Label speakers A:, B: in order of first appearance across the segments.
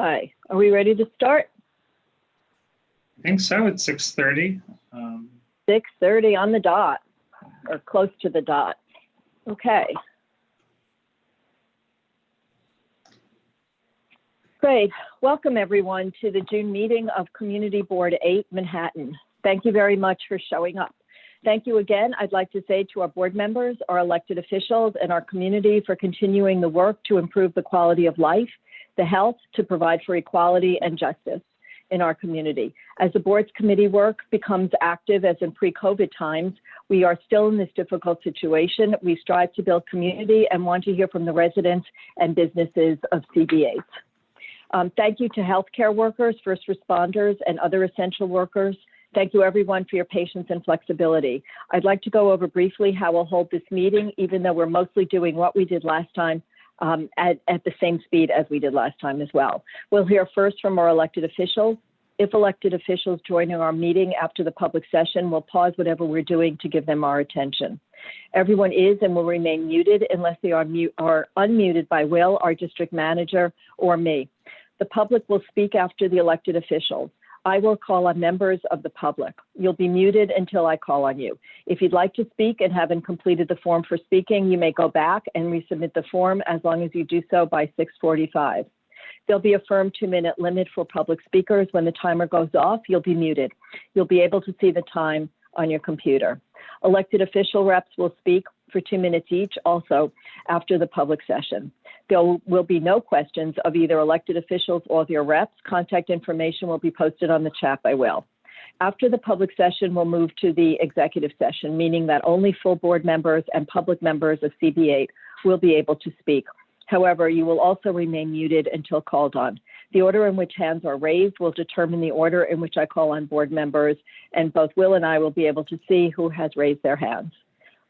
A: Hi, are we ready to start?
B: I think so. It's 6:30.
A: 6:30 on the dot, or close to the dot. Okay. Great. Welcome everyone to the June meeting of Community Board 8 Manhattan. Thank you very much for showing up. Thank you again, I'd like to say to our board members, our elected officials, and our community for continuing the work to improve the quality of life, the health, to provide for equality and justice in our community. As the board's committee work becomes active as in pre-COVID times, we are still in this difficult situation. We strive to build community and want to hear from the residents and businesses of CB8. Thank you to healthcare workers, first responders, and other essential workers. Thank you everyone for your patience and flexibility. I'd like to go over briefly how we'll hold this meeting, even though we're mostly doing what we did last time at the same speed as we did last time as well. We'll hear first from our elected officials. If elected officials joining our meeting after the public session, we'll pause whatever we're doing to give them our attention. Everyone is and will remain muted unless they are unmuted by Will, our district manager, or me. The public will speak after the elected officials. I will call on members of the public. You'll be muted until I call on you. If you'd like to speak and haven't completed the form for speaking, you may go back and resubmit the form as long as you do so by 6:45. There'll be a firm 2-minute limit for public speakers. When the timer goes off, you'll be muted. You'll be able to see the time on your computer. Elected official reps will speak for 2 minutes each also after the public session. There will be no questions of either elected officials or their reps. Contact information will be posted on the chat by Will. After the public session, we'll move to the executive session, meaning that only full board members and public members of CB8 will be able to speak. However, you will also remain muted until called on. The order in which hands are raised will determine the order in which I call on board members, and both Will and I will be able to see who has raised their hands.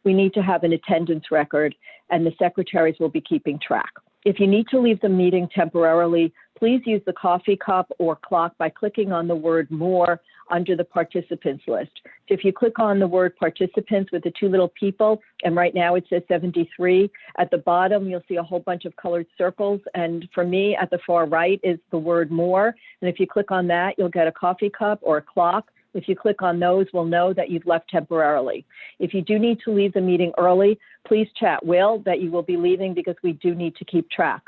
A: We need to have an attendance record, and the secretaries will be keeping track. If you need to leave the meeting temporarily, please use the coffee cup or clock by clicking on the word "more" under the participants list. So if you click on the word participants with the 2 little people, and right now it says 73, at the bottom you'll see a whole bunch of colored circles, and for me at the far right is the word "more," and if you click on that, you'll get a coffee cup or a clock. If you click on those, we'll know that you've left temporarily. If you do need to leave the meeting early, please chat Will that you will be leaving because we do need to keep track.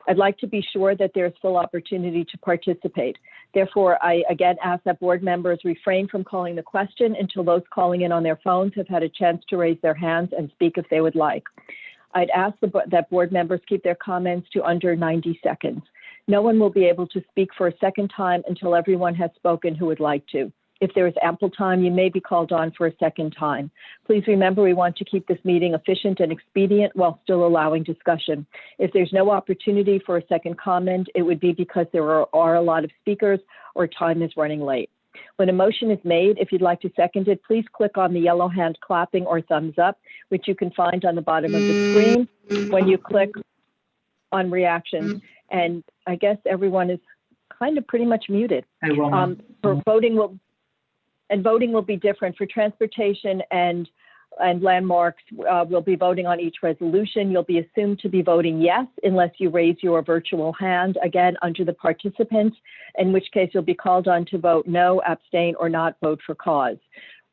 A: I'd like to be sure that there's full opportunity to participate. Therefore, I again ask that board members refrain from calling the question until those calling in on their phones have had a chance to raise their hands and speak if they would like. I'd ask that board members keep their comments to under 90 seconds. No one will be able to speak for a second time until everyone has spoken who would like to. If there is ample time, you may be called on for a second time. Please remember we want to keep this meeting efficient and expedient while still allowing discussion. If there's no opportunity for a second comment, it would be because there are a lot of speakers or time is running late. When a motion is made, if you'd like to second it, please click on the yellow hand clapping or thumbs up, which you can find on the bottom of the screen when you click on reactions. And I guess everyone is kind of pretty much muted. For voting will be different. For transportation and landmarks, we'll be voting on each resolution. You'll be assumed to be voting yes unless you raise your virtual hand, again, under the participants, in which case you'll be called on to vote no, abstain, or not vote for cause.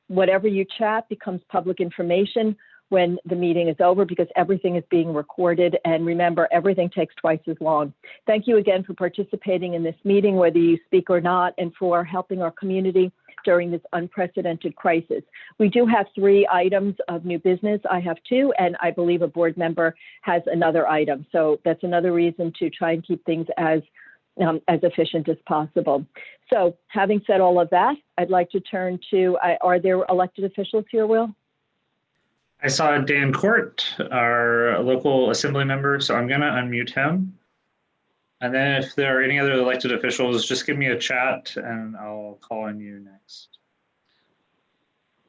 A: Whatever you chat becomes public information when the meeting is over because everything is being recorded. And remember, everything takes twice as long. Thank you again for participating in this meeting, whether you speak or not, and for helping our community during this unprecedented crisis. We do have 3 items of new business. I have 2, and I believe a board member has another item. So that's another reason to try and keep things as efficient as possible. So having said all of that, I'd like to turn to, are there elected officials here, Will?
B: I saw Dan Court, our local assembly member, so I'm going to unmute him. And then if there are any other elected officials, just give me a chat and I'll call on you next.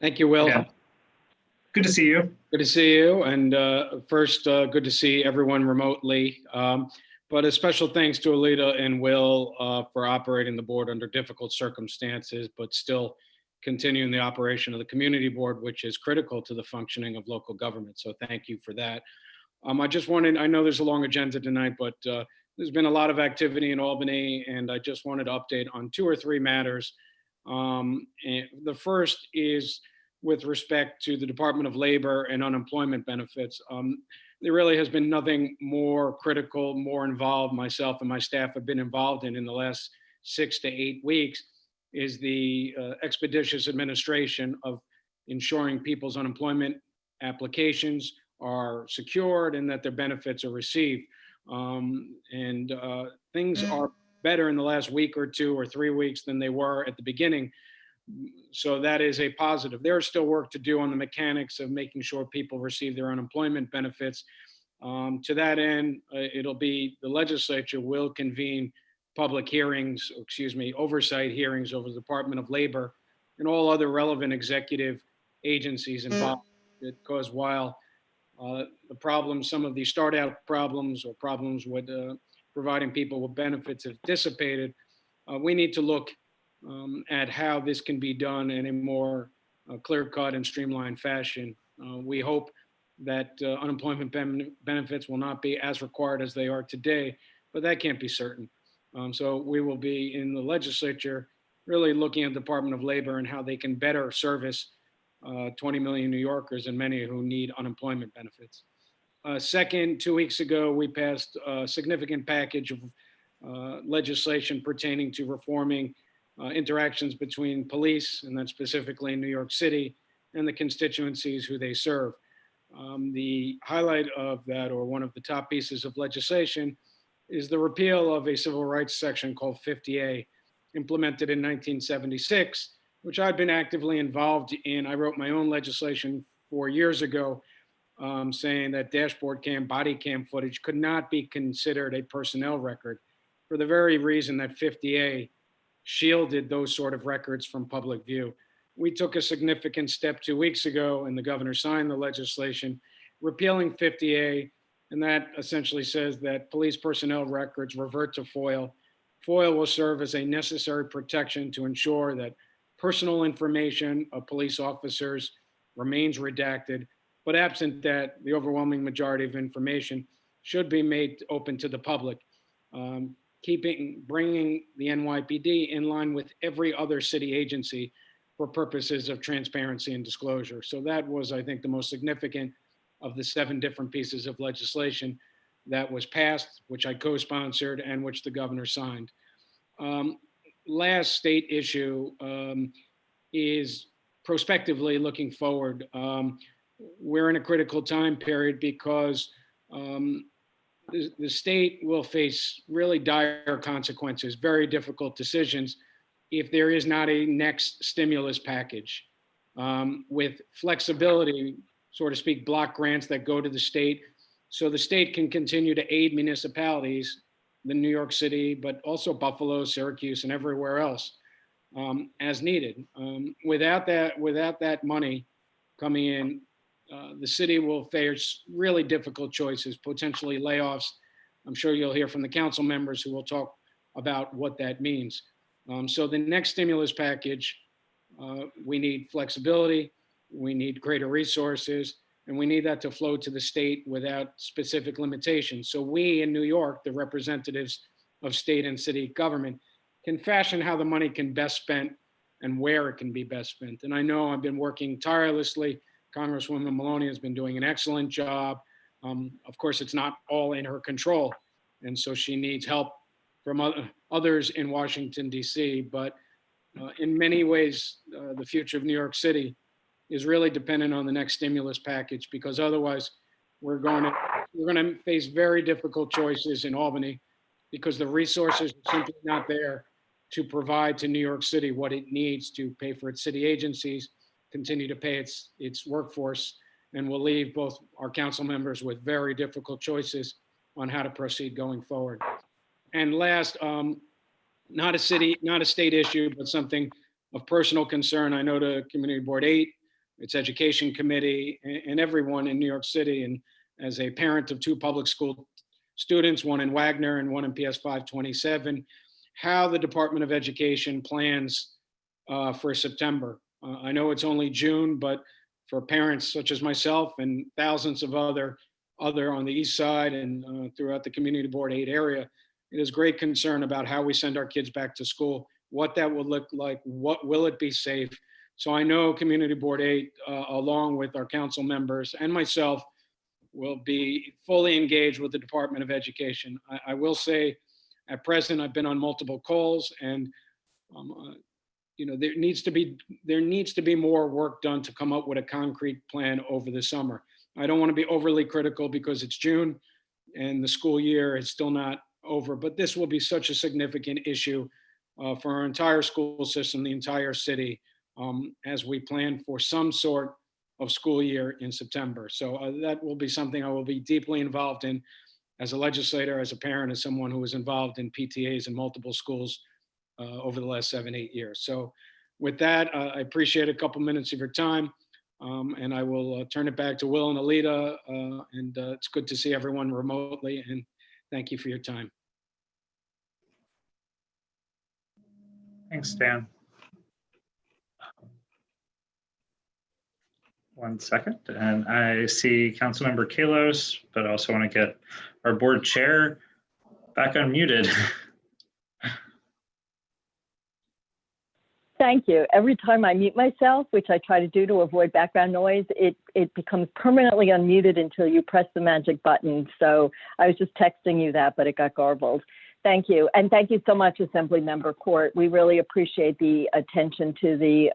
C: Thank you, Will.
B: Yeah. Good to see you.
C: Good to see you. And first, good to see everyone remotely. But a special thanks to Alita and Will for operating the board under difficult circumstances, but still continuing the operation of the community board, which is critical to the functioning of local government. So thank you for that. I just wanted, I know there's a long agenda tonight, but there's been a lot of activity in Albany, and I just wanted to update on 2 or 3 matters. And the first is with respect to the Department of Labor and unemployment benefits. There really has been nothing more critical, more involved, myself and my staff have been involved in the last 6 to 8 weeks, is the expeditious administration of ensuring people's unemployment applications are secured and that their benefits are received. Things are better in the last week or 2 or 3 weeks than they were at the beginning. So that is a positive. There's still work to do on the mechanics of making sure people receive their unemployment benefits. To that end, it'll be the legislature will convene public hearings, oversight hearings over the Department of Labor and all other relevant executive agencies involved. Because while the problems, some of the start out problems or problems with providing people with benefits have dissipated, we need to look at how this can be done in a more clear-cut and streamlined fashion. We hope that unemployment benefits will not be as required as they are today, but that can't be certain. So we will be in the legislature really looking at the Department of Labor and how they can better service 20 million New Yorkers and many who need unemployment benefits. Second, 2 weeks ago, we passed a significant package of legislation pertaining to reforming interactions between police, and that's specifically in New York City, and the constituencies who they serve. The highlight of that, or one of the top pieces of legislation, is the repeal of a civil rights section called 50A, implemented in 1976, which I've been actively involved in. I wrote my own legislation 4 years ago, saying that dashboard cam, body cam footage could not be considered a personnel record for the very reason that 50A shielded those sort of records from public view. We took a significant step 2 weeks ago, and the governor signed the legislation repealing 50A, and that essentially says that police personnel records revert to FOIL. FOIL will serve as a necessary protection to ensure that personal information of police officers remains redacted, but absent that, the overwhelming majority of information should be made open to the public, bringing the NYPD in line with every other city agency for purposes of transparency and disclosure. So that was, I think, the most significant of the 7 different pieces of legislation that was passed, which I co-sponsored and which the governor signed. Last state issue is prospectively looking forward. We're in a critical time period because the state will face really dire consequences, very difficult decisions if there is not a next stimulus package with flexibility, so to speak, block grants that go to the state so the state can continue to aid municipalities, the New York City, but also Buffalo, Syracuse, and everywhere else as needed. Without that money coming in, the city will face really difficult choices, potentially layoffs. I'm sure you'll hear from the council members who will talk about what that means. So the next stimulus package, we need flexibility, we need greater resources, and we need that to flow to the state without specific limitations. So we in New York, the representatives of state and city government, can fashion how the money can best spent and where it can be best spent. And I know I've been working tirelessly. Congresswoman Maloney has been doing an excellent job. Of course, it's not all in her control. And so she needs help from others in Washington, D.C. But in many ways, the future of New York City is really dependent on the next stimulus package, because otherwise we're going to face very difficult choices in Albany because the resources are simply not there to provide to New York City what it needs to pay for its city agencies, continue to pay its workforce, and will leave both our council members with very difficult choices on how to proceed going forward. And last, not a state issue, but something of personal concern. I know to Community Board 8, its Education Committee, and everyone in New York City, and as a parent of 2 public school students, one in Wagner and one in PS 527, how the Department of Education plans for September. I know it's only June, but for parents such as myself and thousands of other on the East Side and throughout the Community Board 8 area, It is great concern about how we send our kids back to school, what that will look like, what will it be safe. So I know Community Board 8, along with our council members and myself, will be fully engaged with the Department of Education. I will say, at present, I've been on multiple calls, and there needs to be more work done to come up with a concrete plan over the summer. I don't want to be overly critical because it's June and the school year is still not over, but this will be such a significant issue for our entire school system, the entire city, as we plan for some sort of school year in September. So that will be something I will be deeply involved in as a legislator, as a parent, as someone who was involved in PTAs in multiple schools over the last 7-8 years. So with that, I appreciate a couple minutes of your time, and I will turn it back to Will and Alita, and it's good to see everyone remotely, and thank you for your time.
B: Thanks, Dan. 1 second, and I see Councilmember Kalos, but I also want to get our board chair back unmuted.
A: Thank you. Every time I mute myself, which I try to do to avoid background noise, it becomes permanently unmuted until you press the magic button. So I was just texting you that, but it got garbled. Thank you. And thank you so much, Assemblymember Court. We really appreciate the attention to the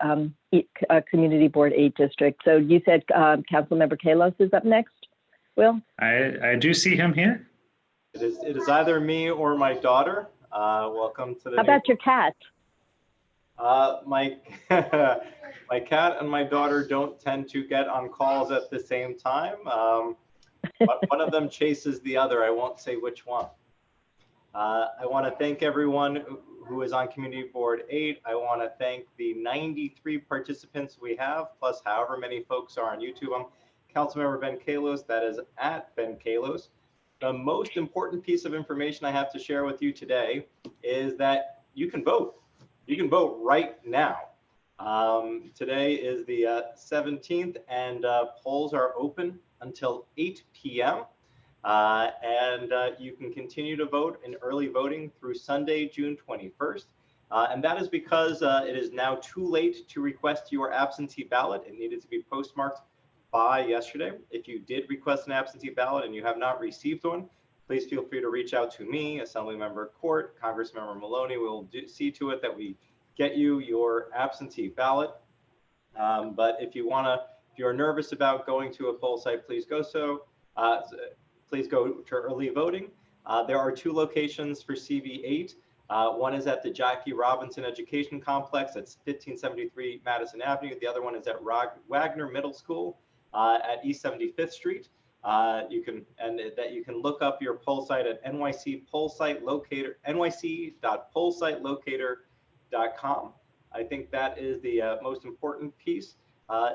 A: Community Board 8 district. So you said Councilmember Kalos is up next, Will?
B: I do see him here.
D: It is either me or my daughter. Welcome to the.
A: How about your cat?
D: My my cat and my daughter don't tend to get on calls at the same time. But one of them chases the other. I won't say which one. I want to thank everyone who is on Community Board 8. I want to thank the 93 participants we have, plus however many folks are on YouTube. I'm Councilmember Ben Kalos. That is at Ben Kalos. The most important piece of information I have to share with you today is that you can vote. You can vote right now. Today is the 17th, and polls are open until 8 p.m. And you can continue to vote in early voting through Sunday, June 21st. And that is because it is now too late to request your absentee ballot. It needed to be postmarked by yesterday. If you did request an absentee ballot and you have not received one, please feel free to reach out to me, Assemblymember Court, Congressmember Maloney. We will see to it that we get you your absentee ballot. But if you're nervous about going to a poll site, please go Please go to early voting. There are 2 locations for CB8. One is at the Jackie Robinson Education Complex. That's 1573 Madison Avenue. The other one is at Wagner Middle School at East 75th Street. You can look up your poll site at nyc.pollsitelocator.com. I think that is the most important piece.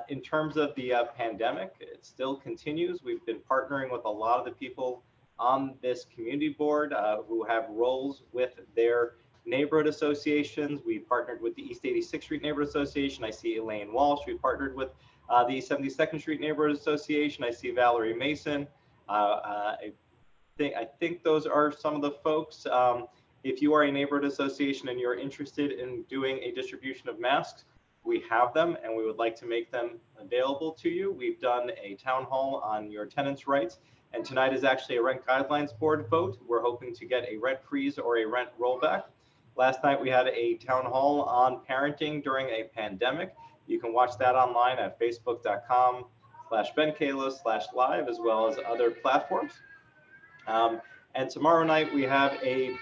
D: In terms of the pandemic, it still continues. We've been partnering with a lot of the people on this community board who have roles with their neighborhood associations. We partnered with the East 86th Street Neighborhood Association. I see Elaine Walsh. We partnered with the East 72nd Street Neighborhood Association. I see Valerie Mason. I think those are some of the folks. If you are a neighborhood association and you're interested in doing a distribution of masks, we have them, and we would like to make them available to you. We've done a town hall on your tenants' rights, and tonight is actually a rent guidelines board vote. We're hoping to get a rent freeze or a rent rollback. Last night we had a town hall on parenting during a pandemic. You can watch that online at facebook.com/benkalos/live, as well as other platforms. And tomorrow night we have a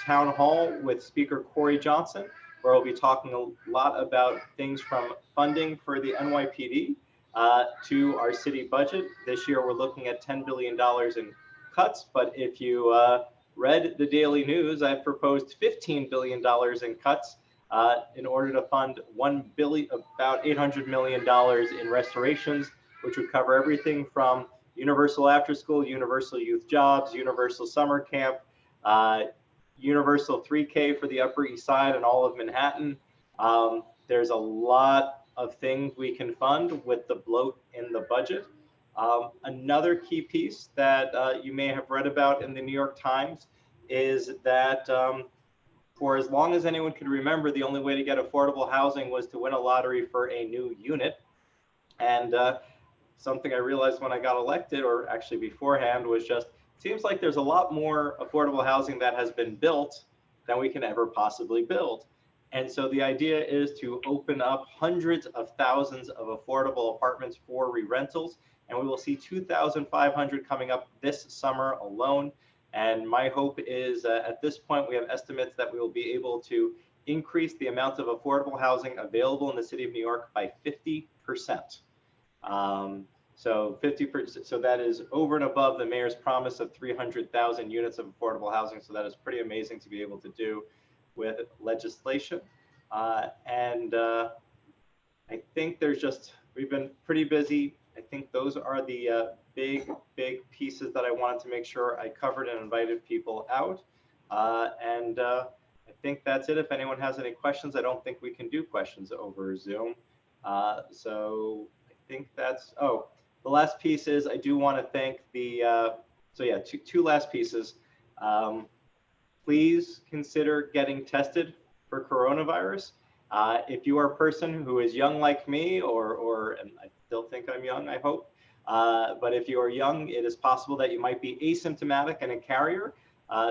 D: town hall with Speaker Corey Johnson, where we'll be talking a lot about things from funding for the NYPD to our city budget. This year, we're looking at $10 billion in cuts, but if you read the daily news, I've proposed $15 billion in cuts in order to fund about $800 million in restorations, which would cover everything from universal after school, universal youth jobs, universal summer camp, universal 3K for the Upper East Side and all of Manhattan. There's a lot of things we can fund with the bloat in the budget. Another key piece that you may have read about in the New York Times is that for as long as anyone could remember, the only way to get affordable housing was to win a lottery for a new unit. And something I realized when I got elected, or actually beforehand, was just, seems like there's a lot more affordable housing that has been built than we can ever possibly build. And so the idea is to open up hundreds of thousands of affordable apartments for re-rentals. And we will see 2,500 coming up this summer alone. And my hope is at this point, we have estimates that we will be able to increase the amount of affordable housing available in the city of New York by 50%. So 50%, so that is over and above the mayor's promise of 300,000 units of affordable housing. So that is pretty amazing to be able to do with legislation. I think there's just, we've been pretty busy. I think those are the big pieces that I wanted to make sure I covered and invited people out. I think that's it. If anyone has any questions, I don't think we can do questions over Zoom. So I think that's, oh, the last piece is I do want to thank the, so yeah, two last pieces. Please consider getting tested for coronavirus. If you are a person who is young like me, and I still think I'm young, I hope, but if you are young, it is possible that you might be asymptomatic and a carrier.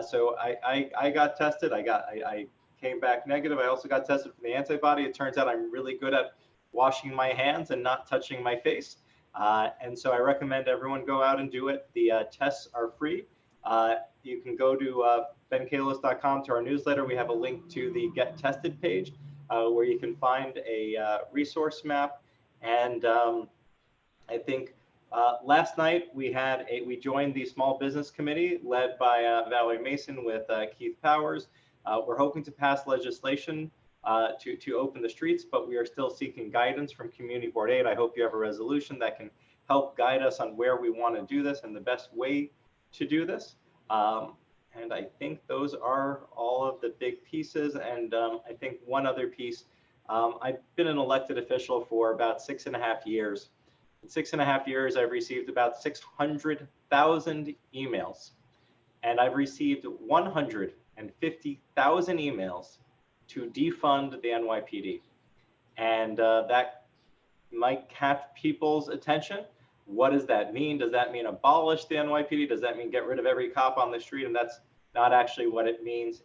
D: So I got tested. I came back negative. I also got tested for the antibody. It turns out I'm really good at washing my hands and not touching my face. And so I recommend everyone go out and do it. The tests are free. You can go to benkalos.com to our newsletter. We have a link to the Get Tested page where you can find a resource map. And I think last night we joined the Small Business Committee led by Valerie Mason with Keith Powers. We're hoping to pass legislation to open the streets, but we are still seeking guidance from Community Board 8. I hope you have a resolution that can help guide us on where we want to do this and the best way to do this. And I think those are all of the big pieces. And I think one other piece, I've been an elected official for about 6.5 years. In 6.5 years, I've received about 600,000 emails, and I've received 150,000 emails to defund the NYPD. And that might catch people's attention. What does that mean? Does that mean abolish the NYPD? Does that mean get rid of every cop on the street? And that's not actually what it means.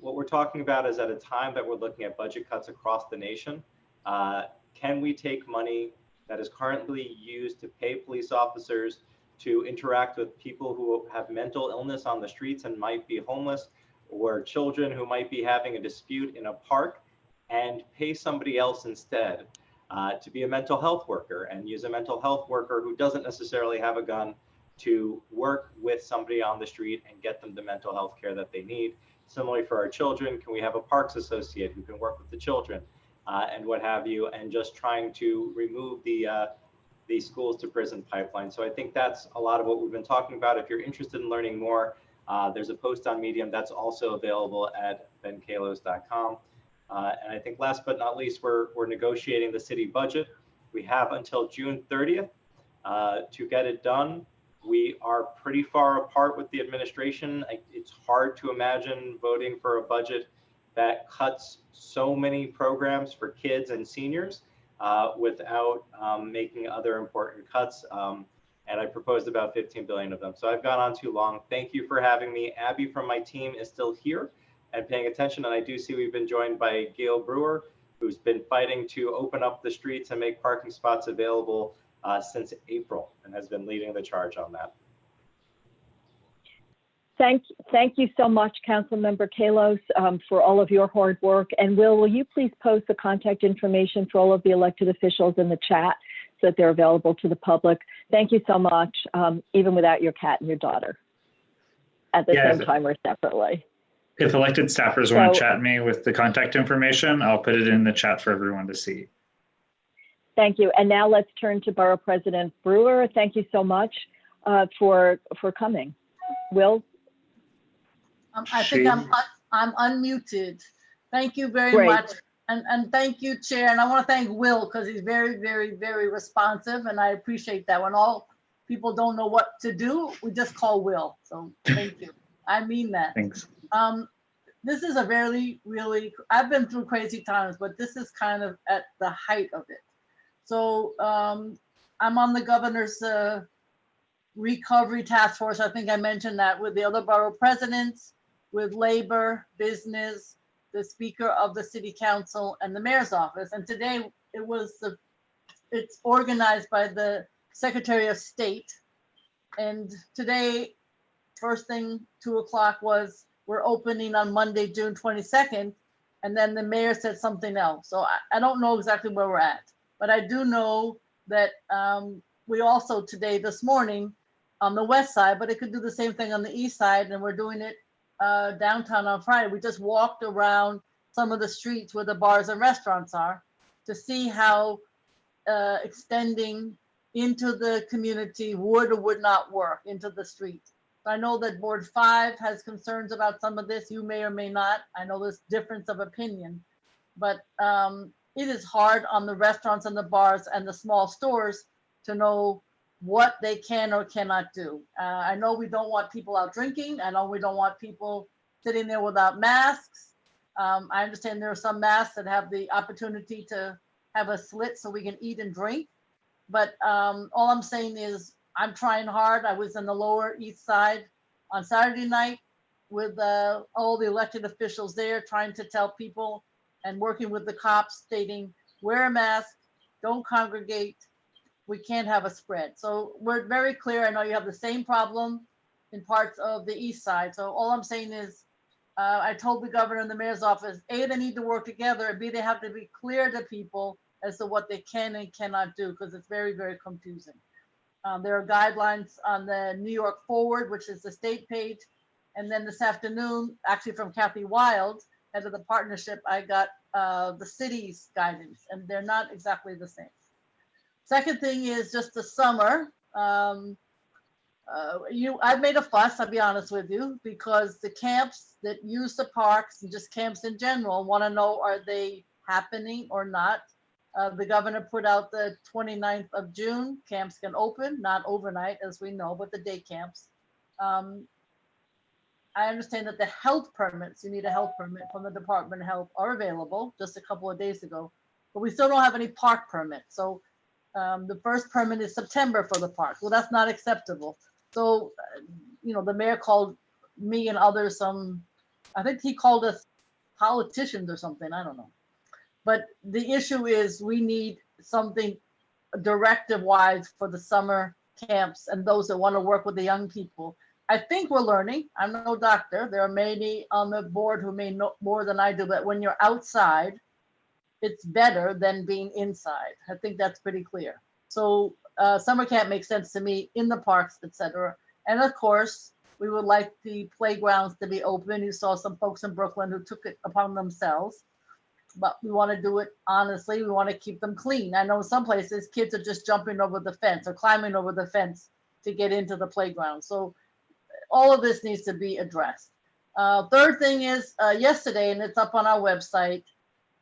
D: What we're talking about is at a time that we're looking at budget cuts across the nation. Can we take money that is currently used to pay police officers to interact with people who have mental illness on the streets and might be homeless, or children who might be having a dispute in a park, and pay somebody else instead to be a mental health worker, and use a mental health worker who doesn't necessarily have a gun to work with somebody on the street and get them the mental health care that they need. Similarly for our children, can we have a parks associate who can work with the children and what have you, and just trying to remove the schools to prison pipeline. So I think that's a lot of what we've been talking about. If you're interested in learning more, there's a post on Medium that's also available at benkalos.com. And I think last but not least, we're negotiating the city budget. We have until June 30th to get it done. We are pretty far apart with the administration. It's hard to imagine voting for a budget that cuts so many programs for kids and seniors without making other important cuts. And I proposed about 15 billion of them. So I've gone on too long. Thank you for having me. Abby from my team is still here and paying attention. And I do see we've been joined by Gail Brewer, who's been fighting to open up the streets and make parking spots available since April, and has been leading the charge on that.
A: Thank you so much, Councilmember Kalos, for all of your hard work. And will you please post the contact information for all of the elected officials in the chat so that they're available to the public? Thank you so much, even without your cat and your daughter at the same time or separately.
B: If elected staffers want to chat me with the contact information, I'll put it in the chat for everyone to see.
A: Thank you. And now let's turn to Borough President Brewer. Thank you so much for coming. Will?
E: I think I'm unmuted. Thank you very much. And thank you, Chair. And I want to thank Will because he's very, very, very responsive. And I appreciate that. When all people don't know what to do, we just call Will. So thank you. I mean that.
B: Thanks.
E: This is a really, I've been through crazy times, but this is kind of at the height of it. So I'm on the governor's recovery task force. I think I mentioned that, with the other borough presidents, with labor, business, the speaker of the city council, and the mayor's office. And today it's organized by the Secretary of State. And today, first thing, 2 o'clock, was we're opening on Monday, June 22nd. And then the mayor said something else. So I don't know exactly where we're at, but I do know that we also today, this morning, on the west side, but it could do the same thing on the east side. And we're doing it downtown on Friday. We just walked around some of the streets where the bars and restaurants are to see how extending into the community would or would not work into the street. I know that Board 5 has concerns about some of this. You may or may not. I know there's difference of opinion, but it is hard on the restaurants and the bars and the small stores to know what they can or cannot do. I know we don't want people out drinking. I know we don't want people sitting there without masks. I understand there are some masks that have the opportunity to have a slit so we can eat and drink. But all I'm saying is I'm trying hard. I was in the Lower East Side on Saturday night with all the elected officials there, trying to tell people and working with the cops, stating, wear a mask, don't congregate, we can't have a spread. So we're very clear. I know you have the same problem in parts of the East Side. So all I'm saying is, I told the governor and the mayor's office, A, they need to work together, and B, they have to be clear to people as to what they can and cannot do, because it's very, very confusing. There are guidelines on the New York Forward, which is the state page. And then this afternoon, actually from Kathy Wild, head of the partnership, I got the city's guidance, and they're not exactly the same. Second thing is just the summer. I've made a fuss, I'll be honest with you, because the camps that use the parks and just camps in general want to know, are they happening or not? The governor put out the 29th of June, camps can open, not overnight as we know, but the day camps. I understand that the health permits, you need a health permit from the Department of Health, are available just a couple of days ago, but we still don't have any park permits. So the first permit is September for the park. Well, that's not acceptable. So, the mayor called me and others I think he called us politicians or something, I don't know. But the issue is we need something directive-wise for the summer camps and those that want to work with the young people. I think we're learning. I'm no doctor. There are many on the board who may know more than I do, but when you're outside, it's better than being inside. I think that's pretty clear. So summer camp makes sense to me, in the parks, etc. And of course, we would like the playgrounds to be open. You saw some folks in Brooklyn who took it upon themselves, but we want to do it honestly. We want to keep them clean. I know in some places kids are just jumping over the fence or climbing over the fence to get into the playground. So all of this needs to be addressed. Third thing is yesterday, and it's up on our website,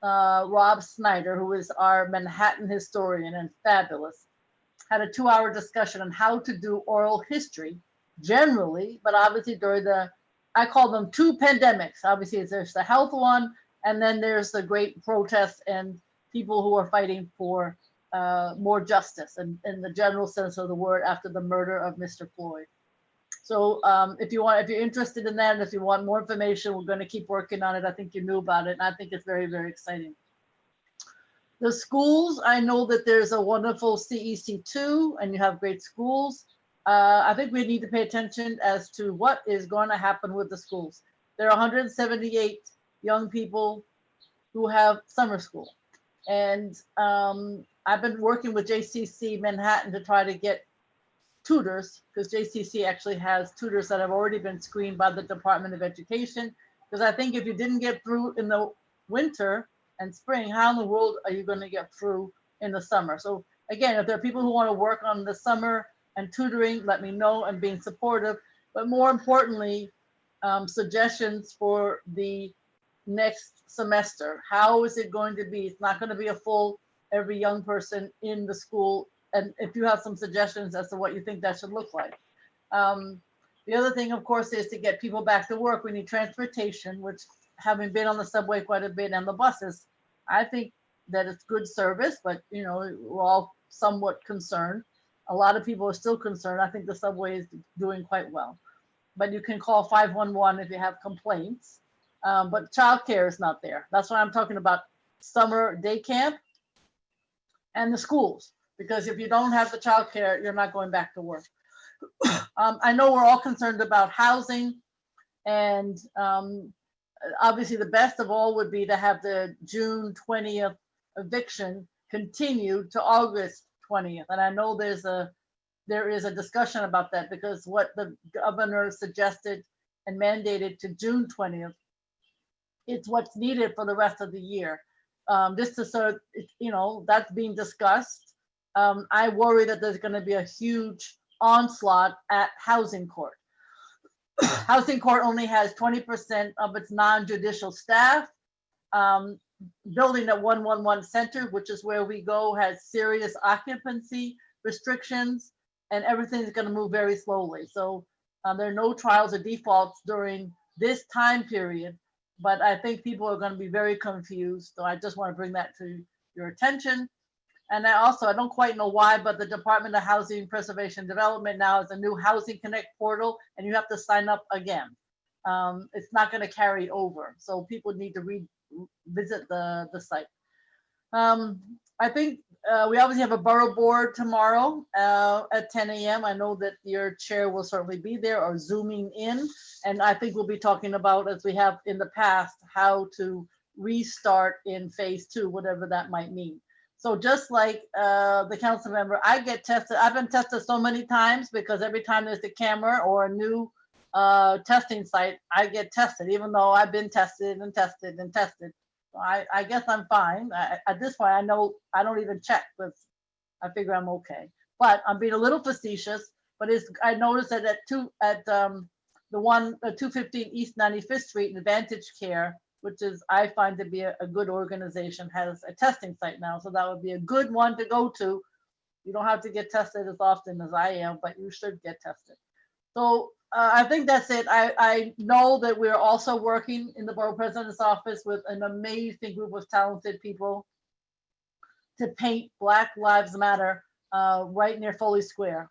E: Rob Snyder, who is our Manhattan historian and fabulous, had a 2-hour discussion on how to do oral history generally, but obviously during I call them 2 pandemics. Obviously there's the health one, and then there's the great protests and people who are fighting for more justice and in the general sense of the word after the murder of Mr. Floyd. So if you're interested in that, and if you want more information, we're going to keep working on it. I think you knew about it, and I think it's very, very exciting. The schools, I know that there's a wonderful CEC2, and you have great schools. I think we need to pay attention as to what is going to happen with the schools. There are 178 young people who have summer school. And I've been working with JCC Manhattan to try to get tutors, because JCC actually has tutors that have already been screened by the Department of Education. Because I think if you didn't get through in the winter and spring, how in the world are you going to get through in the summer? So again, if there are people who want to work on the summer and tutoring, let me know, and being supportive. But more importantly, suggestions for the next semester. How is it going to be? It's not going to be a full every young person in the school. And if you have some suggestions as to what you think that should look like. The other thing, of course, is to get people back to work. We need transportation, which, having been on the subway quite a bit and the buses, I think that it's good service, but you know, we're all somewhat concerned. A lot of people are still concerned. I think the subway is doing quite well, but you can call 511 if you have complaints. But childcare is not there. That's why I'm talking about summer day camp and the schools, because if you don't have the childcare, you're not going back to work. I know we're all concerned about housing, and obviously the best of all would be to have the June 20th eviction continue to August 20th. And I know there is a discussion about that, because what the governor suggested and mandated to June 20th, it's what's needed for the rest of the year. Just to sort of, you know, that's being discussed. I worry that there's going to be a huge onslaught at housing court. Housing court only has 20% of its non-judicial staff. Building at 111 Center, which is where we go, has serious occupancy restrictions, and everything's going to move very slowly. So there are no trials or defaults during this time period, but I think people are going to be very confused. So I just want to bring that to your attention. And I don't quite know why, but the Department of Housing Preservation Development now has a new Housing Connect portal, and you have to sign up again. It's not going to carry over. So people need to visit the site. I think we obviously have a borough board tomorrow at 10 a.m. I know that your chair will certainly be there or zooming in. And I think we'll be talking about, as we have in the past, how to restart in phase 2, whatever that might mean. So just like the council member, I get tested. I've been tested so many times, because every time there's a camera or a new testing site, I get tested, even though I've been tested and tested and tested. So I guess I'm fine. At this point, I know I don't even check, because I figure I'm okay. But I'm being a little facetious. But I noticed that at 215 East 95th Street, Advantage Care, which is, I find to be a good organization, has a testing site now. So that would be a good one to go to. You don't have to get tested as often as I am, but you should get tested. So I think that's it. I know that we're also working in the borough president's office with an amazing group of talented people to paint Black Lives Matter right near Foley Square.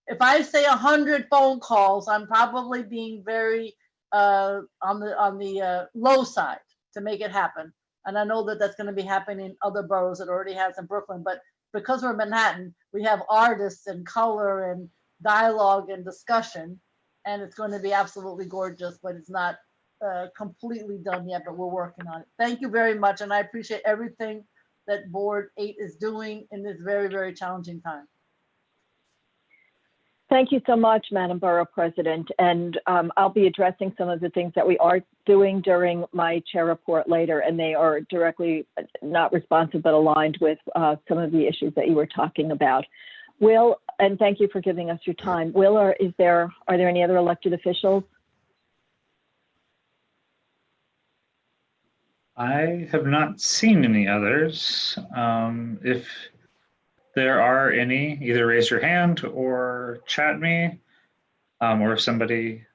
E: If I say 100 phone calls, I'm probably being very on the low side to make it happen. And I know that that's going to be happening in other boroughs. It already has in Brooklyn, but because we're Manhattan, we have artists and color and dialogue and discussion, and it's going to be absolutely gorgeous, but it's not completely done yet, but we're working on it. Thank you very much. And I appreciate everything that Board 8 is doing in this very, very challenging time.
A: Thank you so much, Madam Borough President. And I'll be addressing some of the things that we are doing during my chair report later, and they are directly not responsive, but aligned with some of the issues that you were talking about. Will, and thank you for giving us your time. Will, are there any other elected officials?
B: I have not seen any others. If there are any, either raise your hand or chat me, or if somebody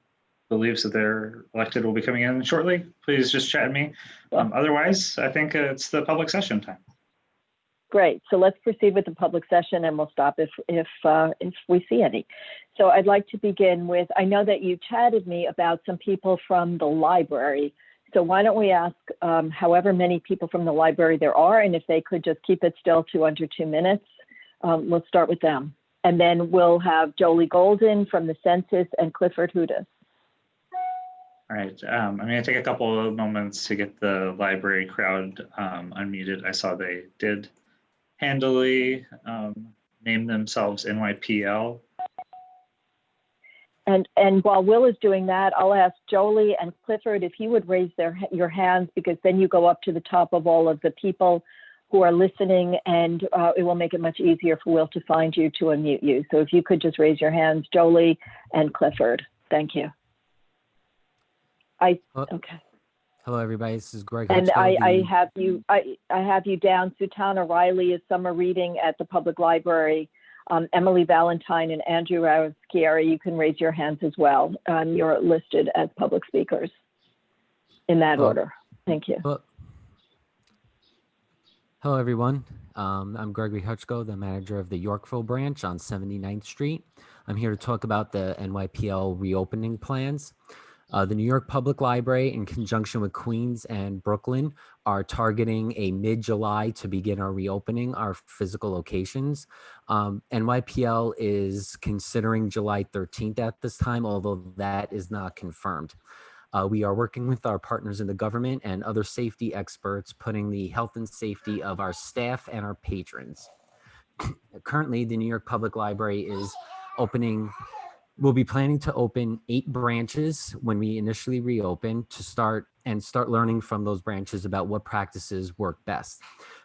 B: believes that their elected will be coming in shortly, please just chat me. Otherwise, I think it's the public session time.
A: Great. So let's proceed with the public session, and we'll stop if we see any. So I'd like to begin with, I know that you chatted me about some people from the library. So why don't we ask however many people from the library there are, and if they could just keep it still to under 2 minutes. Let's start with them. And then we'll have Jolie Golden from the Census and Clifford Hudis.
B: All right, I'm going to take a couple of moments to get the library crowd unmuted. I saw they did handily name themselves NYPL.
A: And while Will is doing that, I'll ask Jolie and Clifford if you would raise your hands, because then you go up to the top of all of the people who are listening, and it will make it much easier for Will to find you, to unmute you. So if you could just raise your hands, Jolie and Clifford. Thank you. Okay.
F: Hello, everybody. This is Greg.
A: And I have you down. Sutana Riley is summer reading at the public library. Emily Valentine and Andrew Ravschieri, you can raise your hands as well. You're listed as public speakers in that order. Thank you.
F: Hello, everyone. I'm Gregory Hutchko, the manager of the Yorkville branch on 79th Street. I'm here to talk about the NYPL reopening plans. The New York Public Library, in conjunction with Queens and Brooklyn, are targeting a mid-July to begin our reopening our physical locations. NYPL is considering July 13th at this time, although that is not confirmed. We are working with our partners in the government and other safety experts, putting the health and safety of our staff and our patrons. Currently, the New York Public Library is we'll be planning to open 8 branches when we initially reopen to start learning from those branches about what practices work best.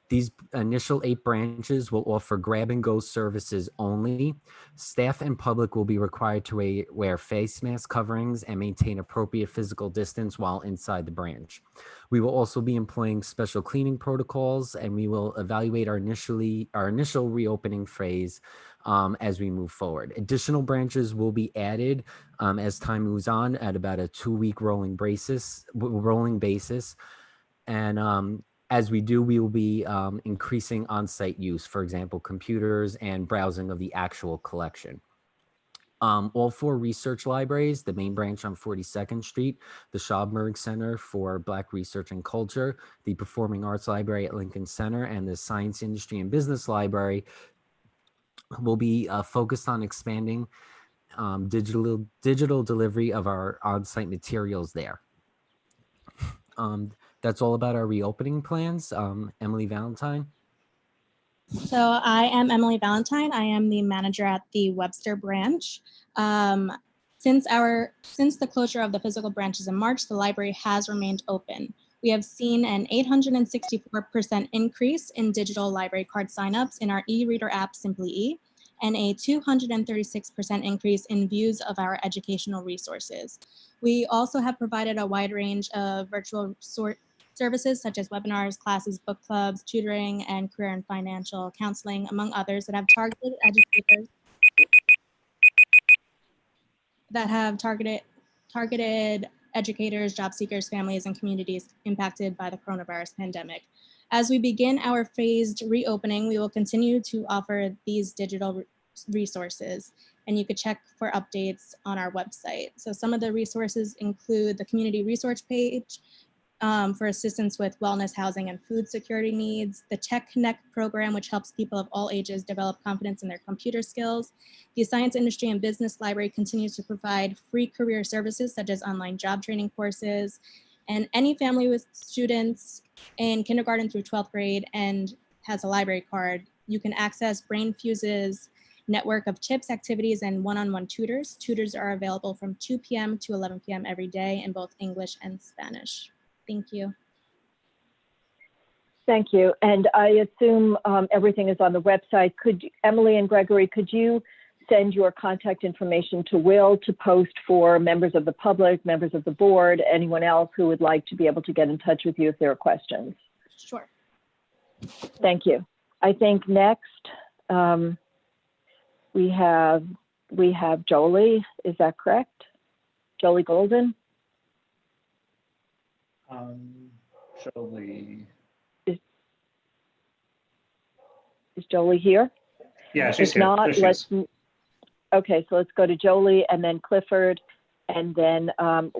F: These initial 8 branches will offer grab-and-go services only. Staff and public will be required to wear face mask coverings and maintain appropriate physical distance while inside the branch. We will also be employing special cleaning protocols, and we will evaluate our initial reopening phase as we move forward. Additional branches will be added as time moves on at about a 2-week rolling basis. And as we do, we will be increasing on-site use, for example, computers and browsing of the actual collection. All 4 research libraries, the main branch on 42nd Street, the Schomburg Center for Black Research and Culture, the Performing Arts Library at Lincoln Center, and the Science, Industry, and Business Library will be focused on expanding digital delivery of our on-site materials there. That's all about our reopening plans. Emily Valentine.
G: So I am Emily Valentine. I am the manager at the Webster branch. Since the closure of the physical branches in March, the library has remained open. We have seen an 864% increase in digital library card signups in our e-reader app, Simply E, and a 236% increase in views of our educational resources. We also have provided a wide range of virtual services such as webinars, classes, book clubs, tutoring, and career and financial counseling, among others, that have targeted educators, job seekers, families, and communities impacted by the coronavirus pandemic. As we begin our phased reopening, we will continue to offer these digital resources, and you could check for updates on our website. So some of the resources include the community resource page, for assistance with wellness, housing, and food security needs, the Tech Connect program, which helps people of all ages develop confidence in their computer skills. The Science, Industry, and Business Library continues to provide free career services such as online job training courses, and any family with students in kindergarten through 12th grade and has a library card, you can access Brain Fuse's network of tips, activities, and one-on-one tutors. Tutors are available from 2 p.m. to 11 p.m. every day in both English and Spanish. Thank you.
A: Thank you. And I assume everything is on the website. Emily and Gregory, could you send your contact information to Will to post for members of the public, members of the board, anyone else who would like to be able to get in touch with you if there are questions?
G: Sure.
A: Thank you. I think next we have Jolie. Is that correct? Jolie Golden?
B: Jolie.
A: Is Jolie here?
B: Yeah, she's
A: if
B: here.
A: Not, okay, so let's go to Jolie and then Clifford. And then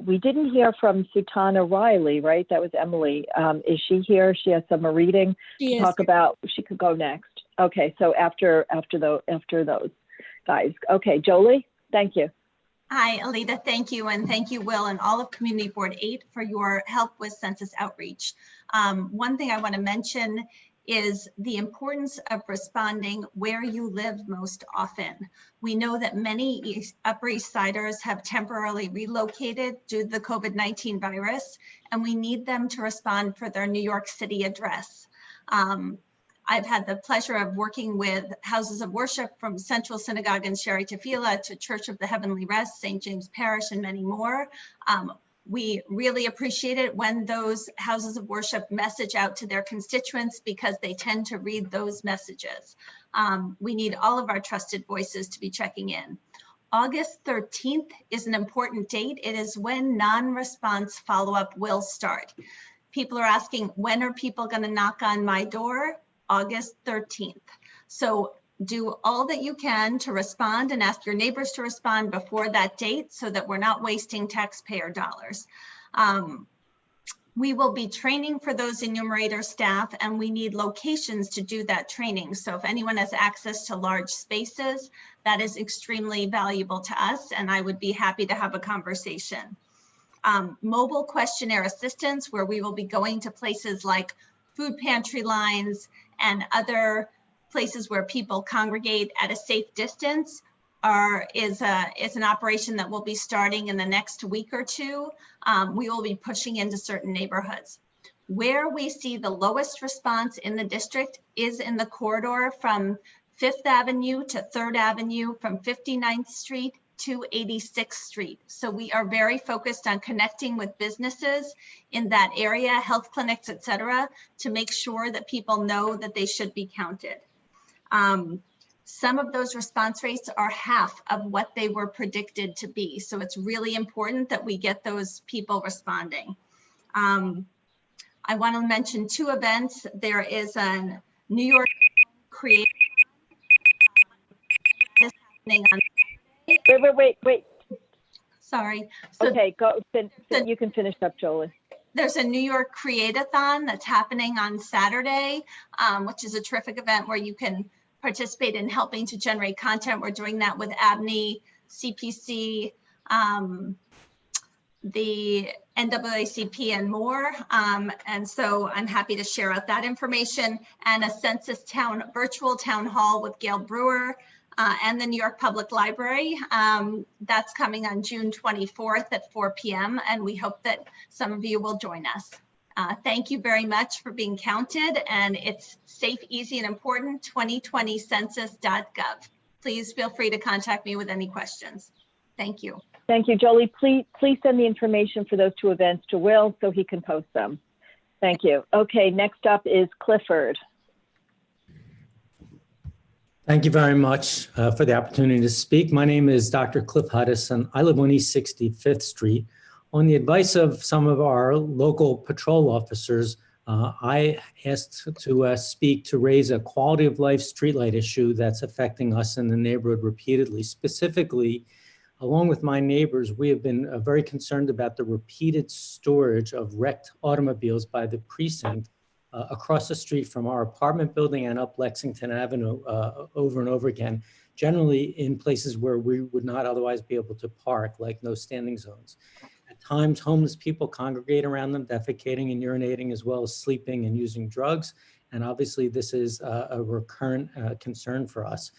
A: we didn't hear from Sutana Riley, right? That was Emily. Is she here? She has some reading to talk about. She could go next. Okay, so after those guys. Okay, Jolie, thank you.
H: Hi, Alita, thank you. And thank you, Will, and all of Community Board 8 for your help with census outreach. One thing I want to mention is the importance of responding where you live most often. We know that many Upper East Siders have temporarily relocated due to the COVID-19 virus, and we need them to respond for their New York City address. I've had the pleasure of working with houses of worship from Central Synagogue and Sherry Tefillah to Church of the Heavenly Rest, St. James Parish, and many more. We really appreciate it when those houses of worship message out to their constituents because they tend to read those messages. We need all of our trusted voices to be checking in. August 13th is an important date. It is when non-response follow-up will start. People are asking, when are people going to knock on my door? August 13th. So do all that you can to respond and ask your neighbors to respond before that date so that we're not wasting taxpayer dollars. We will be training for those enumerator staff, and we need locations to do that training. So if anyone has access to large spaces, that is extremely valuable to us, and I would be happy to have a conversation. Mobile questionnaire assistance, where we will be going to places like food pantry lines and other places where people congregate at a safe distance, is an operation that will be starting in the next week or two. We will be pushing into certain neighborhoods. Where we see the lowest response in the district is in the corridor from 5th Avenue to 3rd Avenue, from 59th Street to 86th Street. So we are very focused on connecting with businesses in that area, health clinics, et cetera, to make sure that people know that they should be counted. Some of those response rates are half of what they were predicted to be. So it's really important that we get those people responding. I want to mention 2 events. There is a New York Creative happening on Saturday.
A: Wait.
H: Sorry. So
A: Okay, go. You can finish up, Jolie.
H: there's a New York Create-a-thon that's happening on Saturday, which is a terrific event where you can participate in helping to generate content. We're doing that with ABNY, CPC, the NAACP, and more. And so I'm happy to share out that information, and a census virtual town hall with Gail Brewer and the New York Public Library. That's coming on June 24th at 4 p.m. And we hope that some of you will join us. Thank you very much for being counted, and it's safe, easy, and important, 2020census.gov. Please feel free to contact me with any questions. Thank you.
A: Thank you, Jolie. Please send the information for those 2 events to Will so he can post them. Thank you. Okay, next up is Clifford.
I: Thank you very much for the opportunity to speak. My name is Dr. Cliff Hardison. I live on East 65th Street. On the advice of some of our local patrol officers, I asked to speak to raise a quality of life streetlight issue that's affecting us in the neighborhood repeatedly. Specifically, along with my neighbors, we have been very concerned about the repeated storage of wrecked automobiles by the precinct across the street from our apartment building and up Lexington Avenue over and over again, generally in places where we would not otherwise be able to park, like no standing zones. At times, homeless people congregate around them, defecating and urinating, as well as sleeping and using drugs. And obviously, this is a recurrent concern for us.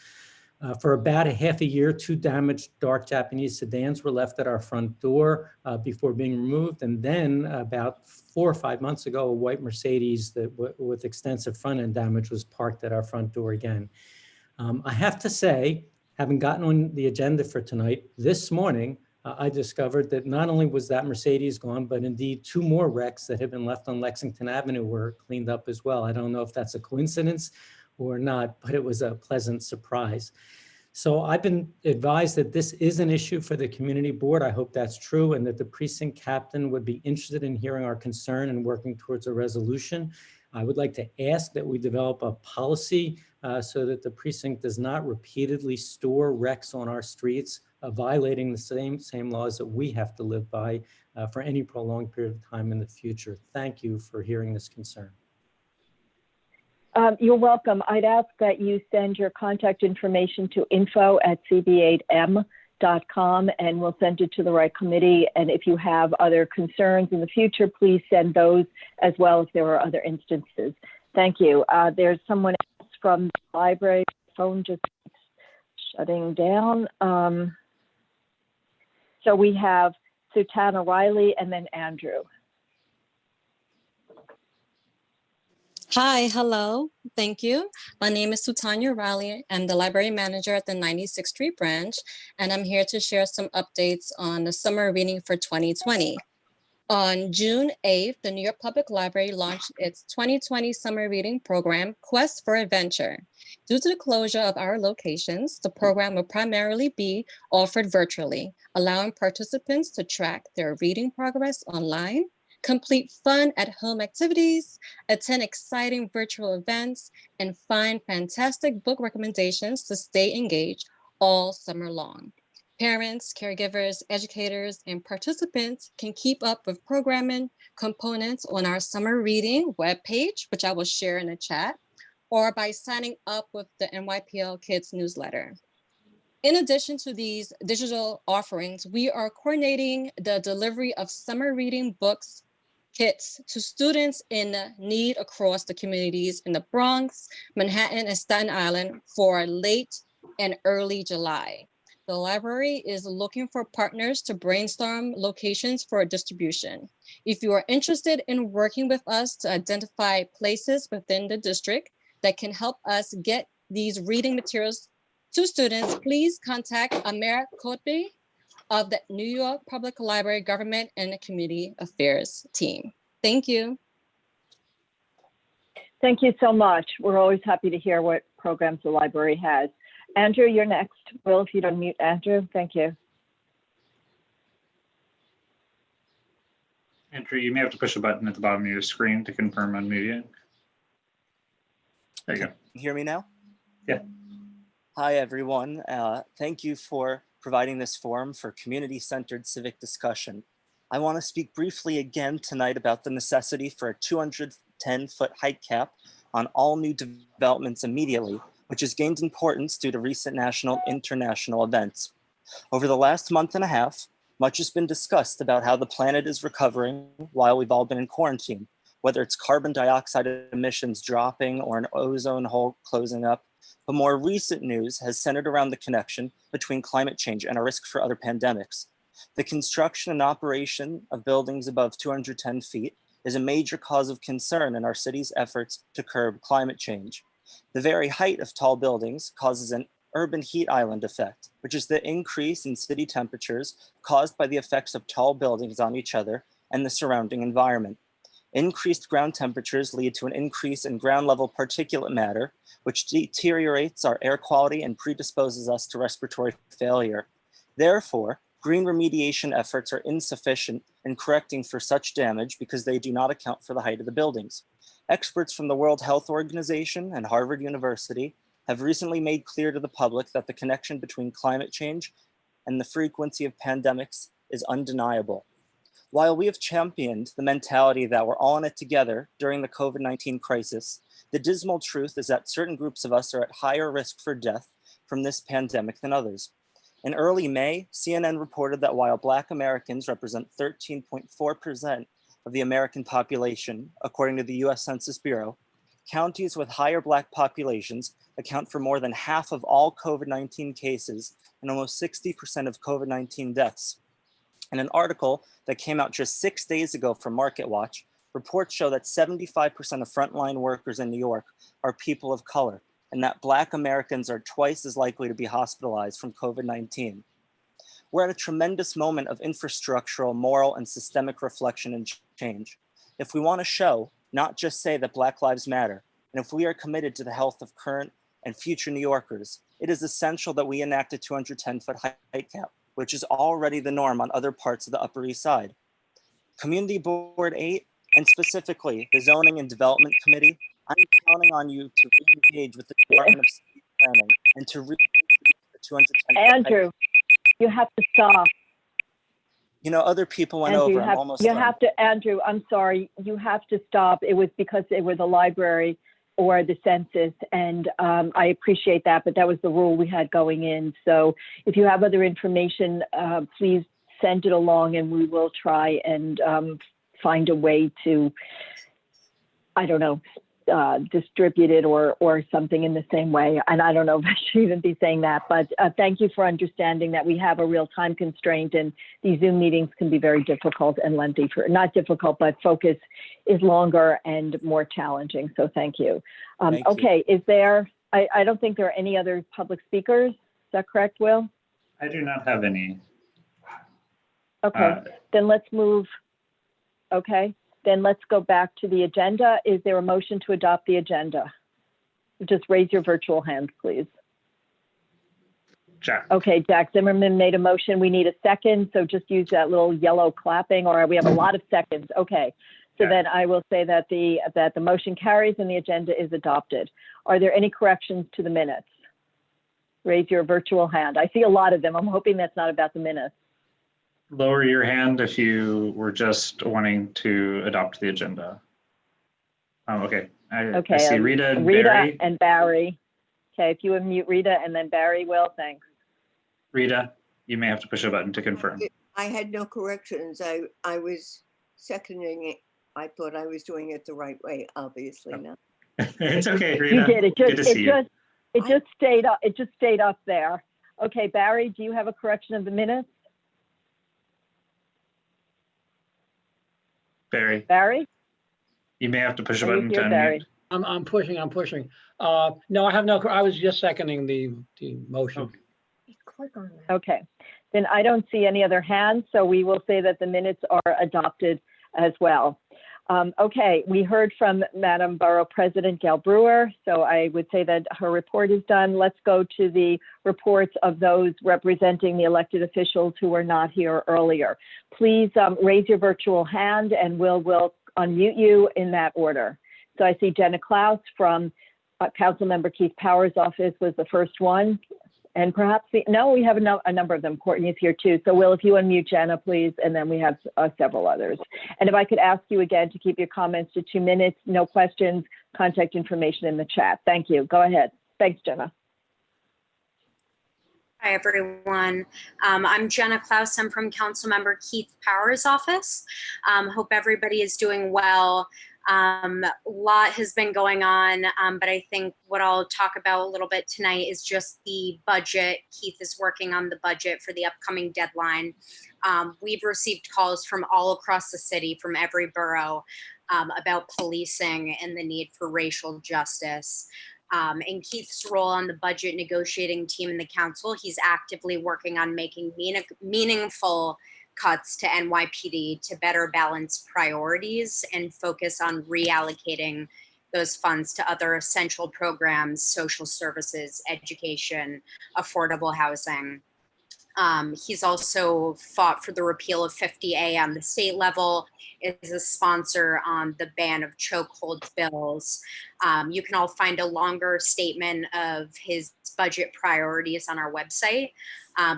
I: For about a half a year, 2 damaged dark Japanese sedans were left at our front door before being removed. And then about 4 or 5 months ago, a white Mercedes with extensive front end damage was parked at our front door again. I have to say, having gotten on the agenda for tonight, this morning, I discovered that not only was that Mercedes gone, but indeed 2 more wrecks that had been left on Lexington Avenue were cleaned up as well. I don't know if that's a coincidence or not, but it was a pleasant surprise. So I've been advised that this is an issue for the community board. I hope that's true, and that the precinct captain would be interested in hearing our concern and working towards a resolution. I would like to ask that we develop a policy so that the precinct does not repeatedly store wrecks on our streets, violating the same laws that we have to live by for any prolonged period of time in the future. Thank you for hearing this concern.
A: You're welcome. I'd ask that you send your contact information to info@cb8m.com, and we'll send it to the right committee. And if you have other concerns in the future, please send those as well if there are other instances. Thank you. There's someone else from the library. Phone just shutting down. So we have Sutana Riley and then Andrew.
J: Hi, hello, thank you. My name is Sutanya Riley. I'm the library manager at the 96th Street branch, and I'm here to share some updates on the summer reading for 2020. On June 8th, the New York Public Library launched its 2020 summer reading program, Quest for Adventure. Due to the closure of our locations, the program will primarily be offered virtually, allowing participants to track their reading progress online, complete fun at-home activities, attend exciting virtual events, and find fantastic book recommendations to stay engaged all summer long. Parents, caregivers, educators, and participants can keep up with programming components on our summer reading webpage, which I will share in the chat, or by signing up with the NYPL Kids newsletter. In addition to these digital offerings, we are coordinating the delivery of summer reading books kits to students in need across the communities in the Bronx, Manhattan, and Staten Island for late and early July. The library is looking for partners to brainstorm locations for distribution. If you are interested in working with us to identify places within the district that can help us get these reading materials to students, please contact Amir Kotbi of the New York Public Library Government and Community Affairs team. Thank you.
A: Thank you so much. We're always happy to hear what programs the library has. Andrew, you're next. Will, if you'd unmute Andrew, thank you.
B: Andrew, you may have to push a button at the bottom of your screen to confirm unmuting. There you go.
K: Can you hear me now?
B: Yeah.
K: Hi, everyone. Thank you for providing this forum for community-centered civic discussion. I want to speak briefly again tonight about the necessity for a 210-foot height cap on all new developments immediately, which has gained importance due to recent national and international events. Over the last month and a half, much has been discussed about how the planet is recovering while we've all been in quarantine, whether it's carbon dioxide emissions dropping or an ozone hole closing up. But more recent news has centered around the connection between climate change and a risk for other pandemics. The construction and operation of buildings above 210 feet is a major cause of concern in our city's efforts to curb climate change. The very height of tall buildings causes an urban heat island effect, which is the increase in city temperatures caused by the effects of tall buildings on each other and the surrounding environment. Increased ground temperatures lead to an increase in ground level particulate matter, which deteriorates our air quality and predisposes us to respiratory failure. Therefore, green remediation efforts are insufficient in correcting for such damage because they do not account for the height of the buildings. Experts from the World Health Organization and Harvard University have recently made clear to the public that the connection between climate change and the frequency of pandemics is undeniable. While we have championed the mentality that we're all in it together during the COVID-19 crisis, the dismal truth is that certain groups of us are at higher risk for death from this pandemic than others. In early May, CNN reported that while Black Americans represent 13.4% of the American population, according to the US Census Bureau, counties with higher Black populations account for more than half of all COVID-19 cases and almost 60% of COVID-19 deaths. In an article that came out just 6 days ago from MarketWatch, reports show that 75% of frontline workers in New York are people of color, and that Black Americans are twice as likely to be hospitalized from COVID-19. We're at a tremendous moment of infrastructural, moral, and systemic reflection and change. If we want to show, not just say that Black Lives Matter, and if we are committed to the health of current and future New Yorkers, it is essential that we enact a 210-foot height cap, which is already the norm on other parts of the Upper East Side. Community Board 8, and specifically the Zoning and Development Committee, I'm counting on you to re-engage with the Department of City Planning and to re-engage the 210
A: Andrew, you have to stop.
K: You know, other people went
A: Andrew,
K: over. I'm almost done.
A: Andrew, I'm sorry. You have to stop. It was because they were the library or the census, and I appreciate that, but that was the rule we had going in. So if you have other information, please send it along, and we will try and find a way to, I don't know, distribute it or something in the same way. And I don't know if I should even be saying that, but thank you for understanding that we have a real time constraint, and these Zoom meetings can be very difficult and lengthy not difficult, but focus is longer and more challenging. So thank you. Okay, is there, I don't think there are any other public speakers. Is that correct, Will?
B: I do not have any.
A: Okay, then let's move. Okay, then let's go back to the agenda. Is there a motion to adopt the agenda? Just raise your virtual hand, please.
B: Jack.
A: Okay, Jack Zimmerman made a motion. We need a second, so just use that little yellow clapping, or we have a lot of seconds. Okay, so
B: Yeah.
A: then I will say that the motion carries and the agenda is adopted. Are there any corrections to the minutes? Raise your virtual hand. I see a lot of them. I'm hoping that's not about the minutes.
B: Lower your hand if you were just wanting to adopt the agenda. Okay. I see Rita and Barry.
A: and Barry. Okay, if you would mute Rita and then Barry will, thanks.
B: Rita, you may have to push a button to confirm.
L: I had no corrections. I was seconding it. I thought I was doing it the right way, obviously not.
B: It's okay, Rita.
A: You did.
B: Good to see you.
A: It just stayed up. It just stayed up there. Okay, Barry, do you have a correction of the minutes? Barry?
B: You may have to push a
A: Are you
B: button to
A: here, Barry?
B: unmute.
M: I'm pushing. No, I have no, I was just seconding the motion.
B: Okay.
E: Click on that.
A: Okay, then I don't see any other hands, so we will say that the minutes are adopted as well. Okay, we heard from Madam Borough President Gail Brewer, so I would say that her report is done. Let's go to the reports of those representing the elected officials who were not here earlier. Please raise your virtual hand and we'll unmute you in that order. So I see Jenna Klaus from Councilmember Keith Powers' office was the first one. And perhaps, no, we have a number of them. Courtney is here too. So Will, if you unmute Jenna, please, and then we have several others. And if I could ask you again to keep your comments to 2 minutes, no questions, contact information in the chat. Thank you. Go ahead. Thanks, Jenna.
N: Hi, everyone. I'm Jenna Klaus. I'm from Councilmember Keith Powers' office. Hope everybody is doing well. A lot has been going on, but I think what I'll talk about a little bit tonight is just the budget. Keith is working on the budget for the upcoming deadline. We've received calls from all across the city, from every borough, about policing and the need for racial justice. In Keith's role on the budget negotiating team in the council, he's actively working on making meaningful cuts to NYPD to better balance priorities and focus on reallocating those funds to other essential programs, social services, education, affordable housing. He's also fought for the repeal of 50A on the state level, is a sponsor on the ban of chokehold bills. You can all find a longer statement of his budget priorities on our website,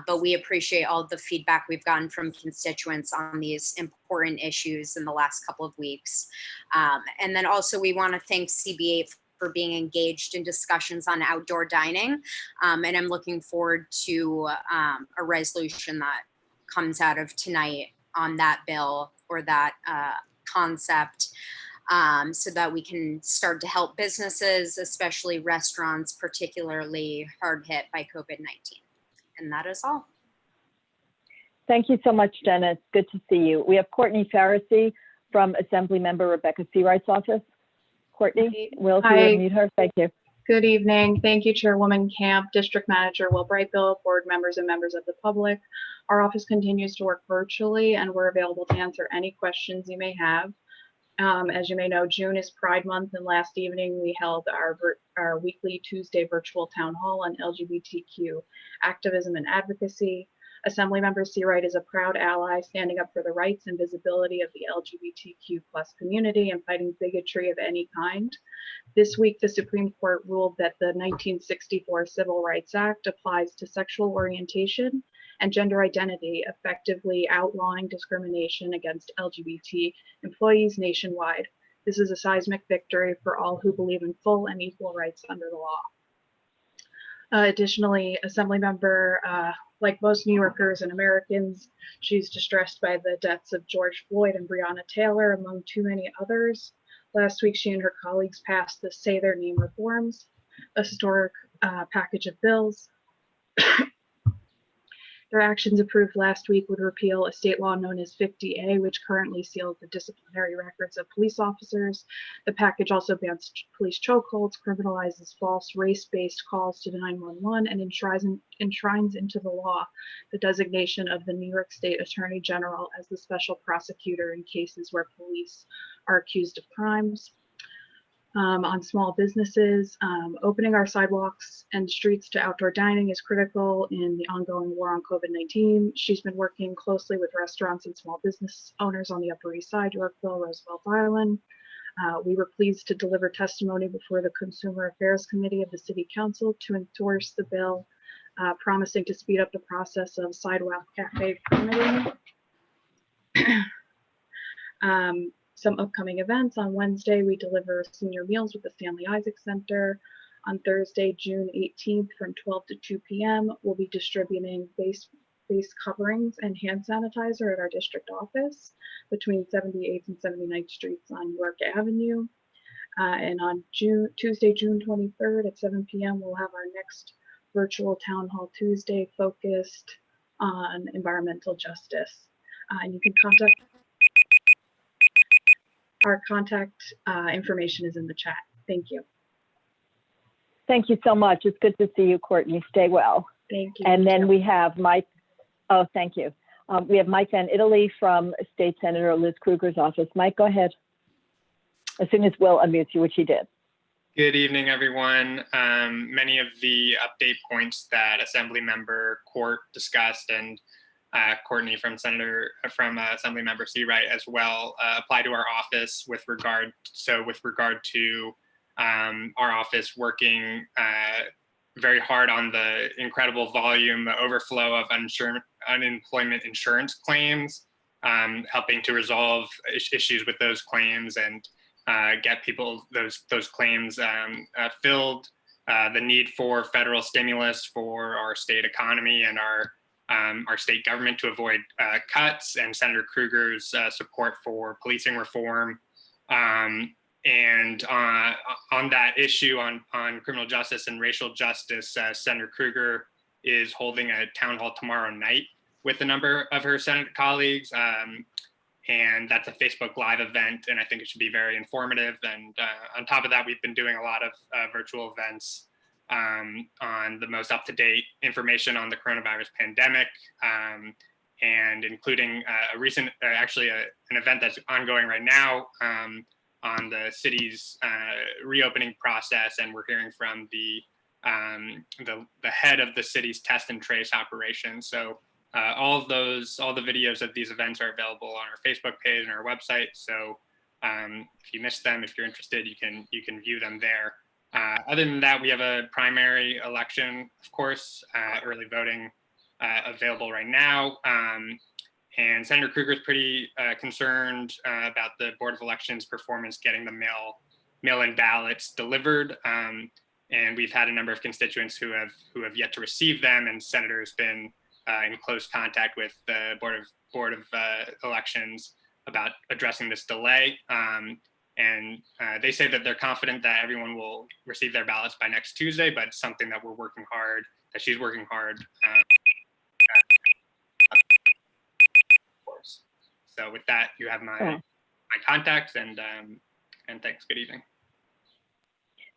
N: but we appreciate all the feedback we've gotten from constituents on these important issues in the last couple of weeks. And then also we want to thank CB8 for being engaged in discussions on outdoor dining. And I'm looking forward to a resolution that comes out of tonight on that bill or that concept, so that we can start to help businesses, especially restaurants, particularly hard hit by COVID-19. And that is all.
A: Thank you so much, Jenna. It's good to see you. We have Courtney Pharisee from Assemblymember Rebecca Seawright's office. Courtney, Will, if you would mute her, thank you.
O: Good evening. Thank you, Chairwoman Camp, District Manager Will Brightbill, board members and members of the public. Our office continues to work virtually and we're available to answer any questions you may have. As you may know, June is Pride Month, and last evening we held our weekly Tuesday virtual town hall on LGBTQ activism and advocacy. Assemblymember Seawright is a proud ally standing up for the rights and visibility of the LGBTQ+ community and fighting bigotry of any kind. This week, the Supreme Court ruled that the 1964 Civil Rights Act applies to sexual orientation and gender identity, effectively outlawing discrimination against LGBT employees nationwide. This is a seismic victory for all who believe in full and equal rights under the law. Additionally, Assemblymember, like most New Yorkers and Americans, she's distressed by the deaths of George Floyd and Breonna Taylor, among too many others. Last week, she and her colleagues passed the Say Their Name reforms, a historic package of bills Their actions approved last week would repeal a state law known as 50A, which currently seals the disciplinary records of police officers. The package also bans police chokeholds, criminalizes false race-based calls to 911, and enshrines into the law the designation of the New York State Attorney General as the special prosecutor in cases where police are accused of crimes. On small businesses, opening our sidewalks and streets to outdoor dining is critical in the ongoing war on COVID-19. She's been working closely with restaurants and small business owners on the Upper East Side, Yorkville, Roosevelt Island. We were pleased to deliver testimony before the Consumer Affairs Committee of the City Council to endorse the bill, promising to speed up the process of sidewalk cafe permitting. Some upcoming events. On Wednesday, we deliver senior meals with the Stanley Isaac Center. On Thursday, June 18th, from 12 to 2 p.m., we'll be distributing face coverings and hand sanitizer at our district office between 78th and 79th Streets on York Avenue. And on Tuesday, June 23rd at 7 p.m., we'll have our next virtual Town Hall Tuesday focused on environmental justice. And you can contact our contact information is in the chat. Thank you.
A: Thank you so much. It's good to see you, Courtney. Stay well.
O: Thank you.
A: And then we have Mike. Oh, thank you. We have Mike Van Italy from State Senator Liz Krueger's office. Mike, go ahead. As soon as Will unmutes you, which he did.
P: Good evening, everyone. Many of the update points that Assemblymember Court discussed and Courtney from Assemblymember Seawright as well apply to our office with regard to our office working very hard on the incredible volume, the overflow of unemployment insurance claims, helping to resolve issues with those claims and get people those claims filled. The need for federal stimulus for our state economy and our state government to avoid cuts, and Senator Krueger's support for policing reform. And on that issue on criminal justice and racial justice, Senator Krueger is holding a town hall tomorrow night with a number of her Senate colleagues. And that's a Facebook Live event, and I think it should be very informative. And on top of that, we've been doing a lot of virtual events on the most up-to-date information on the coronavirus pandemic, and including a recent, an event that's ongoing right now on the city's reopening process, and we're hearing from the head of the city's test and trace operation. So all the videos of these events are available on our Facebook page and our website. So if you missed them, if you're interested, you can view them there. Other than that, we have a primary election, of course, early voting available right now. And Senator Krueger is pretty concerned about the Board of Elections performance getting the mail-in ballots delivered. And we've had a number of constituents who have yet to receive them, and Senator has been in close contact with the Board of Elections about addressing this delay. And they say that they're confident that everyone will receive their ballots by next Tuesday, but it's something that she's working hard. Of course. So with that, you have my contacts, and thanks. Good evening.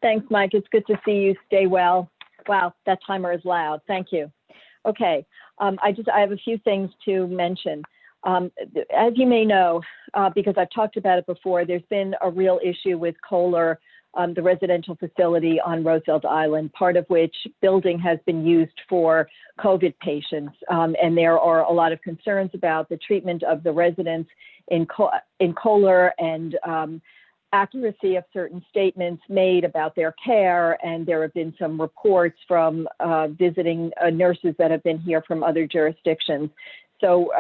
A: Thanks, Mike. It's good to see you. Stay well. Wow, that timer is loud. Thank you. Okay, I have a few things to mention. As you may know, because I've talked about it before, there's been a real issue with Kohler, the residential facility on Roosevelt Island, part of which building has been used for COVID patients. And there are a lot of concerns about the treatment of the residents in Kohler and accuracy of certain statements made about their care. And there have been some reports from visiting nurses that have been here from other jurisdictions. So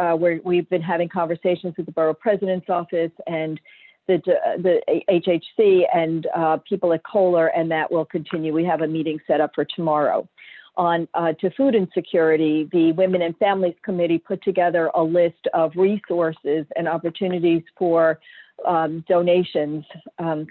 A: we've been having conversations with the borough president's office and the HHC and people at Kohler, and that will continue. We have a meeting set up for tomorrow. On to food insecurity, the Women and Families Committee put together a list of resources and opportunities for donations,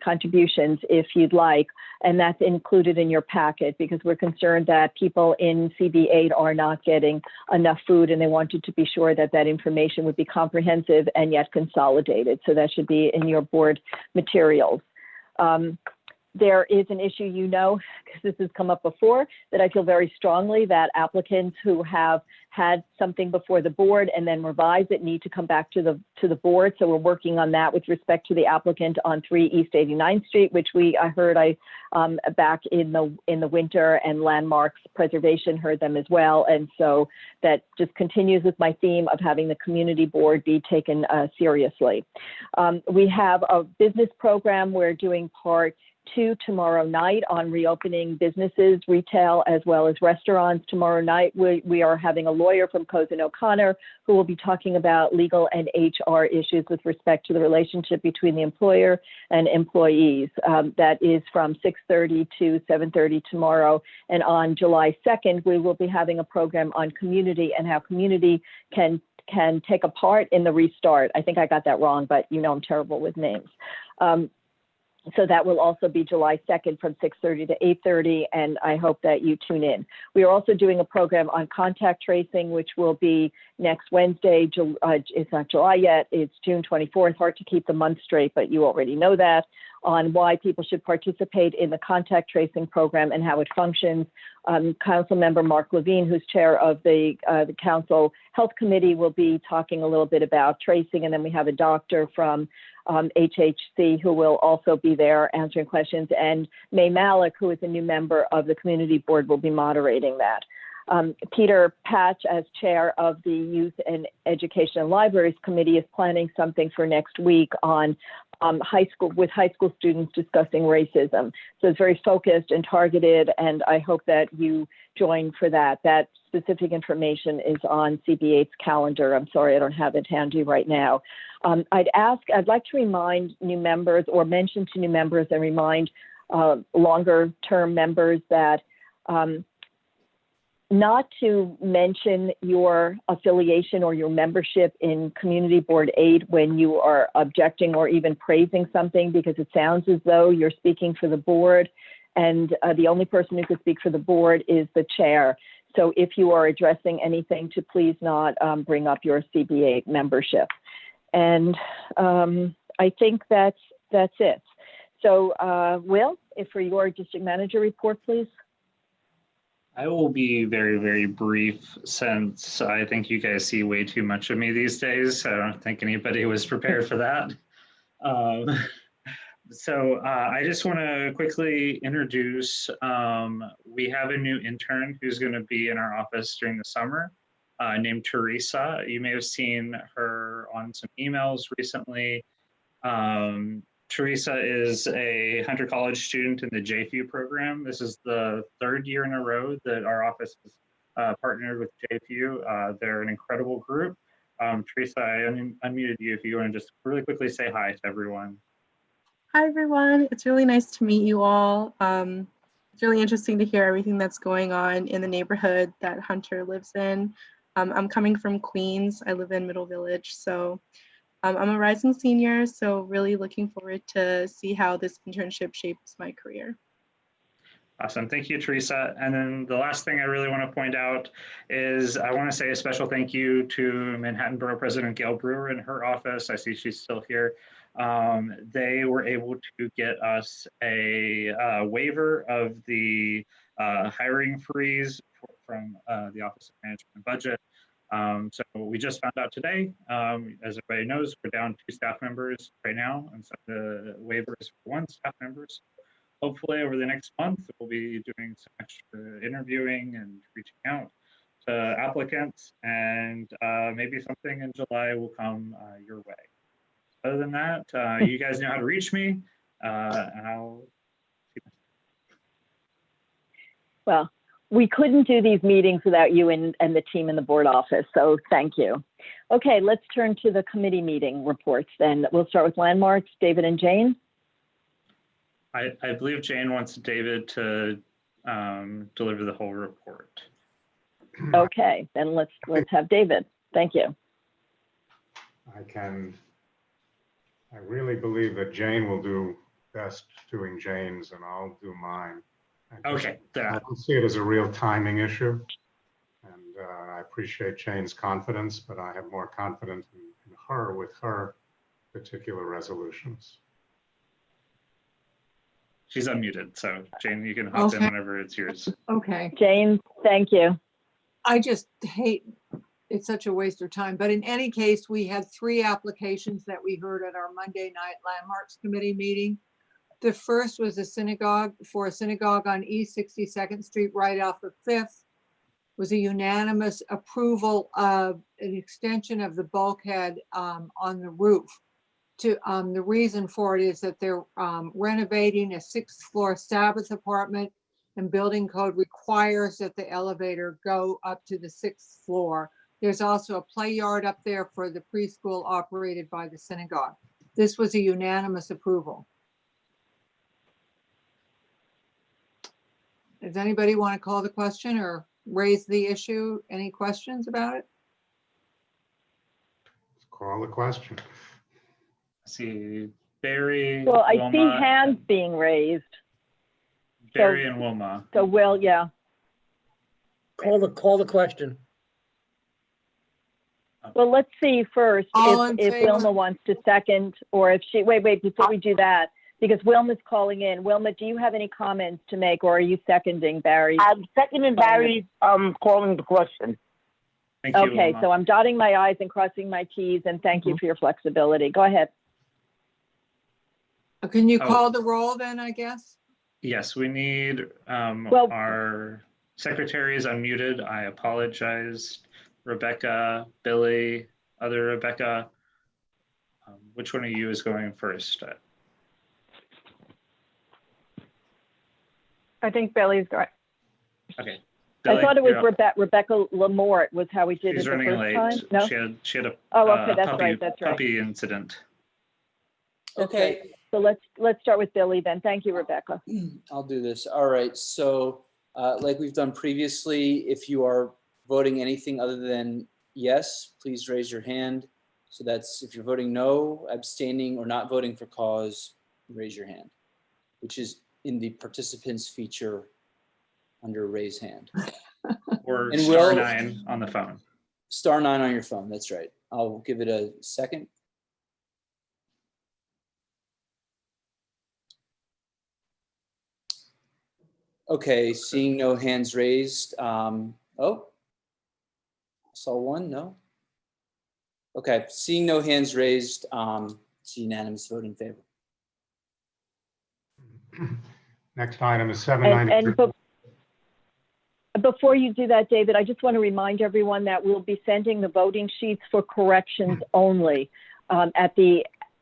A: contributions, if you'd like, and that's included in your packet because we're concerned that people in CB8 are not getting enough food, and they wanted to be sure that that information would be comprehensive and yet consolidated. So that should be in your board materials. There is an issue, you know, because this has come up before, that I feel very strongly that applicants who have had something before the board and then revised it need to come back to the board. So we're working on that with respect to the applicant on 3 East 89th Street, which I heard back in the winter, and Landmarks Preservation heard them as well. And so that just continues with my theme of having the community board be taken seriously. We have a business program. We're doing part 2 tomorrow night on reopening businesses, retail, as well as restaurants. Tomorrow night, we are having a lawyer from Cozen O'Connor who will be talking about legal and HR issues with respect to the relationship between the employer and employees. That is from 6:30 to 7:30 tomorrow. And on July 2nd, we will be having a program on community and how community can take a part in the restart. I think I got that wrong, but you know I'm terrible with names. So that will also be July 2nd from 6:30 to 8:30, and I hope that you tune in. We are also doing a program on contact tracing, which will be next Wednesday. It's not July yet, it's June 24th. Hard to keep the month straight, but you already know that, on why people should participate in the contact tracing program and how it functions. Council member Mark Levine, who's chair of the Council Health Committee, will be talking a little bit about tracing, and then we have a doctor from HHC who will also be there answering questions, and May Malik, who is a new member of the community board, will be moderating that. Peter Patch, as chair of the Youth and Education and Libraries Committee, is planning something for next week on high school students discussing racism. So it's very focused and targeted, and I hope that you join for that. That specific information is on CB8's calendar. I'm sorry, I don't have it handy right now. I'd like to remind new members, or mention to new members and remind longer term members that not to mention your affiliation or your membership in Community Board 8 when you are objecting or even praising something, because it sounds as though you're speaking for the board, and the only person who could speak for the board is the chair. So if you are addressing anything, to please not bring up your CB8 membership. And I think that's it. So Will, if for your district manager report, please.
B: I will be very, very brief, since I think you guys see way too much of me these days. I don't think anybody was prepared for that. So I just want to quickly introduce, we have a new intern who's going to be in our office during the summer, named Teresa. You may have seen her on some emails recently. Teresa is a Hunter College student in the JFU program. This is the 3rd year in a row that our office has partnered with JFU. They're an incredible group. Teresa, I unmuted you if you want to just really quickly say hi to everyone.
Q: Hi, everyone. It's really nice to meet you all. It's really interesting to hear everything that's going on in the neighborhood that Hunter lives in. I'm coming from Queens. I live in Middle Village, so I'm a rising senior, so really looking forward to see how this internship shapes my career.
B: Awesome, thank you, Teresa. And then the last thing I really want to point out is I want to say a special thank you to Manhattan Borough President Gail Brewer and her office. I see she's still here. They were able to get us a waiver of the hiring freeze from the Office of Management and Budget. So we just found out today, as everybody knows, we're down 2 staff members right now, and so the waiver is for 1 staff member. So hopefully over the next month, we'll be doing some extra interviewing and reaching out to applicants, and maybe something in July will come your way. Other than that, you guys know how to reach me, and I'll see you.
A: Well, we couldn't do these meetings without you and the team in the board office, so thank you. Okay, let's turn to the committee meeting reports then. We'll start with Landmarks, David and Jane.
B: I believe Jane wants David to deliver the whole report.
A: Okay, then let's have David. Thank you.
R: I can I really believe that Jane will do best doing Jane's and I'll do mine.
B: Okay.
R: I don't see it as a real timing issue. And I appreciate Jane's confidence, but I have more confidence in her with her particular resolutions.
B: She's unmuted, so Jane, you can hop in whenever it's yours.
S: Okay.
A: Jane, thank you.
S: I just hate, it's such a waste of time, but in any case, we had 3 applications that we heard at our Monday night Landmarks Committee meeting. The first was a synagogue, for a synagogue on East 62nd Street, right off of 5th. Was a unanimous approval of an extension of the bulkhead on the roof. The reason for it is that they're renovating a 6th floor Sabbath apartment, and building code requires that the elevator go up to the 6th floor. There's also a play yard up there for the preschool operated by the synagogue. This was a unanimous approval. Does anybody want to call the question or raise the issue? Any questions about it?
R: Call the question.
B: See, Barry.
A: Well, I
B: Wilma,
A: see hands being raised.
B: Barry and Wilma.
A: So Will, yeah.
M: Call the question.
A: Well, let's see first
S: All in
A: if
S: favor?
A: Wilma wants to second, or if she, wait, before we do that, because Wilma's calling in. Wilma, do you have any comments to make, or are you seconding Barry?
T: I'm seconding Barry, calling the question.
B: Thank you,
A: Okay,
B: Wilma.
A: so I'm dotting my I's and crossing my T's, and thank you for your flexibility. Go ahead.
S: Can you
B: Oh.
S: call the roll then, I guess?
B: Yes, we need
A: Well-
B: our secretary is unmuted. I apologize. Rebecca, Billy, other Rebecca. Which one of you is going first?
U: I think Billy's going.
B: Okay.
A: I thought it was
B: you're up.
A: Rebecca Lamort was how we did
B: She's
A: it the
B: running
A: first
B: late.
A: time. No?
B: She had a
A: Oh, okay,
B: a
A: that's
B: puppy,
A: right, that's right.
B: puppy incident.
V: Okay,
A: So let's start with Billy then. Thank you, Rebecca.
V: I'll do this. All right, so like we've done previously, if you are voting anything other than yes, please raise your hand. So that's if you're voting no, abstaining, or not voting for cause, raise your hand, which is in the participants feature under raise hand.
B: Or
V: And
B: star
V: Will-
B: 9 on the phone.
V: Star 9 on your phone, that's right. I'll give it a second. Okay, seeing no hands raised. Oh, saw one, no? Okay, seeing no hands raised, it's unanimous vote in favor.
R: Next item is
A: And
R: 793.
A: before you do that, David, I just want to remind everyone that we'll be sending the voting sheets for corrections only in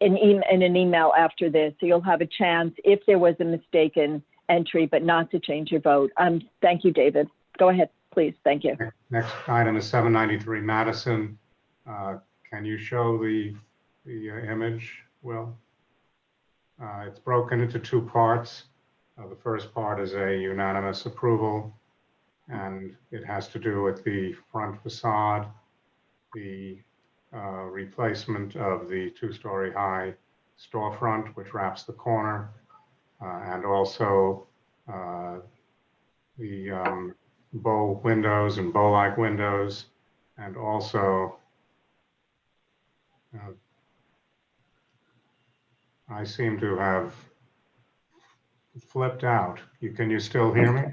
A: an email after this. So you'll have a chance if there was a mistaken entry, but not to change your vote. Thank you, David. Go ahead, please. Thank you.
R: Next item is 793 Madison. Can you show the image, Will? It's broken into 2 parts. The first part is a unanimous approval, and it has to do with the front facade, the replacement of the 2-story high storefront, which wraps the corner, and also the bow windows and bow-like windows, and also I seem to have flipped out. Can you still hear me?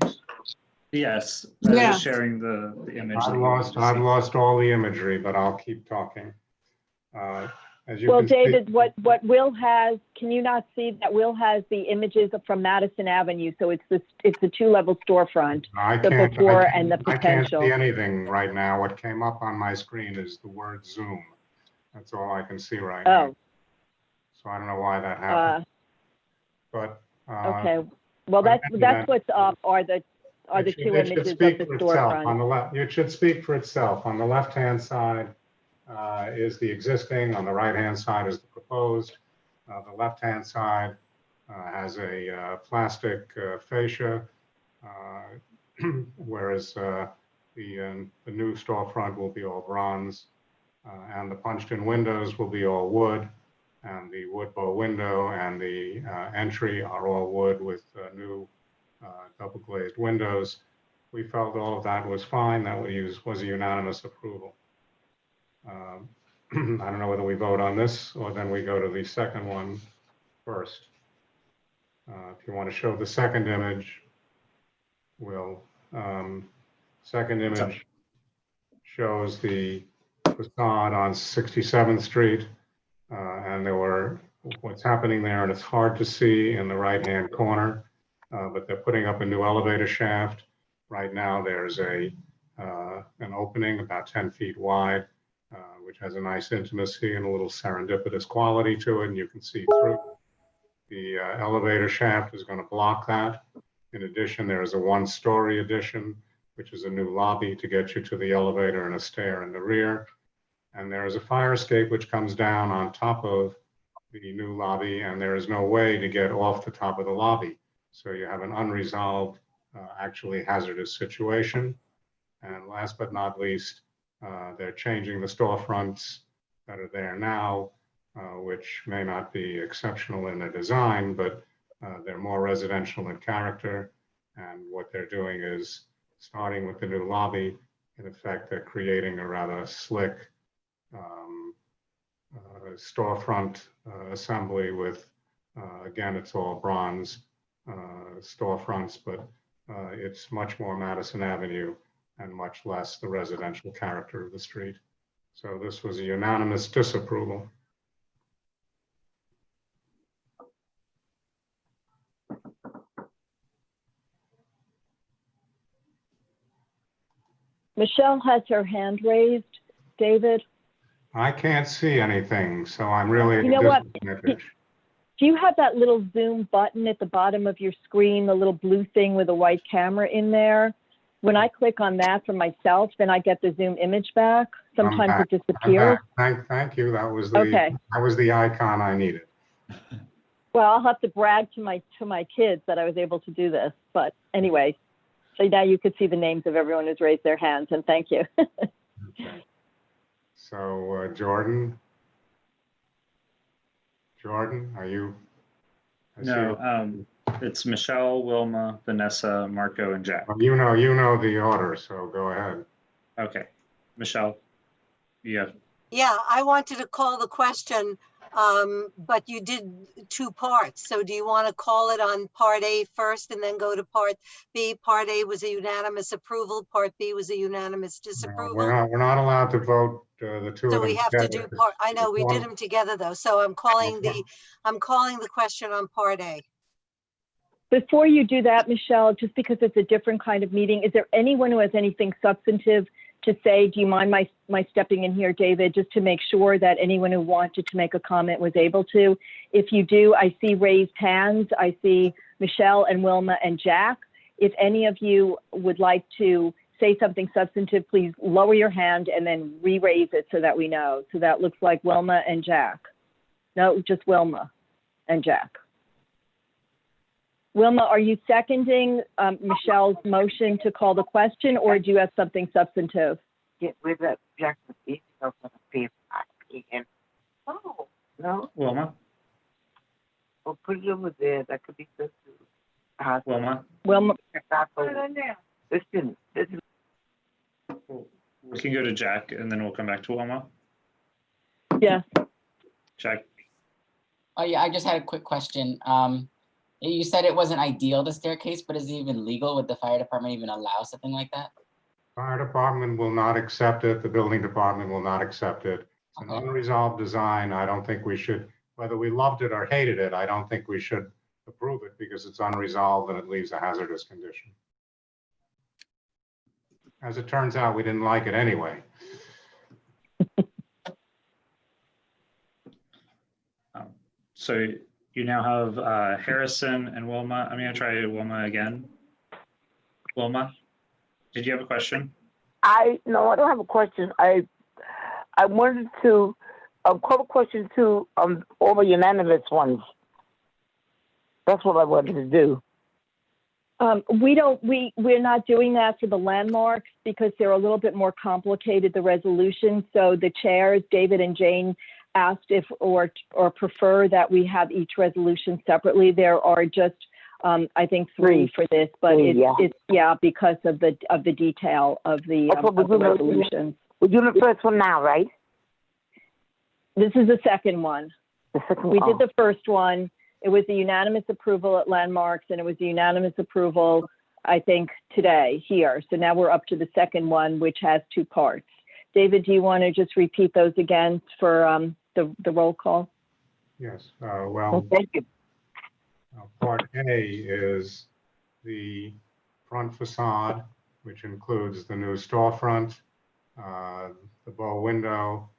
B: Yes, I
S: Yeah.
B: was sharing the image. that
R: I've
B: you wanted to
R: I've
B: see.
R: lost all the imagery, but I'll keep talking. As you
A: Well,
R: can see-
A: David, what Will has, can you not see that Will has the images from Madison Avenue? So it's the 2-level storefront,
R: I
A: the
R: can't-
A: before
R: I
A: and the
R: can't- I
A: potential.
R: can't see anything right now. What came up on my screen is the word Zoom. That's all I can see right now.
A: Oh,
R: So I don't know why that happened. But
A: okay. Well,
R: but
A: that's
R: in any event,
A: what's up are the
R: it should-
A: 2
R: it should
A: images of
R: speak
A: the
R: for itself. On
A: storefront.
R: the left, it should speak for itself. On the left-hand side is the existing. On the right-hand side is the proposed. The left-hand side has a plastic fascia, whereas the new storefront will be all bronze, and the punched-in windows will be all wood, and the wood bow window and the entry are all wood with new double glazed windows. We felt all of that was fine. That was a unanimous approval. I don't know whether we vote on this or then we go to the second one first. If you want to show the second image, we'll, second image shows the facade on 67th Street. And what's happening there, and it's hard to see in the right-hand corner, but they're putting up a new elevator shaft. Right now, there's an opening about 10 feet wide, which has a nice intimacy and a little serendipitous quality to it, and you can see through. The elevator shaft is going to block that. In addition, there is a one-story addition, which is a new lobby to get you to the elevator and a stair in the rear. And there is a fire escape which comes down on top of the new lobby, and there is no way to get off the top of the lobby. So you have an unresolved, actually hazardous situation. And last but not least, they're changing the storefronts that are there now, which may not be exceptional in their design, but they're more residential in character. And what they're doing is, starting with the new lobby, in effect, they're creating a rather slick storefront assembly with, again, it's all bronze storefronts, but it's much more Madison Avenue and much less the residential character of the street. So this was a unanimous disapproval.
A: Michelle has her hand raised. David?
R: I can't see anything, so I'm really
A: You know what?
R: disadvantage.
A: Do you have that little zoom button at the bottom of your screen, the little blue thing with a white camera in there? When I click on that for myself, then I get the zoom image back. Sometimes it disappears.
R: Thank you. That was the icon I needed.
A: Well, I'll have to brag to my kids that I was able to do this. But anyway, so now you could see the names of everyone who's raised their hands, and thank you.
R: So Jordan, are you?
B: No, it's Michelle, Wilma, Vanessa, Marco, and Jack.
R: You know the order, so go ahead.
B: Okay, Michelle, yeah.
C: Yeah, I wanted to call the question, but you did two parts. So do you want to call it on part A first and then go to part B? Part A was a unanimous approval. Part B was a unanimous disapproval.
R: We're not allowed to vote the two of them.
C: So we have to
R: together.
C: do part. I know we did them together though. So I'm calling the question on part A.
A: Before you do that, Michelle, just because it's a different kind of meeting, is there anyone who has anything substantive to say? Do you mind my stepping in here, David, just to make sure that anyone who wanted to make a comment was able to? If you do, I see raised hands. I see Michelle and Wilma and Jack. If any of you would like to say something substantive, please lower your hand and then re-raise it so that we know. So that looks like Wilma and Jack. No, just Wilma and Jack. Wilma, are you seconding Michelle's motion to call the question, or do you have something substantive?
T: Get rid of Jack. Oh, no.
B: Wilma?
T: Well, put it over there. That could be good too.
B: Wilma?
A: Wilma.
T: Listen.
B: We can go to Jack and then we'll come back to Wilma.
A: Yes.
B: Jack?
U: Oh yeah, I just had a quick question. You said it wasn't ideal, the staircase, but is it even legal? Would the fire department even allow something like that?
R: Fire department will not accept it. The building department will not accept it. It's an unresolved design. I don't think we should, whether we loved it or hated it, I don't think we should approve it because it's unresolved and it leaves a hazardous condition. As it turns out, we didn't like it anyway.
B: So you now have Harrison and Wilma. I'm going to try Wilma again. Wilma, did you have a question?
T: No, I don't have a question. I wanted to call a question to all the unanimous ones. That's what I wanted to do.
A: We're not doing that for the landmarks because they're a little bit more complicated, the resolution. So the chairs, David and Jane, asked if or prefer that we have each resolution separately. There are just, I think, three for this, but it's because of the detail of the resolutions.
T: We're doing the first one now, right?
A: This is the second one. We did the first one. It was a unanimous approval at Landmarks, and it was a unanimous approval, I think, today here. So now we're up to the second one, which has two parts. David, do you want to just repeat those again for the roll call?
R: Yes. Well,
A: thank you.
R: Part A is the front facade, which includes the new storefront, the bow window.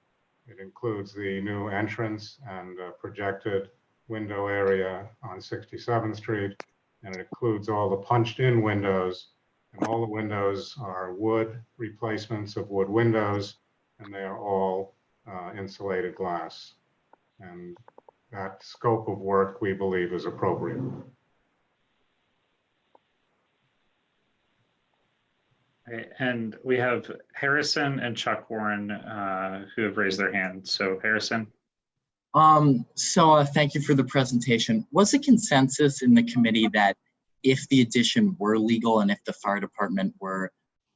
R: It includes the new entrance and projected window area on 67th Street, and it includes all the punched-in windows, and all the windows are wood replacements of wood windows, and they are all insulated glass. And that scope of work, we believe, is appropriate.
B: And we have Harrison and Chuck Warren who have raised their hands. So Harrison.
D: Thank you for the presentation. Was a consensus in the committee that if the addition were legal and if the fire department were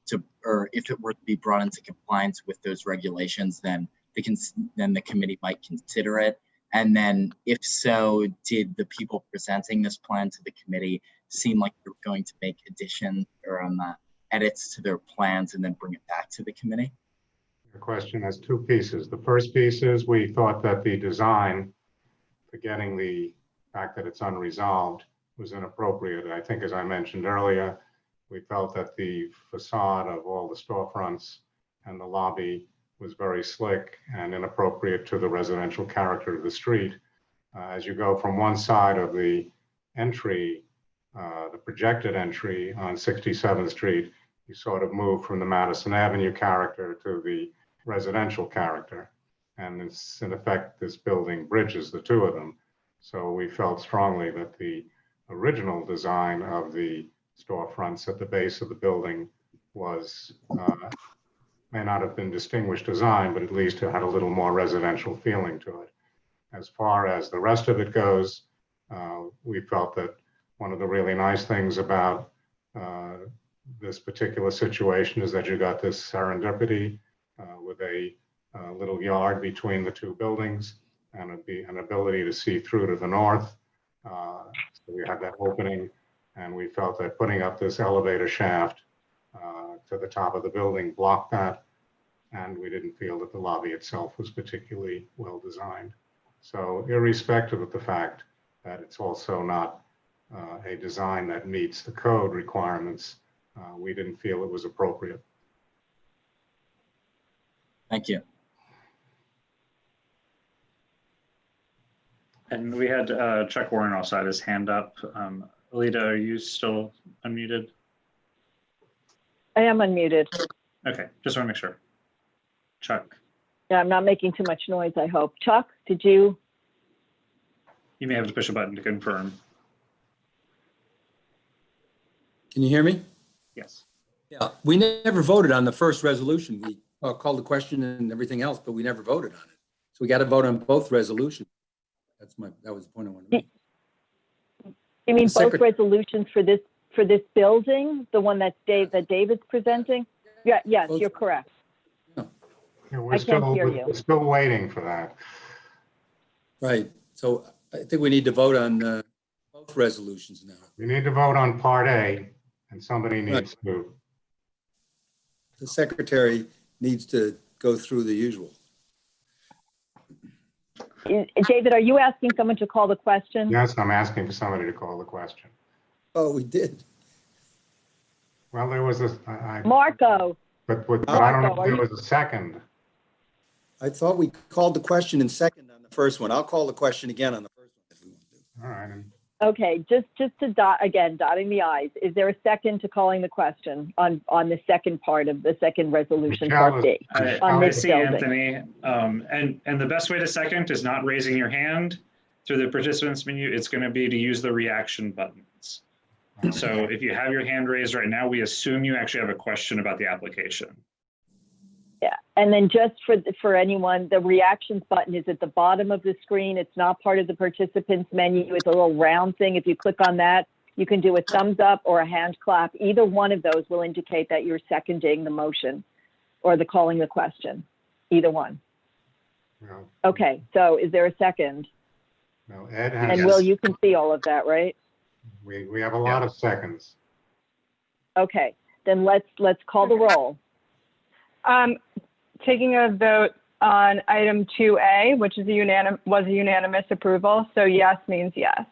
D: to, or if it were to be brought into compliance with those regulations, then the committee might consider it? And then if so, did the people presenting this plan to the committee seem like they were going to make additions or edits to their plans and then bring it back to the committee?
R: The question has two pieces. The first piece is we thought that the design, forgetting the fact that it's unresolved, was inappropriate. I think, as I mentioned earlier, we felt that the facade of all the storefronts and the lobby was very slick and inappropriate to the residential character of the street. As you go from one side of the entry, the projected entry on 67th Street, you sort of move from the Madison Avenue character to the residential character. And it's, in effect, this building bridges the two of them. So we felt strongly that the original design of the storefronts at the base of the building was, may not have been distinguished design, but at least it had a little more residential feeling to it. As far as the rest of it goes, we felt that one of the really nice things about this particular situation is that you got this serendipity with a little yard between the two buildings and an ability to see through to the north. So we had that opening, and we felt that putting up this elevator shaft to the top of the building blocked that, and we didn't feel that the lobby itself was particularly well designed. So irrespective of the fact that it's also not a design that meets the code requirements, we didn't feel it was appropriate.
D: Thank you.
B: And we had Chuck Warren also had his hand up. Alita, are you still unmuted?
A: I am unmuted.
B: Okay, just want to make sure. Chuck.
A: Yeah, I'm not making too much noise, I hope. Chuck, did you?
B: You may have to push a button to confirm.
F: Can you hear me?
B: Yes.
F: Yeah, we never voted on the first resolution. We called the question and everything else, but we never voted on it. So we got to vote on both resolutions. That was the point I wanted to make.
A: You mean both resolutions for this building, the one that David's presenting? Yeah, yes,
F: Both.
A: You're correct.
R: Yeah,
A: I can't hear you.
R: We're still waiting for that.
F: Right. So I think we need to vote on both resolutions now.
R: We need to vote on Part A, and somebody needs to.
F: The secretary needs to go through the usual.
A: David, are you asking someone to call the question?
R: Yes, I'm asking for somebody to call the question.
F: Oh, we did.
R: Well, there was a.
A: Marco.
R: But I don't know if there was a second.
F: I thought we called the question in second on the first one. I'll call the question again on the first one if we want to.
R: All right.
A: Okay, just to dotting the i's. Is there a second to calling the question on the second part of the second resolution, Part B?
B: I see Anthony. And the best way to second is not raising your hand through the participants menu. It's going to be to use the reaction buttons. So if you have your hand raised right now, we assume you actually have a question about the application.
A: Yeah, and then just for anyone, the reactions button is at the bottom of the screen. It's not part of the participants menu. It's a little round thing. If you click on that, you can do a thumbs up or a hand clap. Either one of those will indicate that you're seconding the motion or the calling the question. Either one.
R: No,
A: Okay, so is there a second?
R: no, Ed
A: And
R: has,
A: Will, you can see all of that, right?
R: we have a lot of seconds.
A: Okay, then let's call the roll.
G: Taking a vote on item 2A, which is was a unanimous approval. So yes means yes.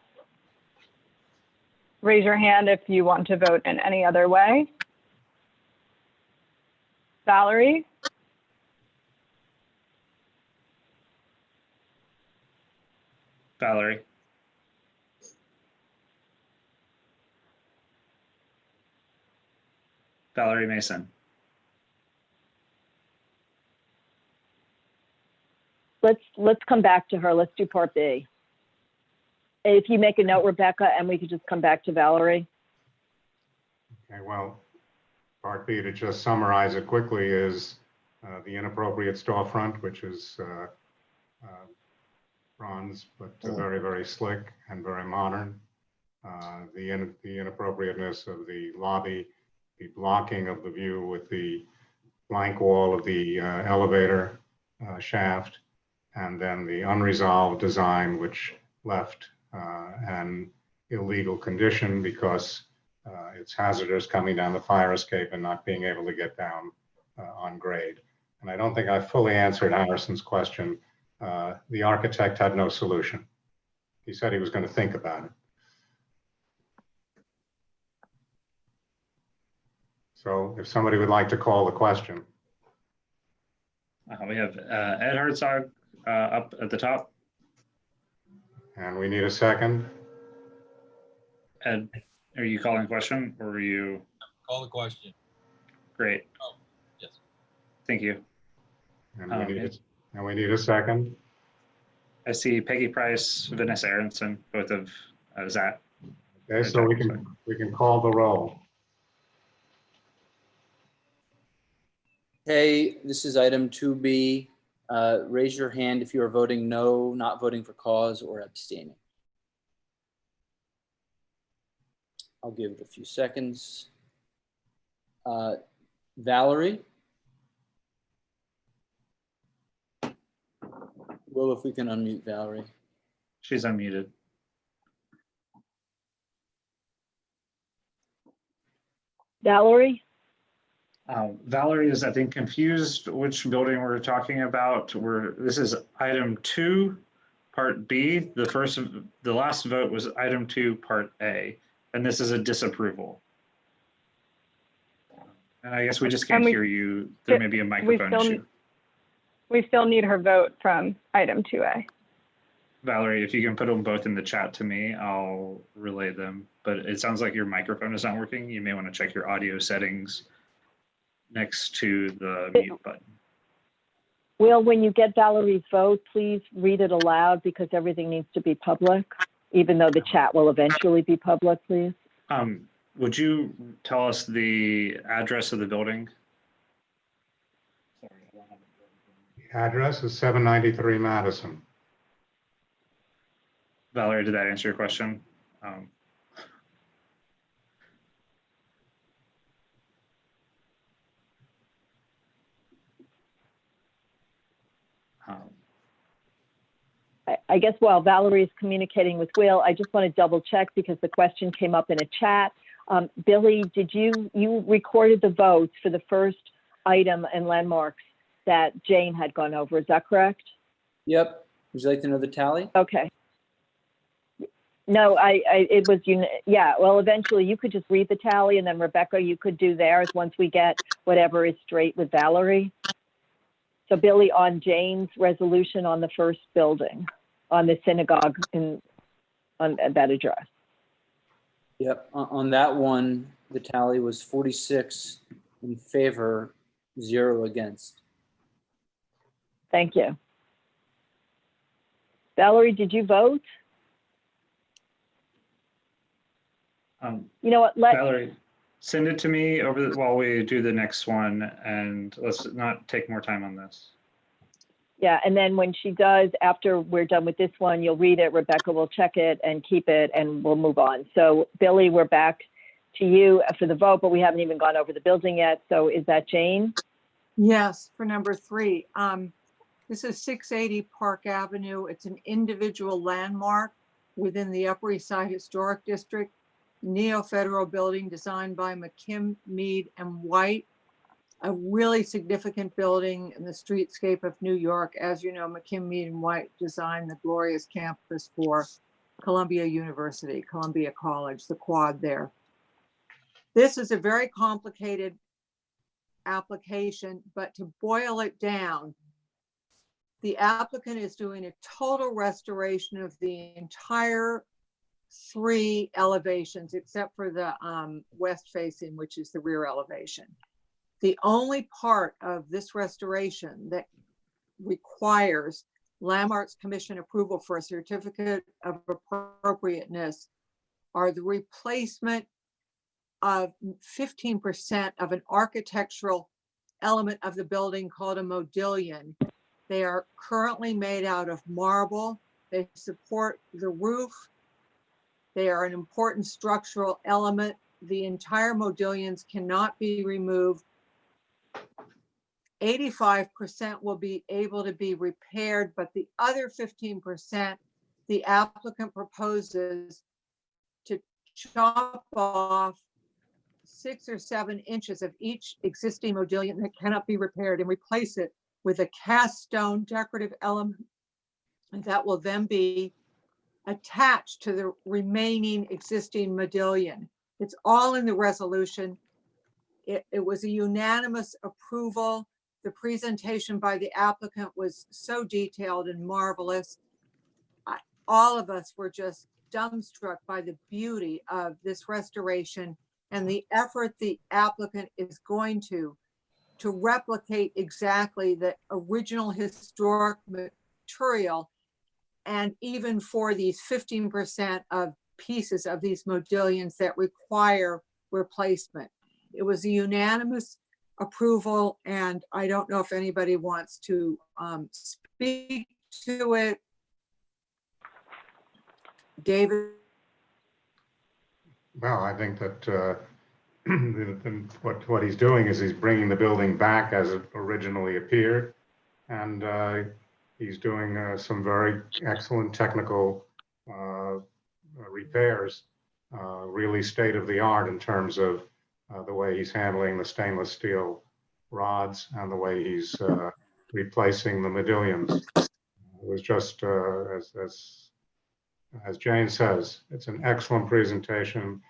G: Raise your hand if you want to vote in any other way. Valerie?
B: Valerie. Valerie Mason.
A: Let's come back to her. Let's do part B. If you make a note, Rebecca, and we could just come back to Valerie.
R: Okay, well, part B, to just summarize it quickly, is the inappropriate storefront, which is bronze, but very, very slick and very modern. The inappropriateness of the lobby, the blocking of the view with the blank wall of the elevator shaft, and then the unresolved design, which left an illegal condition because it's hazardous coming down the fire escape and not being able to get down on grade. And I don't think I fully answered Harrison's question. The architect had no solution. He said he was going to think about it. So if somebody would like to call the question.
B: We have Ed Herzog up at the top.
R: And we need a second.
B: Ed, are you calling a question or are you?
H: Call the question.
B: Great.
H: Oh, yes.
B: Thank you.
R: And we need a second.
B: I see Peggy Price, Vanessa Aronson, both of Zach.
R: Okay, so we can call the roll.
V: Okay, this is item 2B. Raise your hand if you are voting no, not voting for cause, or abstaining. I'll give it a few seconds. Valerie? Will, if we can unmute Valerie.
B: She's unmuted.
A: Valerie?
B: Valerie is, I think, confused which building we're talking about. This is item 2, part B. The last vote was item 2, part A, and this is a disapproval. And I guess we just can't hear you. There may be a microphone issue.
G: We still need her vote from item 2A.
B: Valerie, if you can put them both in the chat to me, I'll relay them. But it sounds like your microphone is not working. You may want to check your audio settings next to the mute button.
A: Will, when you get Valerie's vote, please read it aloud because everything needs to be public, even though the chat will eventually be public, please.
B: Would you tell us the address of the building?
R: The address is 793 Madison.
B: Valerie, did that answer your question?
A: I guess while Valerie is communicating with Will, I just want to double check because the question came up in a chat. Billy, did you recorded the votes for the first item and landmarks that Jane had gone over, is that correct?
V: Yep. Would you like to know the tally?
A: Okay. No, it was, yeah, well, eventually you could just read the tally and then Rebecca, you could do theirs once we get whatever is straight with Valerie. So Billy, on Jane's resolution on the first building, on the synagogue on that address.
V: Yep, on that one, the tally was 46 in favor, 0 against.
A: Thank you. Valerie, did you vote?
B: You know what, Valerie, send it to me while we do the next one, and let's not take more time on this.
A: Yeah, and then when she does, after we're done with this one, you'll read it, Rebecca will check it and keep it, and we'll move on. So Billy, we're back to you for the vote, but we haven't even gone over the building yet. So is that Jane?
S: Yes, for number 3. This is 680 Park Avenue. It's an individual landmark within the Upper East Side Historic District, neo-federal building designed by McKim, Mead, and White. A really significant building in the streetscape of New York. As you know, McKim, Mead, and White designed the glorious campus for Columbia University, Columbia College, the quad there. This is a very complicated application, but to boil it down, the applicant is doing a total restoration of the entire 3 elevations, except for the west facing, which is the rear elevation. The only part of this restoration that requires Landmarks Commission approval for a certificate of appropriateness are the replacement of 15% of an architectural element of the building called a modillion. They are currently made out of marble. They support the roof. They are an important structural element. The entire modillions cannot be removed. 85% will be able to be repaired, but the other 15%, the applicant proposes to chop off 6 or 7 inches of each existing modillion that cannot be repaired and replace it with a cast stone decorative element that will then be attached to the remaining existing modillion. It's all in the resolution. It was a unanimous approval. The presentation by the applicant was so detailed and marvelous. All of us were just dumbstruck by the beauty of this restoration and the effort the applicant is going to replicate exactly the original historic material, and even for these 15% of pieces of these modillions that require replacement. It was a unanimous approval, and I don't know if anybody wants to speak to it. David?
R: Well, I think that what he's doing is he's bringing the building back as it originally appeared, and he's doing some very excellent technical repairs, really state of the art in terms of the way he's handling the stainless steel rods and the way he's replacing the modillions. It was just, as Jane says, it's an excellent presentation.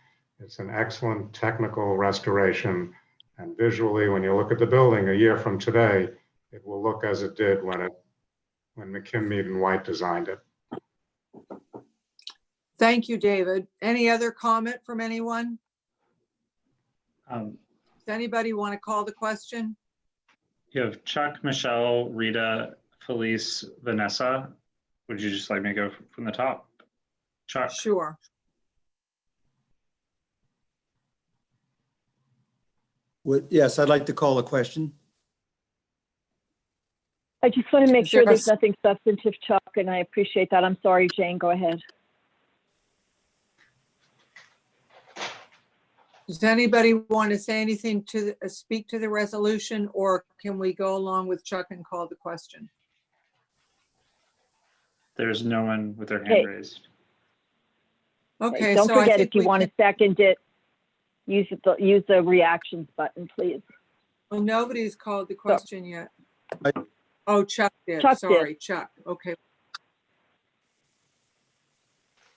R: It's an excellent technical restoration. And visually, when you look at the building a year from today, it will look as it did when McKim, Mead, and White designed it.
S: Thank you, David. Any other comment from anyone? Does anybody want to call the question?
B: You have Chuck, Michelle, Rita, Felice, Vanessa. Would you just like me to go from the top? Chuck?
S: Sure.
F: Yes, I'd like to call a question.
A: I just want to make sure there's nothing substantive, Chuck, and I appreciate that. I'm sorry, Jane, go ahead.
S: Does anybody want to say anything to speak to the resolution, or can we go along with Chuck and call the question?
B: There's no one with their hand raised.
S: Okay,
A: don't
S: so
A: forget, if you want to second it, use the reactions button, please.
S: Well, nobody's called the question yet. Oh, Chuck did.
A: Chuck
S: Sorry,
A: did.
S: Chuck. Okay.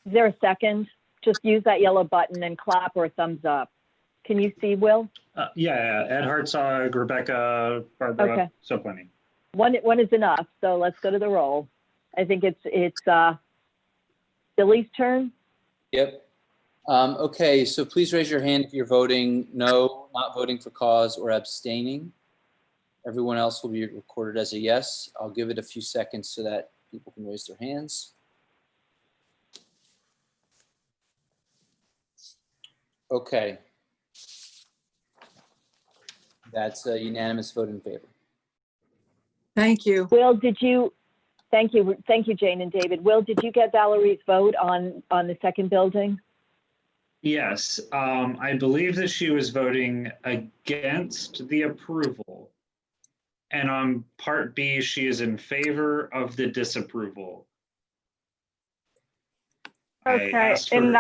A: Is there a second? Just use that yellow button and clap or a thumbs up. Can you see, Will?
B: Yeah, Ed Hartzog, Rebecca, Barbara,
A: Okay.
B: so plenty.
A: One is enough, so let's go to the roll. I think it's Billy's turn.
V: Yep. Okay, so please raise your hand if you're voting no, not voting for cause, or abstaining. Everyone else will be recorded as a yes. I'll give it a few seconds so that people can raise their hands. Okay. That's a unanimous vote in favor.
S: Thank you.
A: Will, thank you, Jane and David. Will, did you get Valerie's vote on the second building?
B: Yes, I believe that she was voting against the approval. And on part B, she is in favor of the disapproval.
G: Okay, in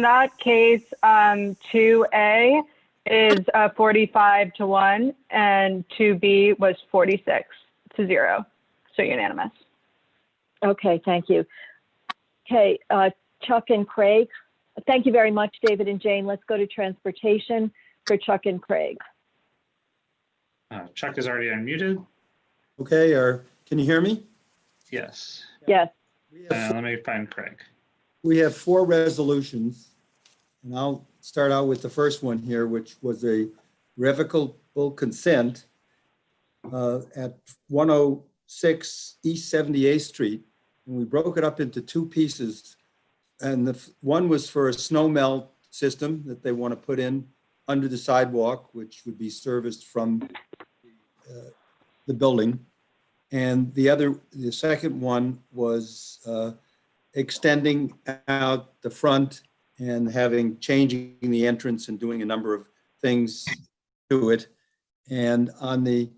G: that case, 2A is 45-1 and 2B was 46-0, so unanimous.
A: Okay, thank you. Okay, Chuck and Craig. Thank you very much, David and Jane. Let's go to transportation for Chuck and Craig.
B: Chuck is already unmuted.
F: Okay, can you hear me?
B: Yes.
A: Yes.
B: Let me find Craig.
F: We have 4 resolutions, and I'll start out with the first one here, which was a revocable consent at 106 East 78th Street. And we broke it up into 2 pieces. And the one was for a snow melt system that they want to put in under the sidewalk, which would be serviced from the building. And the second one was extending out the front and changing the entrance and doing a number of things to it. And on the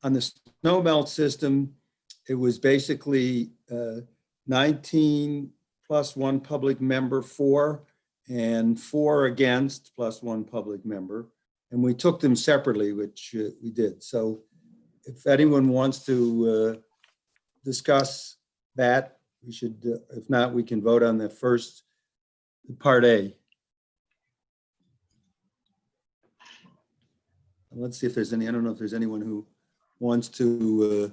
F: snow melt system, it was basically 19 plus 1 public member for, and 4 against plus 1 public member. And we took them separately, which we did. So if anyone wants to discuss that, we should, if not, we can vote on the first part A. Let's see if there's any, I don't know if there's anyone who wants to,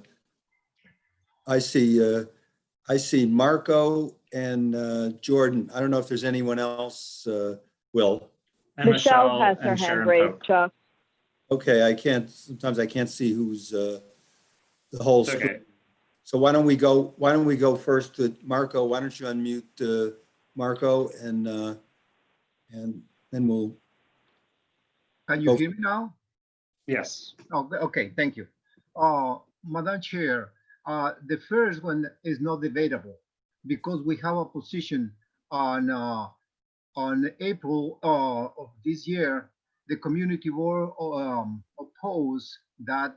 F: I see Marco and Jordan. I don't know if there's anyone else, Will.
B: And
A: Michelle has her
B: and
A: hand
B: Sharon
A: raised,
B: Pope.
A: Chuck.
F: Okay, sometimes I can't see who's the whole
B: It's
F: screen.
B: okay.
F: So why don't we go first to Marco? Why don't you unmute Marco and then we'll.
I: Can you hear me now?
B: Yes.
I: Oh, okay, thank you. Madam Chair, the first one is not debatable because we have a position on April of this year. The community board opposed that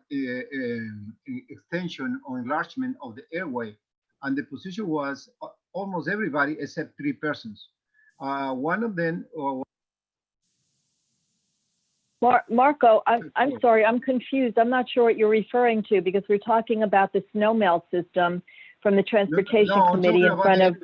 I: extension or enlargement of the airway, and the position was almost everybody except 3 persons. One of them.
A: Marco, I'm sorry, I'm confused. I'm not sure what you're referring to because we're talking about the snow melt system from the Transportation Committee in front of.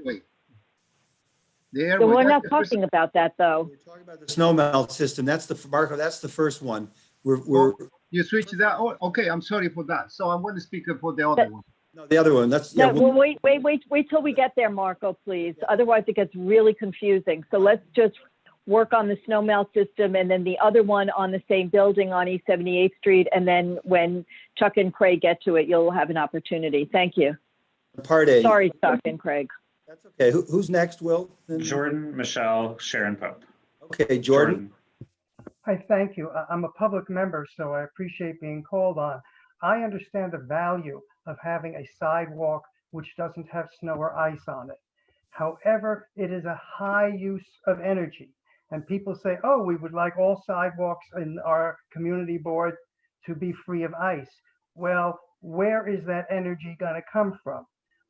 A: So we're not talking about that though.
F: We're talking about the snow melt system. That's Marco. That's the first one.
I: You switched that. Oh, okay, I'm sorry for that. So I'm going to speak for the other one.
F: No, the other one. That's
A: no. Well, wait till we get there, Marco, please. Yeah. Otherwise, it gets really confusing. So let's just work on the snow melt system, and then the other one on the same building on East 78th Street. And then when Chuck and Craig get to it, you'll have an opportunity. Thank you.
F: Part A.
A: Sorry, Chuck and Craig.
F: That's okay. Who's next, Will?
B: Jordan, Michelle, Sharon Pope.
F: Okay, Jordan.
J: Hi, thank you. I'm a public member, so I appreciate being called on. I understand the value of having a sidewalk which doesn't have snow or ice on it. However, it is a high use of energy. And people say, oh, we would like all sidewalks in our community board to be free of ice. Well, where is that energy going to come from?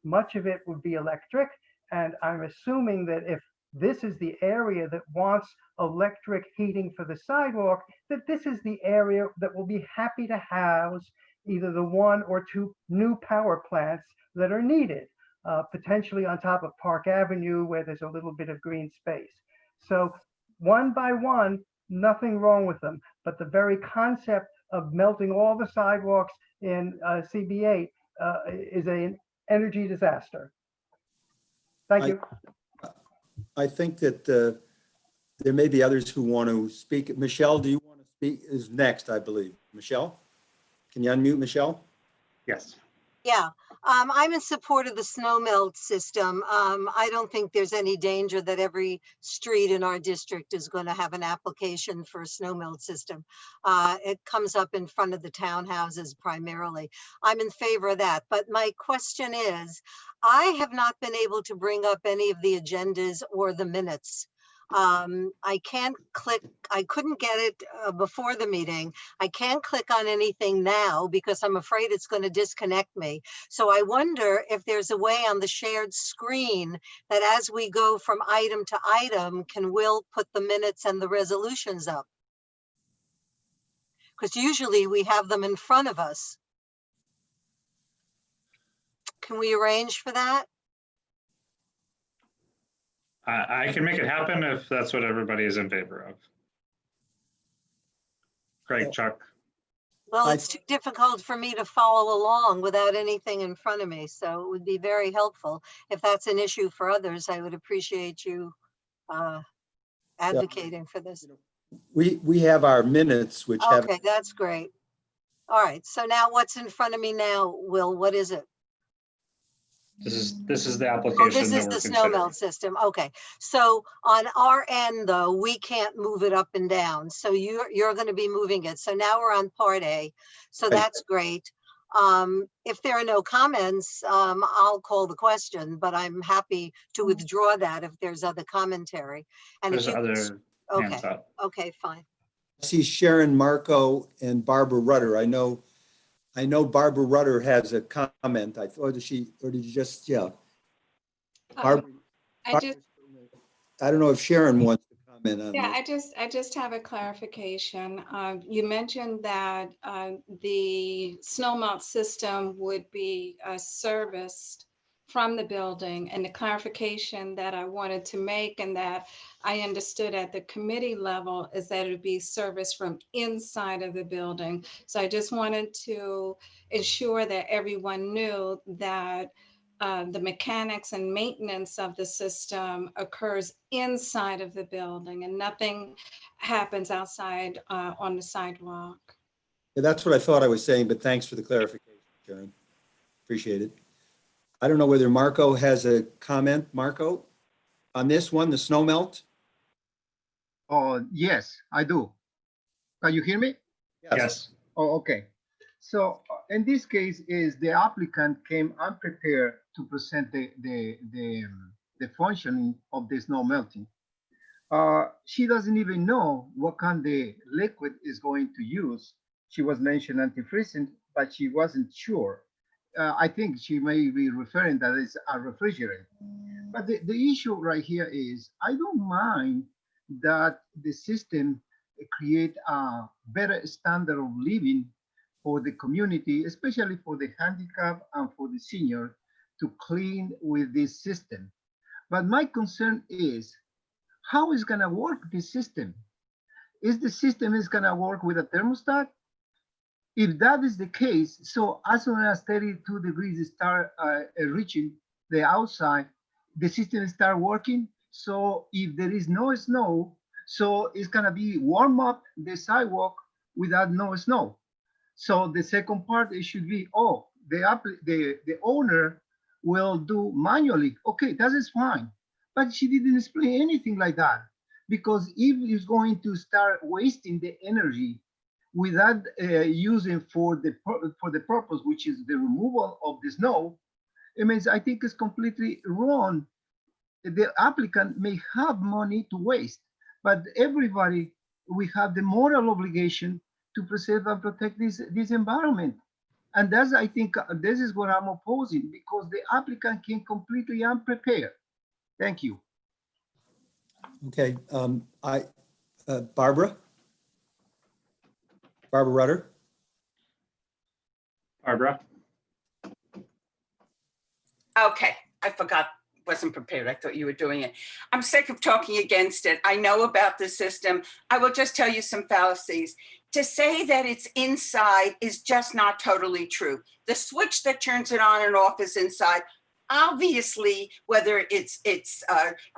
J: Much of it would be electric. And I'm assuming that if this is the area that wants electric heating for the sidewalk, that this is the area that will be happy to house either the 1 or 2 new power plants that are needed, potentially on top of Park Avenue where there's a little bit of green space. So one by one, nothing wrong with them, but the very concept of melting all the sidewalks in CB8 is an energy disaster. Thank you.
F: I think that there may be others who want to speak. Michelle, do you want to speak? Is next, I believe. Michelle, can you unmute Michelle?
B: Yes.
C: Yeah, I'm in support of the snow melt system. I don't think there's any danger that every street in our district is going to have an application for a snow melt system. It comes up in front of the townhouses primarily. I'm in favor of that. But my question is, I have not been able to bring up any of the agendas or the minutes. I can't click, I couldn't get it before the meeting. I can't click on anything now because I'm afraid it's going to disconnect me. So I wonder if there's a way on the shared screen that as we go from item to item, can Will put the minutes and the resolutions up? Because usually we have them in front of us. Can we arrange for that?
B: I can make it happen if that's what everybody is in favor of. Greg, Chuck.
C: Well, it's too difficult for me to follow along without anything in front of me. So it would be very helpful. If that's an issue for others, I would appreciate you advocating for this.
F: We have our minutes, which have.
C: Okay, that's great. All right, so now what's in front of me now, Will? What is it?
B: This is the application.
C: Oh, this is the snow melt system. Okay, so on our end though, we can't move it up and down. So you're going to be moving it. So now we're on part A. So that's great. If there are no comments, I'll call the question, but I'm happy to withdraw that if there's other commentary. And
B: There's
C: if you,
B: other hands up.
C: okay, fine.
F: I see Sharon Marco and Barbara Rutter. I know Barbara Rutter has a comment. I thought did you just, yeah.
K: I
F: don't know if Sharon wants to comment on
K: Yeah,
F: this.
K: I just have a clarification. You mentioned that the snow melt system would be serviced from the building, and the clarification that I wanted to make and that I understood at the committee level is that it would be serviced from inside of the building. So I just wanted to ensure that everyone knew that the mechanics and maintenance of the system occurs inside of the building and nothing happens outside on the sidewalk.
F: Yeah, that's what I thought I was saying, but thanks for the clarification, Sharon. Appreciate it. I don't know whether Marco has a comment. Marco, on this one, the snow melt?
I: Oh, yes, I do. Can you hear me?
B: Yes.
I: Oh, okay. So in this case is the applicant came unprepared to present the functioning of the snow melting. She doesn't even know what kind of liquid is going to use. She was mentioned antifreezing, but she wasn't sure. I think she may be referring that it's a refrigerant. But the issue right here is I don't mind that the system create a better standard of living for the community, especially for the handicapped and for the senior, to clean with this system. But my concern is how is going to work this system? Is the system is going to work with a thermostat? If that is the case, so as soon as 32 degrees start reaching the outside, the system start working. So if there is no snow, so it's gonna be warm up the sidewalk without no snow. So the second part, it should be, oh, the owner will do manually. Okay, that is fine. But she didn't explain anything like that. Because if it's going to start wasting the energy without using for the purpose, which is the removal of the snow, it means I think it's completely wrong. The applicant may have money to waste, but everybody, we have the moral obligation to preserve and protect this environment. And that's, I think, this is what I'm opposing, because the applicant came completely unprepared. Thank you.
F: Okay, Barbara Rutter.
B: Barbara.
L: Okay, I forgot, wasn't prepared. I thought you were doing it. I'm sick of talking against it. I know about the system. I will just tell you some fallacies. To say that it's inside is just not totally true. The switch that turns it on and off is inside. Obviously, whether it's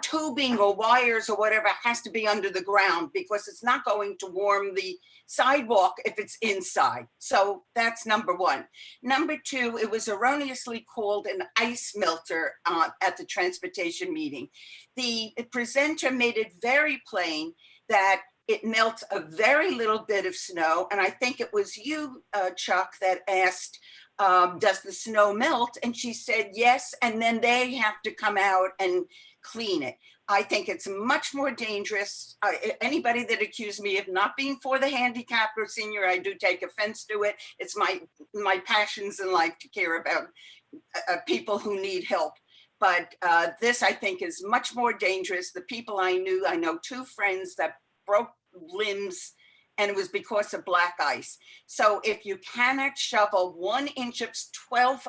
L: tubing or wires or whatever, has to be under the ground because it's not going to warm the sidewalk if it's inside. So that's number one. Number two, it was erroneously called an ice melter at the transportation meeting. The presenter made it very plain that it melts a very little bit of snow. And I think it was you, Chuck, that asked, does the snow melt? And she said yes, and then they have to come out and clean it. I think it's much more dangerous. Anybody that accused me of not being for the handicapped or senior, I do take offense to it. It's my passions in life to care about people who need help. But this, I think, is much more dangerous. The people I know 2 friends that broke limbs, and it was because of black ice. So if you cannot shovel 1 inch of 12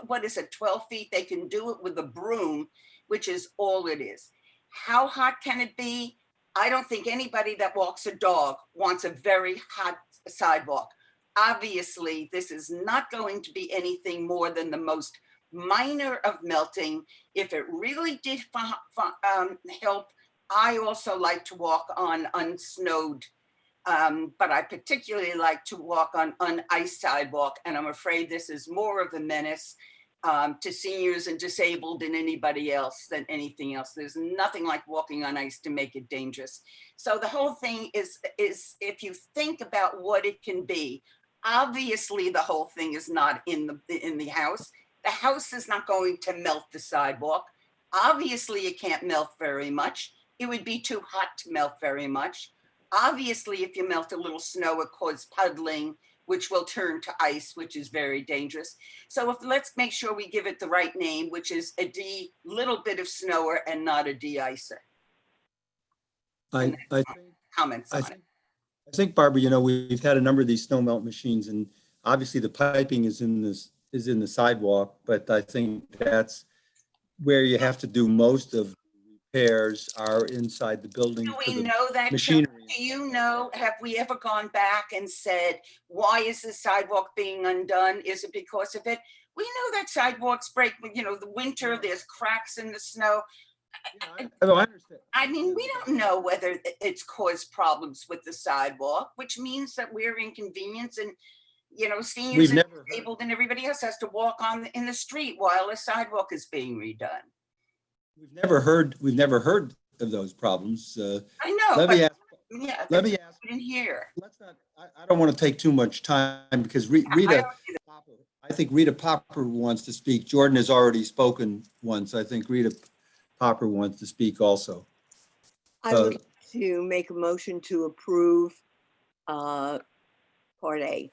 L: feet, they can do it with a broom, which is all it is. How hot can it be? I don't think anybody that walks a dog wants a very hot sidewalk. Obviously, this is not going to be anything more than the most minor of melting. If it really did help, I also like to walk on unsnowed, but I particularly like to walk on uniced sidewalk, and I'm afraid this is more of a menace to seniors and disabled and anybody else than anything else. There's nothing like walking on ice to make it dangerous. So the whole thing is if you think about what it can be, obviously the whole thing is not in the house. The house is not going to melt the sidewalk. Obviously it can't melt very much. It would be too hot to melt very much. Obviously, if you melt a little snow, it causes puddling, which will turn to ice, which is very dangerous. So let's make sure we give it the right name, which is a little bit of snower and not a de-icer.
F: I
L: Comments on it.
F: I think, Barbara, you know, we've had a number of these snow melt machines, and obviously the piping is in the sidewalk, but I think that's where you have to do most of repairs are inside the building.
L: Do we know that?
F: Machinery.
L: Do you know, have we ever gone back and said, why is the sidewalk being undone? Is it because of it? We know that sidewalks break, you know, the winter, there's cracks in the snow.
F: I understand.
L: I mean, we don't know whether it's caused problems with the sidewalk, which means that we're inconvenienced, and, you know, seniors and disabled and everybody else has to walk in the street while a sidewalk is being redone.
F: We've never heard of those problems.
L: I know.
F: Let me ask.
L: We didn't hear.
F: I don't want to take too much time because Rita, I think Rita Popper wants to speak. Jordan has already spoken once. I think Rita Popper wants to speak also.
E: I would like to make a motion to approve Part A.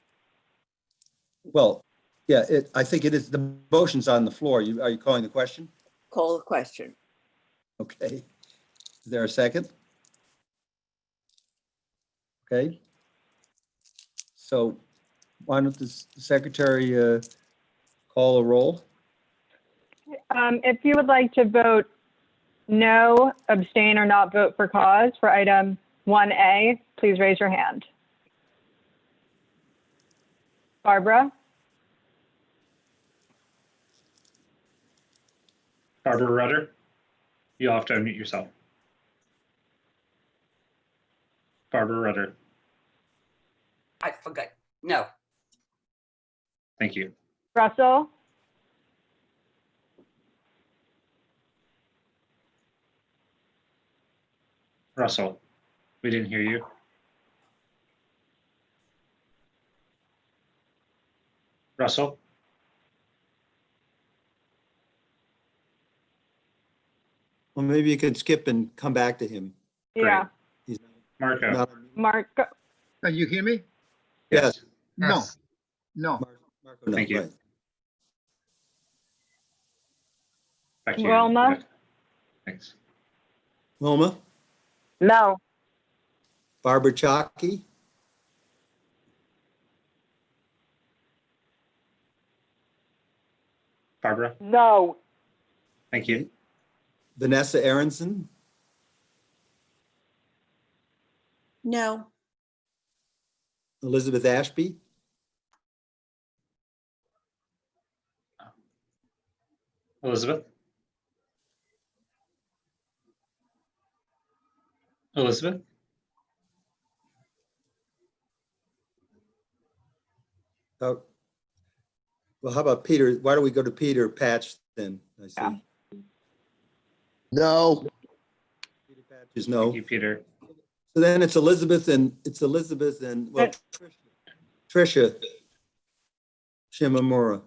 F: Well, yeah, I think it is. The motion's on the floor. Are you calling the question?
E: Call the question.
F: Okay. Is there a second? Okay. So why don't the secretary call a roll?
G: If you would like to vote no, abstain, or not vote for cause for item 1A, please raise your hand. Barbara?
B: Barbara Rudder, you'll have to unmute yourself. Barbara Rudder.
L: I forgot. No.
B: Thank you.
G: Russell?
B: Russell, we didn't hear you. Russell?
F: Well, maybe you could skip and come back to him.
G: Yeah.
B: Marco.
G: Marco.
I: Can you hear me?
F: Yes.
I: No. No.
F: Marco, no.
B: Thank you.
F: Right.
B: Back to you.
G: Wilma?
B: Thanks.
F: Wilma?
T: No.
F: Barbara Chalky?
B: Barbara?
T: No.
B: Thank you.
F: Vanessa Aronson?
E: No.
F: Elizabeth Ashby?
B: Elizabeth? Elizabeth?
F: Oh, well, how about Peter? Why don't we go to Peter Patch then? I see.
G: Yeah.
N: No.
F: Peter Patch is no.
B: Thank you, Peter.
F: So then it's Elizabeth and well, Tricia Shimamura.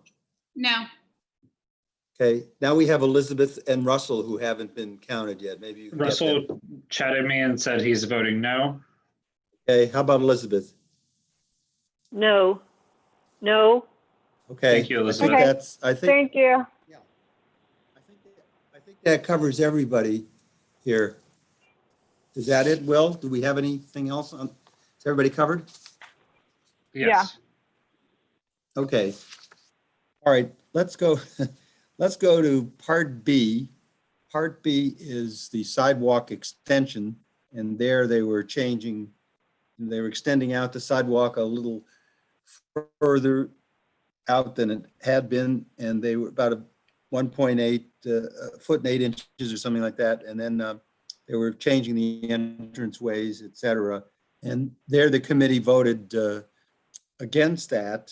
K: No.
F: Okay, now we have Elizabeth and Russell who haven't been counted yet. Maybe you can get them.
B: Russell chatted me and said he's voting no.
F: Okay, how about Elizabeth?
A: No. No.
F: Okay.
B: Thank you, Elizabeth.
F: I think
G: Thank you.
F: that covers everybody here. Is that it, Will? Do we have anything else on? Is everybody covered?
B: Yes.
F: Okay. All right, let's go. Let's go to Part B. Part B is the sidewalk extension, and there they were extending out the sidewalk a little further out than it had been, and they were about a 1.8 foot and 8 inches or something like that. And then they were changing the entrance ways, et cetera. And there the committee voted against that.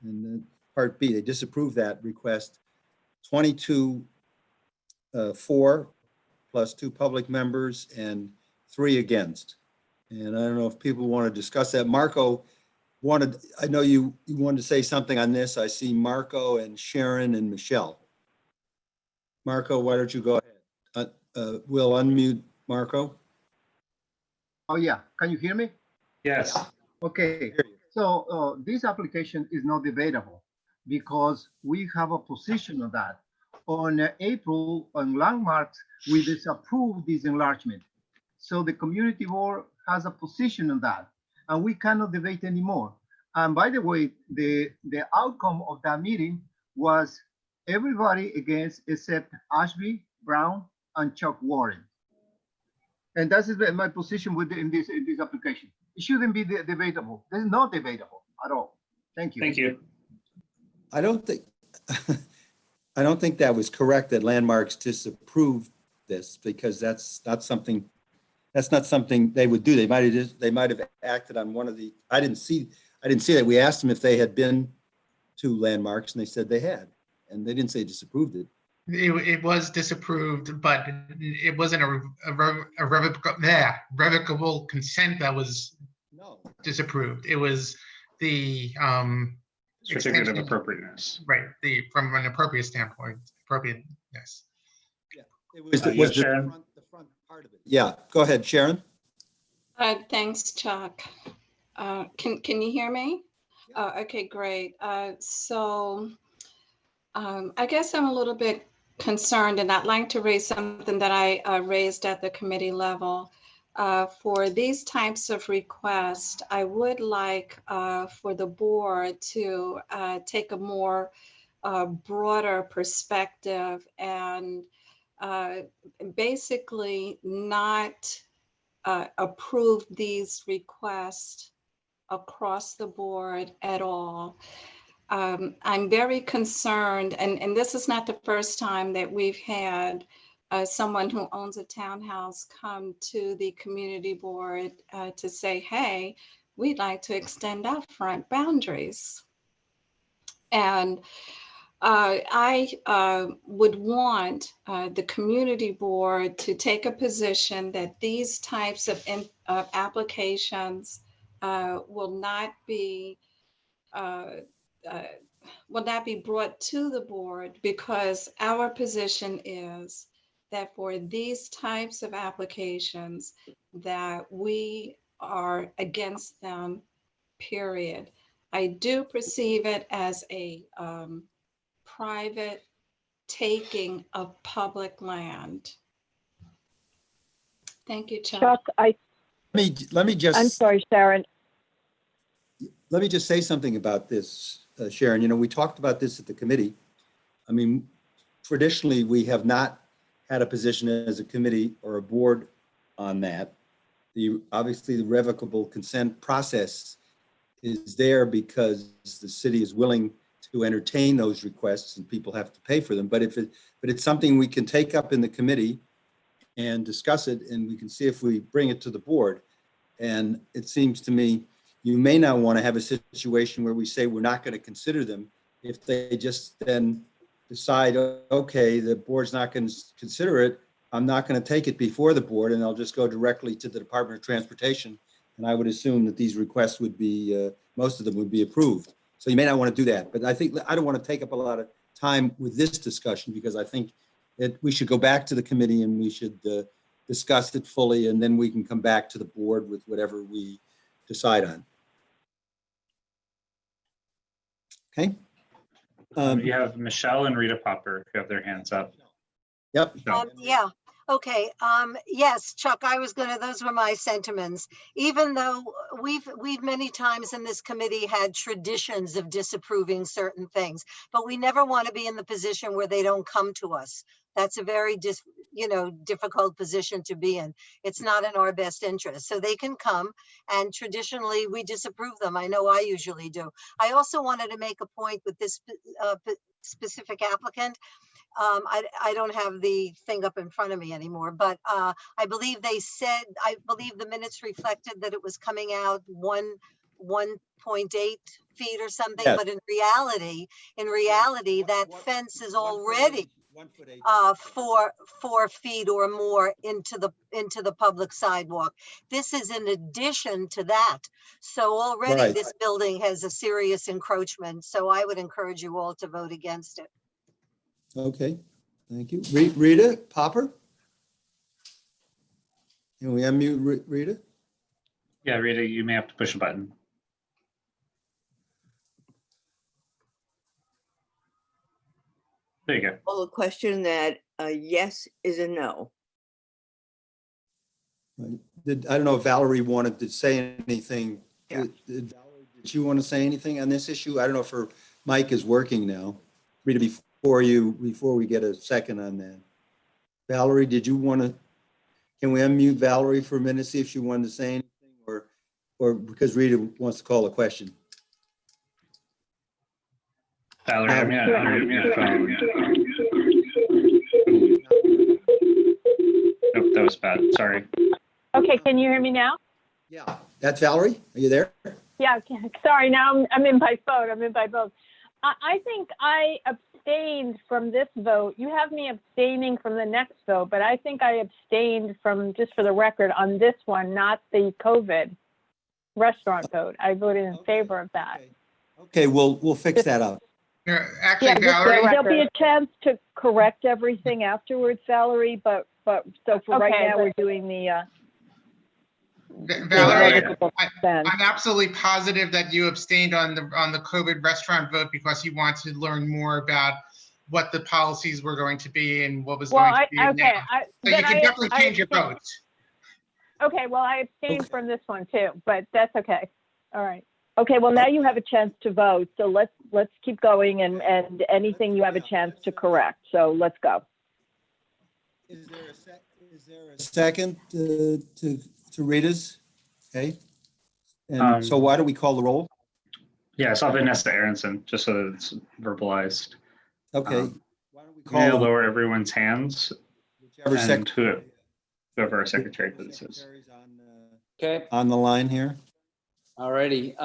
F: And then Part B, they disapproved that request. 22 for plus 2 public members and 3 against. And I don't know if people want to discuss that. Marco wanted, I know you wanted to say something on this. I see Marco and Sharon and Michelle. Marco, why don't you go ahead? We'll unmute Marco.
I: Oh, yeah. Can you hear me?
B: Yes.
I: Okay. So this application is not debatable because we have a position on that. On April, on landmarks, we disapproved this enlargement. So the community board has a position on that, and we cannot debate anymore. And by the way, the outcome of that meeting was everybody against except Ashby, Brown, and Chuck Warren. And that is my position in this application. It shouldn't be debatable. This is not debatable at all. Thank you.
B: Thank you.
F: I don't think that was correct that landmarks disapproved this, because that's not something they would do. They might have acted on one of the, I didn't see that. We asked them if they had been to landmarks, and they said they had, and they didn't say disapproved it.
O: It was disapproved, but it wasn't a revocable consent that was disapproved. It was the
B: certificate of appropriateness.
O: Right, from an appropriate standpoint, appropriateness.
F: It was the front part of it. Yeah, go ahead, Sharon.
K: Thanks, Chuck. Can you hear me? Okay, great. So I guess I'm a little bit concerned, and I'd like to raise something that I raised at the committee level. For these types of requests, I would like for the board to take a more broader perspective and basically not approve these requests across the board at all. I'm very concerned, and this is not the first time that we've had someone who owns a townhouse come to the community board to say, hey, we'd like to extend our front boundaries. And I would want the community board to take a position that these types of applications will not be brought to the board, because our position is that for these types of applications that we are against them, period. I do perceive it as a private taking of public land. Thank you, Chuck.
A: Chuck,
F: Let me just.
A: I'm sorry, Sharon.
F: Let me just say something about this, Sharon. You know, we talked about this at the committee. I mean, traditionally, we have not had a position as a committee or a board on that. Obviously, the revocable consent process is there because the city is willing to entertain those requests, and people have to pay for them. But it's something we can take up in the committee and discuss it, and we can see if we bring it to the board. And it seems to me, you may not want to have a situation where we say we're not going to consider them if they just then decide, okay, the board's not going to consider it. I'm not going to take it before the board, and I'll just go directly to the Department of Transportation. And I would assume that these requests would be, most of them would be approved. So you may not want to do that, but I think I don't want to take up a lot of time with this discussion, because I think that we should go back to the committee and we should discuss it fully, and then we can come back to the board with whatever we decide on. Okay.
B: You have Michelle and Rita Popper who have their hands up.
F: Yep.
C: Yeah. Okay. Yes, Chuck, those were my sentiments. Even though we've many times in this committee had traditions of disapproving certain things, but we never want to be in the position where they don't come to us. That's a very difficult position to be in. It's not in our best interest. So they can come, and traditionally we disapprove them. I know I usually do. I also wanted to make a point with this specific applicant. I don't have the thing up in front of me anymore, but I believe I believe the minutes reflected that it was coming out 1.8 feet or something,
F: Yes.
C: but in reality, that fence is already 4 feet or more into the public sidewalk. This is in addition to that. So already
F: Right.
C: This building has a serious encroachment. So I would encourage you all to vote against it.
F: Okay, thank you. Rita Popper? Can we unmute Rita?
B: Yeah, Rita, you may have to push a button. There you go.
E: Well, a question that a yes is a no.
F: I don't know if Valerie wanted to say anything.
E: Yeah.
F: Valerie, did you want to say anything on this issue? I don't know if her mic is working now. Rita, before we get a second on that. Valerie, did you want to, can we unmute Valerie for a minute, see if she wanted to say anything, or because Rita wants to call a question?
B: Valerie, I'm gonna unmute your phone. Nope, that was bad. Sorry.
A: Okay, can you hear me now?
F: Yeah, that's Valerie. Are you there?
A: Yeah, sorry, now I'm in by phone. I'm in by both. I think I abstained from this vote. You have me abstaining from the next vote, but I think I abstained from, just for the record, on this one, not the COVID restaurant vote. I voted in favor of that.
F: Okay, we'll fix that up.
O: Actually, Valerie,
A: there'll be a chance to correct everything afterwards, Valerie, but so for right now, we're doing the
O: Valerie, I'm absolutely positive that you abstained on the COVID restaurant vote because you want to learn more about what the policies were going to be and what was going to be announced. So you can definitely change your vote.
A: Okay, well, I abstained from this one too, but that's okay. All right. Okay, well, now you have a chance to vote, so let's keep going, and anything you have a chance to correct. So let's go.
F: Is there a second to Rita's? Okay. And so why don't we call the roll?
B: Yeah, I saw Vanessa Aronson, just so that it's verbalized.
F: Okay.
B: Why don't we call lower everyone's hands, and whoever our secretary for this is.
V: Okay.
F: On the line here.
V: All righty.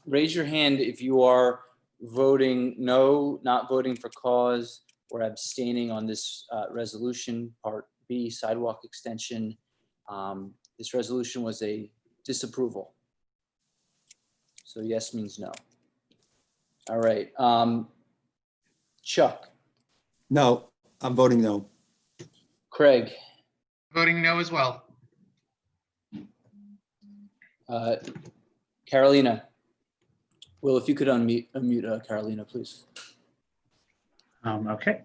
V: Raise your hand if you are voting no, not voting for cause, or abstaining on this resolution, Part B, sidewalk extension. This resolution was a disapproval. So yes means no. All right. Chuck.
F: No, I'm voting no.
V: Craig.
O: Voting no as well.
V: Carolina. Will, if you could unmute Carolina, please.
B: Okay.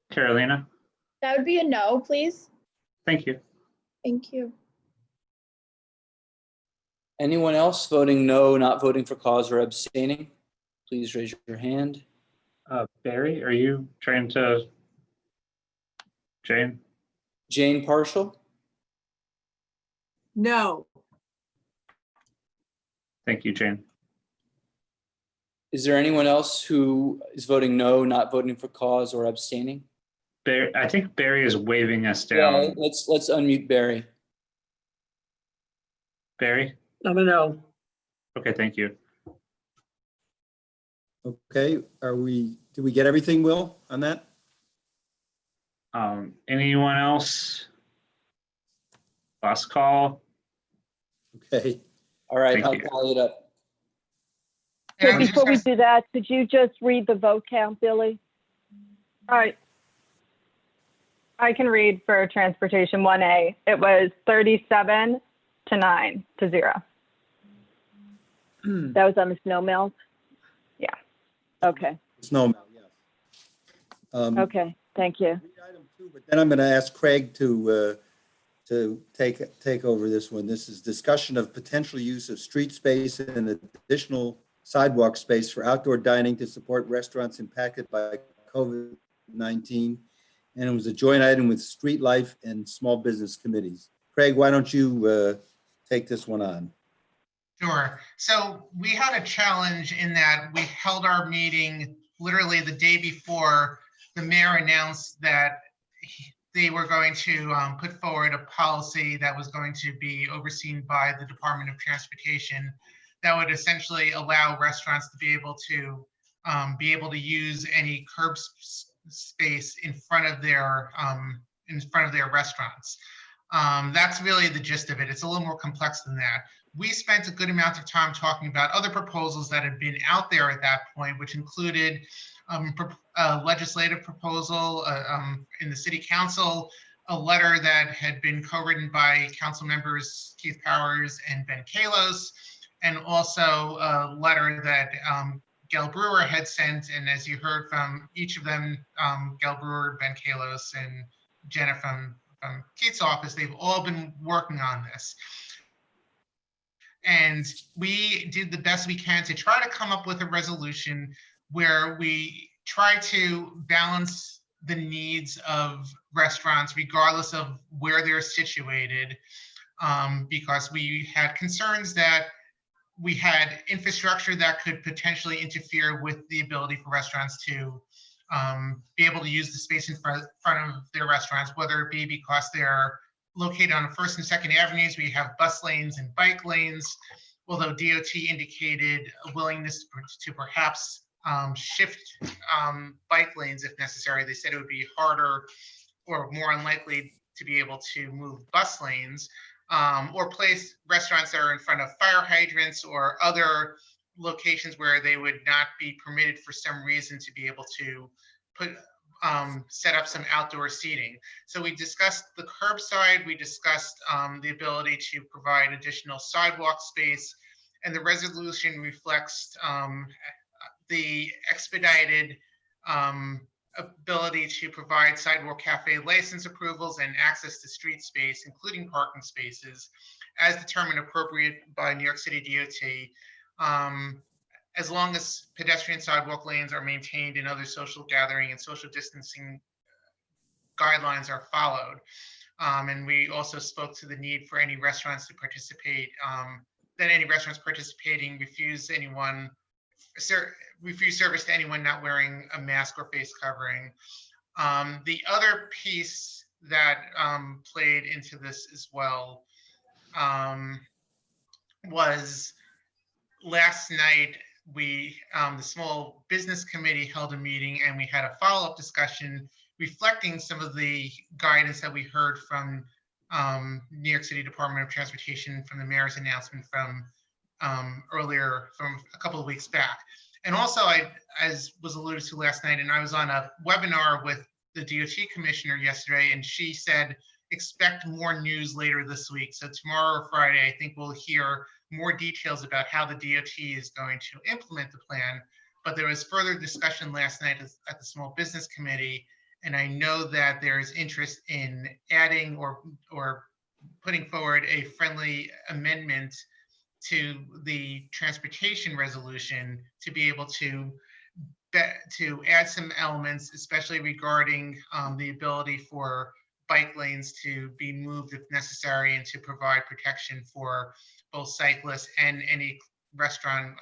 B: Carolina.
N: That would be a no, please.
B: Thank you.
N: Thank you.
V: Anyone else voting no, not voting for cause or abstaining? Please raise your hand.
B: Barry, are you trying to? Jane?
V: Jane Partial?
S: No.
B: Thank you, Jane.
V: Is there anyone else who is voting no, not voting for cause or abstaining?
B: I think Barry is waving us
V: Yeah,
B: down.
V: let's unmute Barry.
B: Barry?
M: I'm a no.
B: Okay, thank you.
F: Okay, did we get everything, Will, on that?
B: Anyone else? Last call.
F: Okay.
V: All right,
B: Thank
V: I'll
B: you.
V: tally it up.
A: So before we do that, could you just read the vote count, Billy?
G: All right. I can read for transportation 1A. It was 37 to 9 to 0.
A: That was on the snow melt?
G: Yeah.
A: Okay,
F: Snow melt, yes.
A: okay, thank you.
F: But then I'm going to ask Craig to take over this one. This is discussion of potential use of street space and additional sidewalk space for outdoor dining to support restaurants impacted by COVID-19. And it was a joint item with Street Life and Small Business Committees. Craig, why don't you take this one on?
O: Sure. So we had a challenge in that we held our meeting literally the day before the mayor announced that they were going to put forward a policy that was going to be overseen by the Department of Transportation that would essentially allow restaurants to be able to use any curb space in front of their restaurants. That's really the gist of it. It's a little more complex than that. We spent a good amount of time talking about other proposals that had been out there at that point, which included a legislative proposal in the city council, a letter that had been co-written by council members Keith Powers and Ben Kalos, and also a letter that Gail Brewer had sent. And as you heard from each of them, Gail Brewer, Ben Kalos, and Jenna from Keith's office, they've all been working on this. And we did the best we can to try to come up with a resolution where we try to balance the needs of restaurants regardless of where they're situated, because we had concerns that we had infrastructure that could potentially interfere with the ability for restaurants to be able to use the space in front of their restaurants, whether it be because they're located on First and Second Avenues, we have bus lanes and bike lanes, although DOT indicated a willingness to perhaps shift bike lanes if necessary. They said it would be harder or more unlikely to be able to move bus lanes, or place restaurants that are in front of fire hydrants or other locations where they would not be permitted for some reason to be able to set up some outdoor seating. So we discussed the curbside, we discussed the ability to provide additional sidewalk space, and the resolution reflects the expedited ability to provide sidewalk cafe license approvals and access to street space, including parking spaces, as determined appropriate by New York City DOT, as long as pedestrian sidewalk lanes are maintained and other social gathering and social distancing guidelines are followed. And we also spoke to the need for any restaurants to participate, that any restaurants participating refuse service to anyone not wearing a mask or face covering. The other piece that played into this as well was last night the Small Business Committee held a meeting and we had a follow-up discussion reflecting some of the guidance that we heard from New York City Department of Transportation from the mayor's announcement from earlier, from a couple of weeks back. And also, as was alluded to last night, and I was on a webinar with the DOT commissioner yesterday, and she said, expect more news later this week. So tomorrow or Friday, I think we'll hear more details about how the DOT is going to implement the plan. But there was further discussion last night at the Small Business Committee, and I know that there is interest in adding or putting forward a friendly amendment to the transportation resolution to be able to add some elements, especially regarding the ability for bike lanes to be moved if necessary and to provide protection for both cyclists and any restaurant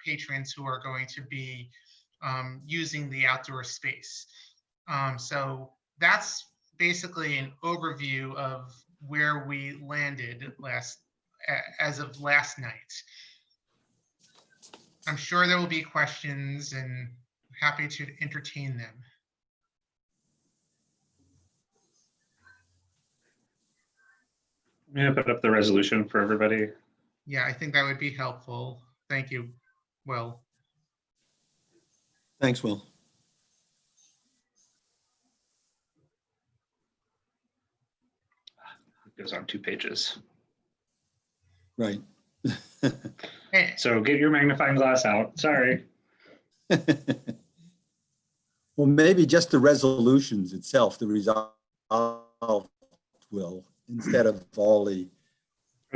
O: patrons who are going to be using the outdoor space. So that's basically an overview of where we landed as of last night. I'm sure there will be questions and happy to entertain them.
B: I'm gonna put up the resolution for everybody.
O: Yeah, I think that would be helpful. Thank you, Will.
F: Thanks, Will.
B: It goes on 2 pages.
F: Right.
B: So get your magnifying glass out. Sorry.
F: Well, maybe just the resolutions itself, the resolve will, instead of all the.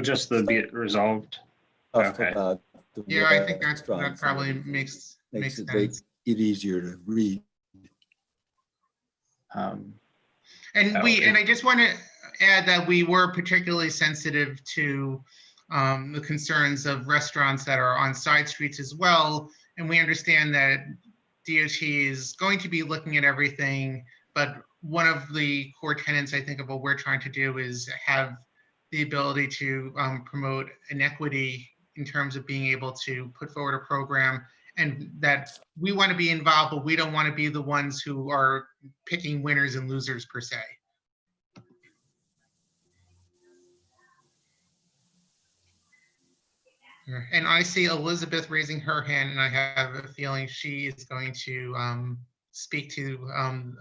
B: Just the be it resolved. Okay.
O: Yeah, I think that probably makes
F: it
O: sense.
F: it easier to read.
O: And I just want to add that we were particularly sensitive to the concerns of restaurants that are on side streets as well. And we understand that DOT is going to be looking at everything, but one of the core tenets, I think, of what we're trying to do is have the ability to promote inequity in terms of being able to put forward a program, and that we want to be involved, but we don't want to be the ones who are picking winners and losers per se. And I see Elizabeth raising her hand, and I have a feeling she is going to speak to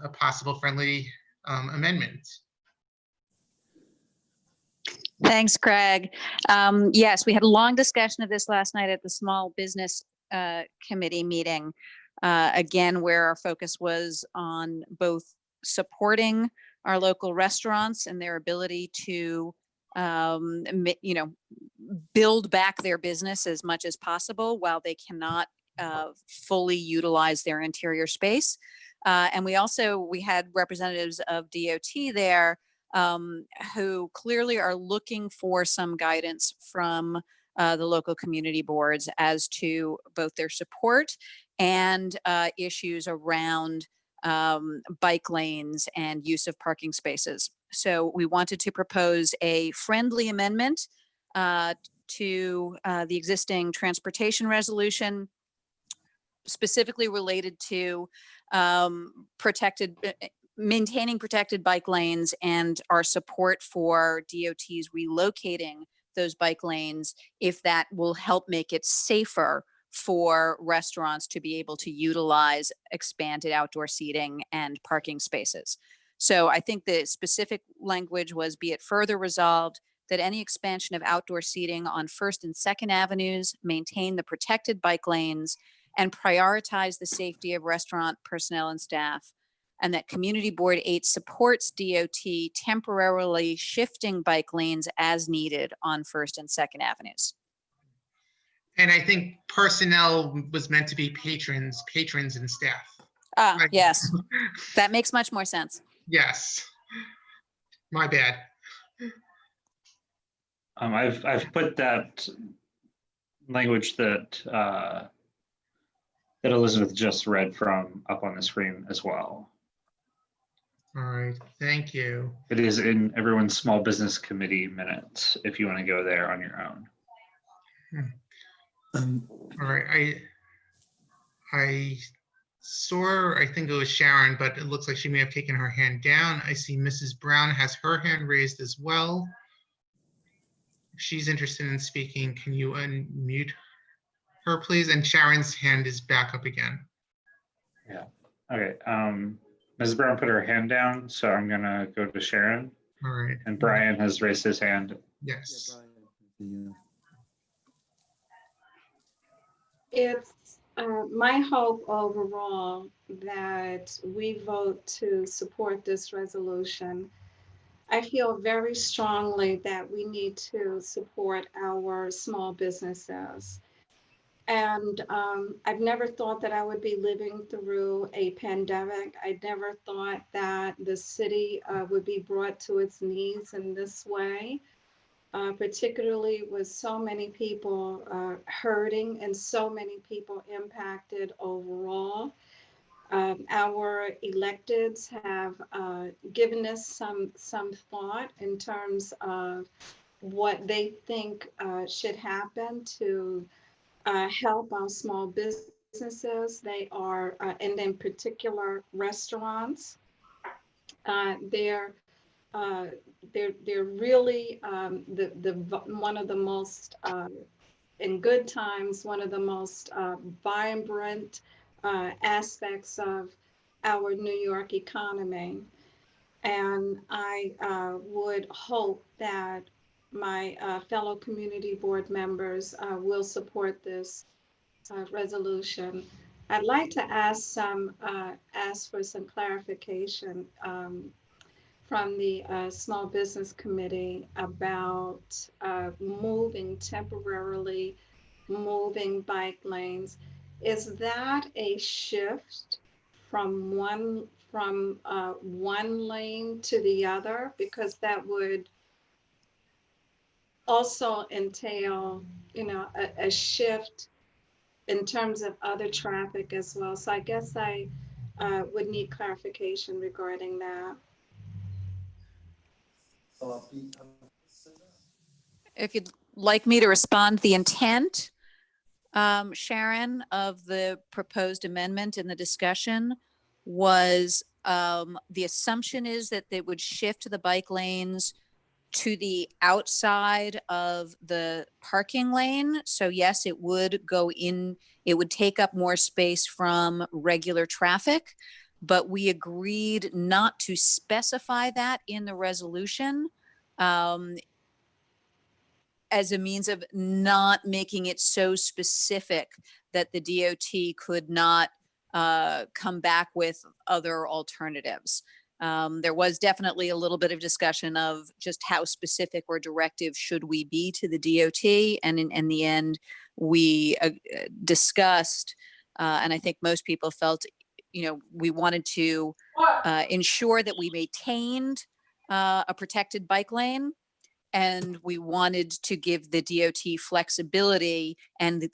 O: a possible friendly amendment.
P: Thanks, Craig. Yes, we had a long discussion of this last night at the Small Business Committee meeting, again, where our focus was on both supporting our local restaurants and their ability to build back their business as much as possible while they cannot fully utilize their interior space. And we had representatives of DOT there who clearly are looking for some guidance from the local community boards as to both their support and issues around bike lanes and use of parking spaces. So we wanted to propose a friendly amendment to the existing transportation resolution, specifically related to maintaining protected bike lanes and our support for DOT's relocating those bike lanes if that will help make it safer for restaurants to be able to utilize expanded outdoor seating and parking spaces. So I think the specific language was, be it further resolved that any expansion of outdoor seating on 1st and 2nd Avenues maintain the protected bike lanes and prioritize the safety of restaurant personnel and staff, and that Community Board 8 supports DOT temporarily shifting bike lanes as needed on 1st and 2nd Avenues.
O: And I think personnel was meant to be patrons and staff.
P: Yes, that makes much more sense.
O: Yes, my bad.
B: I've put that language that that Elizabeth just read from up on the screen as well.
O: All right, thank you.
B: It is in everyone's small business committee minutes if you want to go there on your own.
O: All right, I saw, I think it was Sharon, but it looks like she may have taken her hand down. I see Mrs. Brown has her hand raised as well. If she's interested in speaking, can you unmute her, please? And Sharon's hand is back up again.
B: Yeah, okay. Mrs. Brown put her hand down, so I'm gonna go to Sharon.
O: All right.
B: And Brian has raised his hand.
O: Yes.
K: It's my hope overall that we vote to support this resolution. I feel very strongly that we need to support our small businesses. And I've never thought that I would be living through a pandemic. I never thought that the city would be brought to its knees in this way, particularly with so many people hurting and so many people impacted overall. Our electeds have given us some thought in terms of what they think should happen to help our small businesses. They are, and in particular, restaurants. They're really one of the most, in good times, one of the most vibrant aspects of our New York economy. And I would hope that my fellow community board members will support this resolution. I'd like to ask for some clarification from the Small Business Committee about temporarily moving bike lanes. Is that a shift from one lane to the other? Because that would also entail, a shift in terms of other traffic as well. So I guess I would need clarification regarding that.
P: If you'd like me to respond, the intent, Sharon, of the proposed amendment in the discussion was the assumption is that they would shift the bike lanes to the outside of the parking lane. So yes, it would go in, it would take up more space from regular traffic, but we agreed not to specify that in the resolution as a means of not making it so specific that the DOT could not come back with other alternatives. There was definitely a little bit of discussion of just how specific or directive should we be to the DOT. And in the end, we discussed, and I think most people felt, we wanted to ensure that we maintained a protected bike lane. And we wanted to give the DOT flexibility and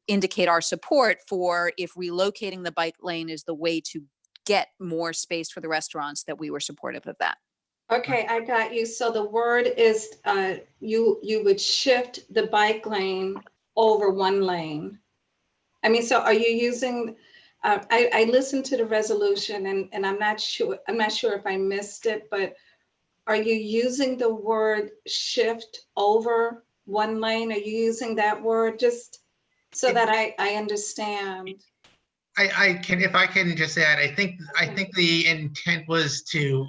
P: indicate our support for if relocating the bike lane is the way to get more space for the restaurants, that we were supportive of that.
K: Okay, I got you. So the word is you would shift the bike lane over one lane. I mean, so are you using, I listened to the resolution and I'm not sure if I missed it, but are you using the word shift over one lane? Are you using that word just so that I understand?
O: I can, if I can just add, I think the intent was to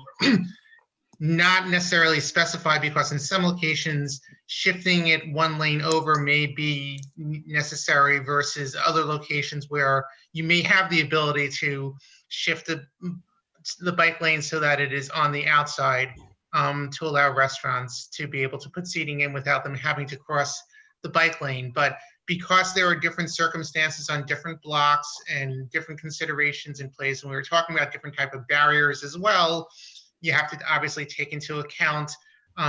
O: not necessarily specify, because in some locations, shifting it one lane over may be necessary versus other locations where you may have the ability to shift the bike lane so that it is on the outside, to allow restaurants to be able to put seating in without them having to cross the bike lane. But because there are different circumstances on different blocks and different considerations in place, and we were talking about different type of barriers as well, you have to obviously take into account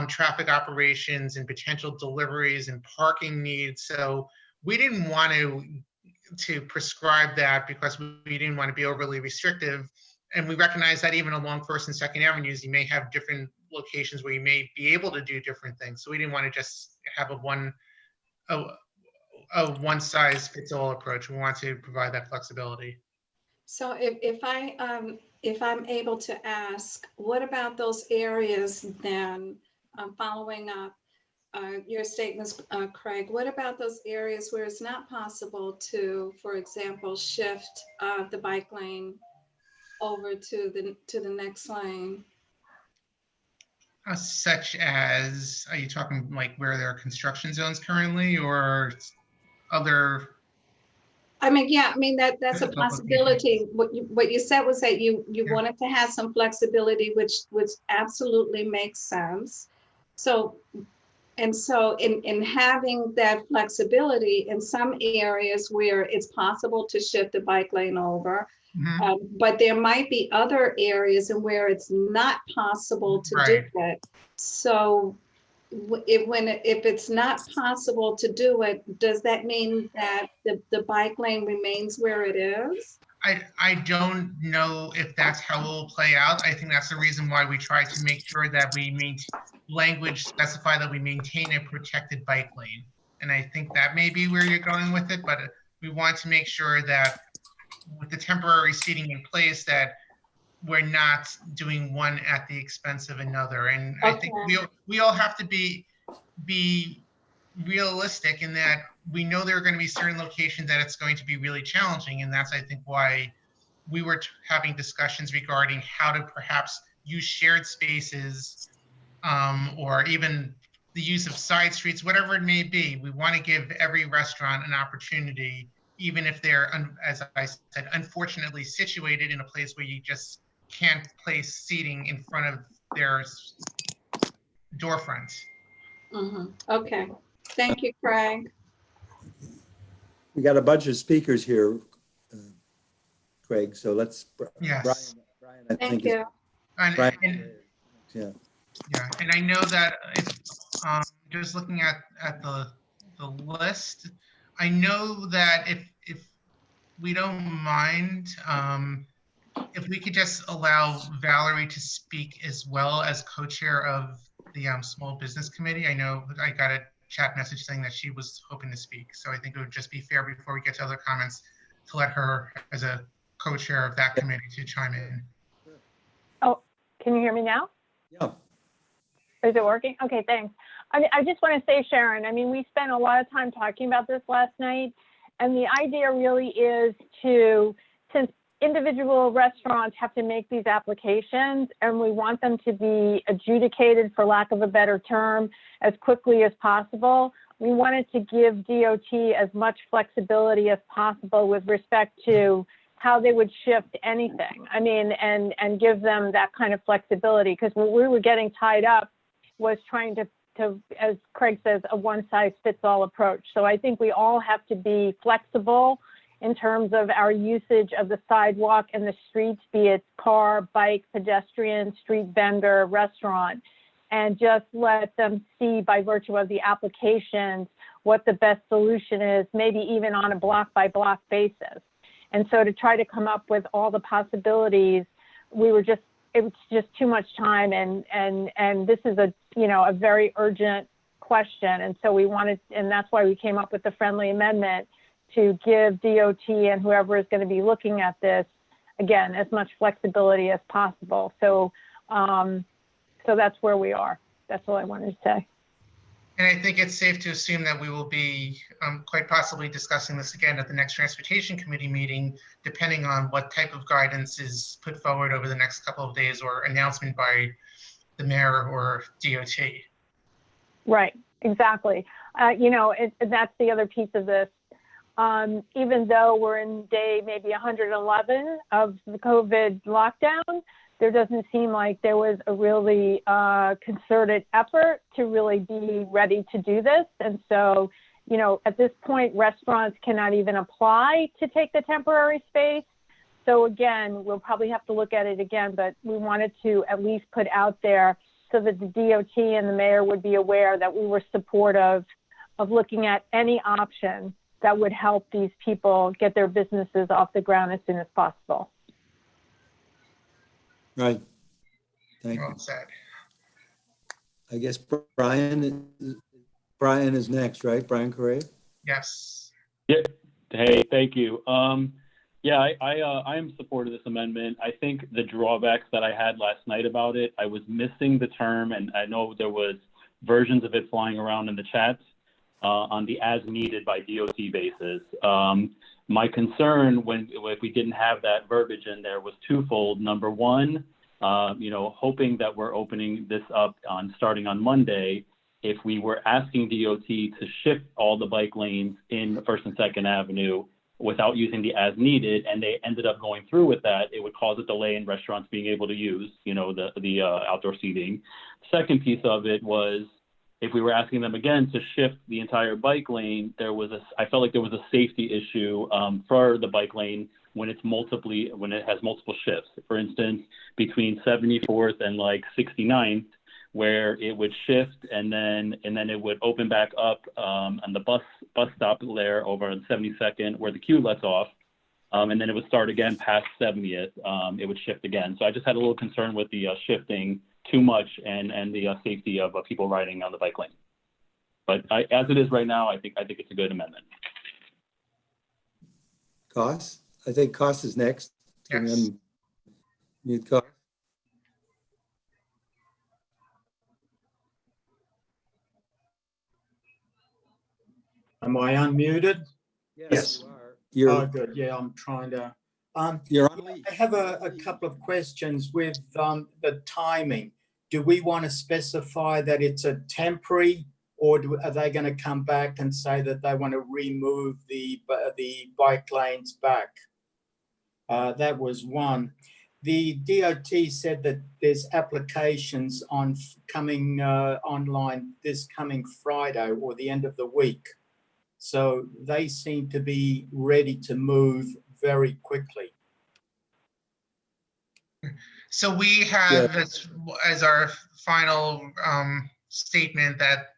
O: traffic operations and potential deliveries and parking needs. So we didn't want to prescribe that because we didn't want to be overly restrictive. And we recognize that even along First and Second Avenues, you may have different locations where you may be able to do different things. So we didn't want to just have a one size fits all approach. We want to provide that flexibility.
K: So if I'm able to ask, what about those areas then, following up your statements, Craig, what about those areas where it's not possible to, for example, shift the bike lane over to the next lane?
O: Such as, are you talking like where there are construction zones currently, or other?
K: I mean, yeah, I mean, that's a possibility. What you said was that you wanted to have some flexibility, which absolutely makes sense. So in having that flexibility in some areas where it's possible to shift the bike lane over, but there might be other areas in where it's not possible to do it. So if it's not possible to do it, does that mean that the bike lane remains where it is?
O: I don't know if that's how it will play out. I think that's the reason why we try to make sure that we language specify that we maintain a protected bike lane. And I think that may be where you're going with it, but we want to make sure that with the temporary seating in place that we're not doing one at the expense of another. And I think we all have to be realistic in that we know there are going to be certain locations that it's going to be really challenging. And that's, I think, why we were having discussions regarding how to perhaps use shared spaces or even the use of side streets, whatever it may be. We want to give every restaurant an opportunity, even if they're, as I said, unfortunately situated in a place where you just can't place seating in front of their door fronts.
K: Okay, thank you, Craig.
F: We got a bunch of speakers here, Craig, so let's,
O: yes.
F: Brian I
K: Thank
F: think
K: you.
F: yeah.
O: Yeah, and I know that if, just looking at the list, I know that if we don't mind, if we could just allow Valerie to speak as well as co-chair of the Small Business Committee. I know I got a chat message saying that she was hoping to speak. So I think it would just be fair before we get to other comments to let her, as a co-chair of that committee, to chime in.
G: Oh, can you hear me now?
F: Yeah.
G: Is it working? Okay, thanks. I just want to say, Sharon, I mean, we spent a lot of time talking about this last night, and the idea really is to, since individual restaurants have to make these applications and we want them to be adjudicated, for lack of a better term, as quickly as possible, we wanted to give DOT as much flexibility as possible with respect to how they would shift anything. I mean, and give them that kind of flexibility, because what we were getting tied up was trying to, as Craig says, a one-size-fits-all approach. So I think we all have to be flexible in terms of our usage of the sidewalk and the streets, be it car, bike, pedestrian, street vendor, restaurant, and just let them see by virtue of the applications what the best solution is, maybe even on a block-by-block basis. And so to try to come up with all the possibilities, it was just too much time, and this is a very urgent question. And so we wanted, and that's why we came up with the friendly amendment to give DOT and whoever is going to be looking at this, again, as much flexibility as possible. So, so that's where we are. That's all I wanted to say.
O: And I think it's safe to assume that we will be quite possibly discussing this again at the next Transportation Committee meeting, depending on what type of guidance is put forward over the next couple of days or announcement by the mayor or DOT.
G: Right, exactly. That's the other piece of this. Even though we're in day maybe 111 of the COVID lockdown, there doesn't seem like there was a really concerted effort to really be ready to do this. And so, at this point, restaurants cannot even apply to take the temporary space. So again, we'll probably have to look at it again, but we wanted to at least put out there so that the DOT and the mayor would be aware that we were supportive of looking at any option that would help these people get their businesses off the ground as soon as possible.
F: Right. Thank you. I guess Brian is next, right? Brian Correa?
O: Yes.
Q: Yeah. Hey, thank you. Yeah, I am supportive of this amendment. I think the drawbacks that I had last night about it, I was missing the term, and I know there was versions of it flying around in the chat on the as needed by DOT basis. My concern if we didn't have that verbiage in there was twofold. Number one, hoping that we're opening this up starting on Monday, if we were asking DOT to shift all the bike lanes in First and Second Avenue without using the as needed, and they ended up going through with that, it would cause a delay in restaurants being able to use, the outdoor seating. Second piece of it was, if we were asking them again to shift the entire bike lane, I felt like there was a safety issue for the bike lane when it has multiple shifts. For instance, between 74th and 69th, where it would shift and then it would open back up on the bus stop there over on 72nd where the queue lets off. And then it would start again past 70th. It would shift again. So I just had a little concern with the shifting too much and the safety of people riding on the bike lane. But as it is right now, I think it's a good amendment.
F: Cost? I think Cost is next. And
O: Yes.
F: then mute Cost.
D: Am I unmuted?
F: Yes.
D: Oh, good. Yeah, I'm trying to.
F: You're on leave.
D: I have a couple of questions with the timing. Do we want to specify that it's a temporary, or are they going to come back and say that they want to remove the bike lanes back? That was one. The DOT said that there's applications coming online this coming Friday or the end of the week. So they seem to be ready to move very quickly.
O: So we have this as our final statement that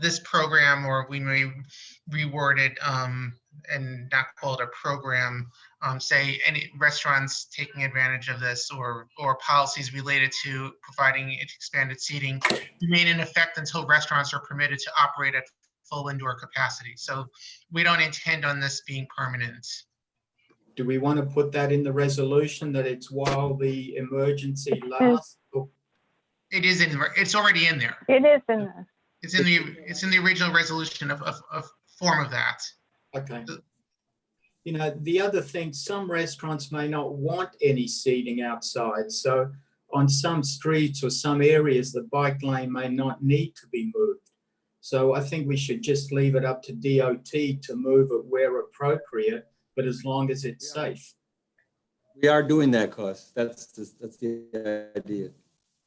O: this program, or we may reword it and not call it a program, say any restaurants taking advantage of this or policies related to providing expanded seating remain in effect until restaurants are permitted to operate at full indoor capacity. So we don't intend on this being permanent.
D: Do we want to put that in the resolution that it's while the emergency lasts?
O: It is in. It's already in there.
G: It is in there.
O: It's in the original resolution of form of that.
D: Okay. You know, the other thing, some restaurants may not want any seating outside. So on some streets or some areas, the bike lane may not need to be moved. So I think we should just leave it up to DOT to move it where appropriate, but as long as it's safe.
F: We are doing that, Cost. That's the idea.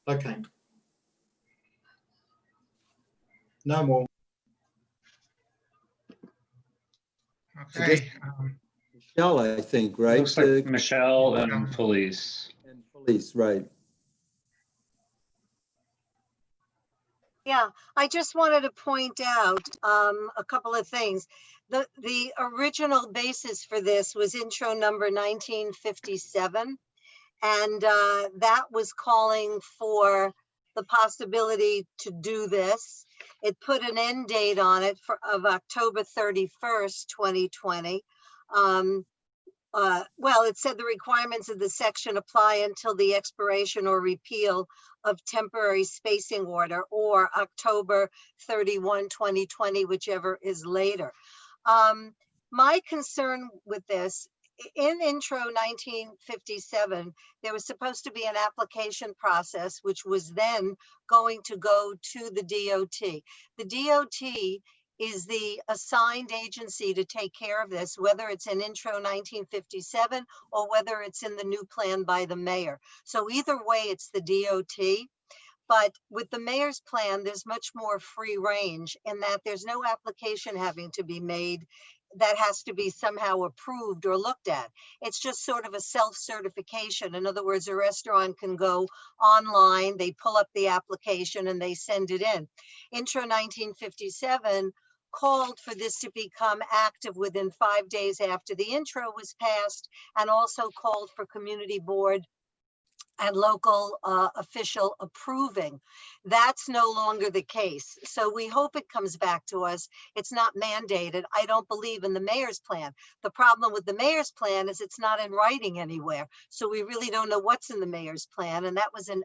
D: Okay. No more.
O: Okay.
F: Michelle, I think, right?
B: Looks like Michelle and Police.
F: And Police, right.
C: Yeah, I just wanted to point out a couple of things. The original basis for this was intro number 1957, and that was calling for the possibility to do this. It put an end date on it of October 31st, 2020. Well, it said the requirements of the section apply until the expiration or repeal of temporary spacing order or October 31, 2020, whichever is later. My concern with this, in intro 1957, there was supposed to be an application process, which was then going to go to the DOT. The DOT is the assigned agency to take care of this, whether it's in intro 1957 or whether it's in the new plan by the mayor. So either way, it's the DOT. But with the mayor's plan, there's much more free range in that there's no application having to be made that has to be somehow approved or looked at. It's just sort of a self-certification. In other words, a restaurant can go online, they pull up the application and they send it in. Intro 1957 called for this to become active within 5 days after the intro was passed, and also called for community board and local official approving. That's no longer the case. So we hope it comes back to us. It's not mandated. I don't believe in the mayor's plan. The problem with the mayor's plan is it's not in writing anywhere. So we really don't know what's in the mayor's plan. And that was an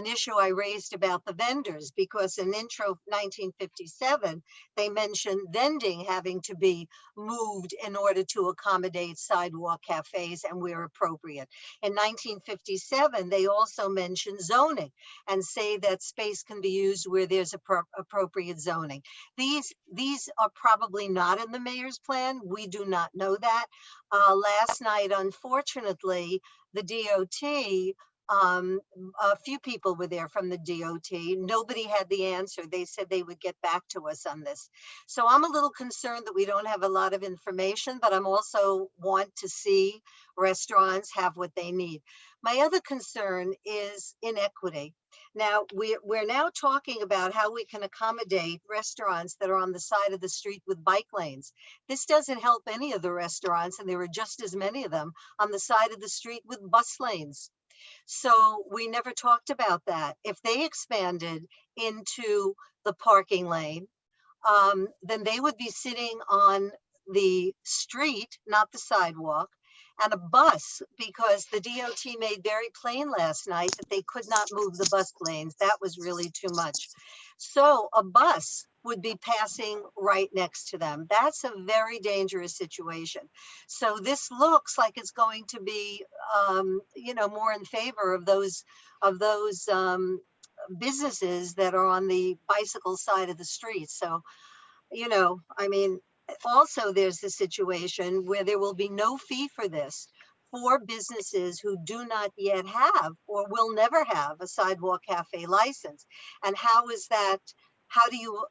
C: issue I raised about the vendors, because in intro 1957, they mentioned vending having to be moved in order to accommodate sidewalk cafes and where appropriate. In 1957, they also mention zoning and say that space can be used where there's appropriate zoning. These are probably not in the mayor's plan. We do not know that. Last night, unfortunately, the DOT, a few people were there from the DOT. Nobody had the answer. They said they would get back to us on this. So I'm a little concerned that we don't have a lot of information, but I'm also want to see restaurants have what they need. My other concern is inequity. Now, we're now talking about how we can accommodate restaurants that are on the side of the street with bike lanes. This doesn't help any of the restaurants, and there are just as many of them on the side of the street with bus lanes. So we never talked about that. If they expanded into the parking lane, then they would be sitting on the street, not the sidewalk, and a bus, because the DOT made very plain last night that they could not move the bus lanes. That was really too much. So a bus would be passing right next to them. That's a very dangerous situation. So this looks like it's going to be, you know, more in favor of those businesses that are on the bicycle side of the street. So, you know, I mean, also there's the situation where there will be no fee for this for businesses who do not yet have or will never have a sidewalk cafe license. And how is that, how do you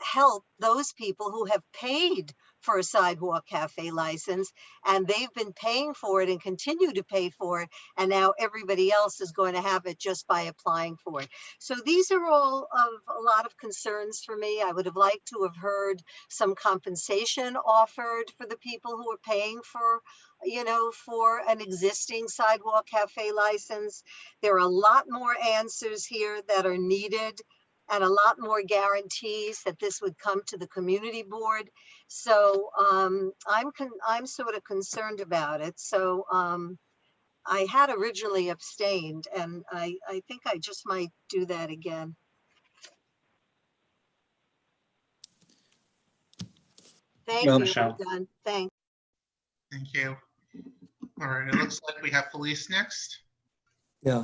C: help those people who have paid for a sidewalk cafe license, and they've been paying for it and continue to pay for it, and now everybody else is going to have it just by applying for it. So these are all of a lot of concerns for me. I would have liked to have heard some compensation offered for the people who are paying for, you know, for an existing sidewalk cafe license. There are a lot more answers here that are needed, and a lot more guarantees that this would come to the community board. So I'm sort of concerned about it. So I had originally abstained, and I think I just might do that again. Thank you,
B: Michelle.
C: I'm done. Thanks.
O: Thank you. All right, it looks like we have Felice next.
F: Yeah,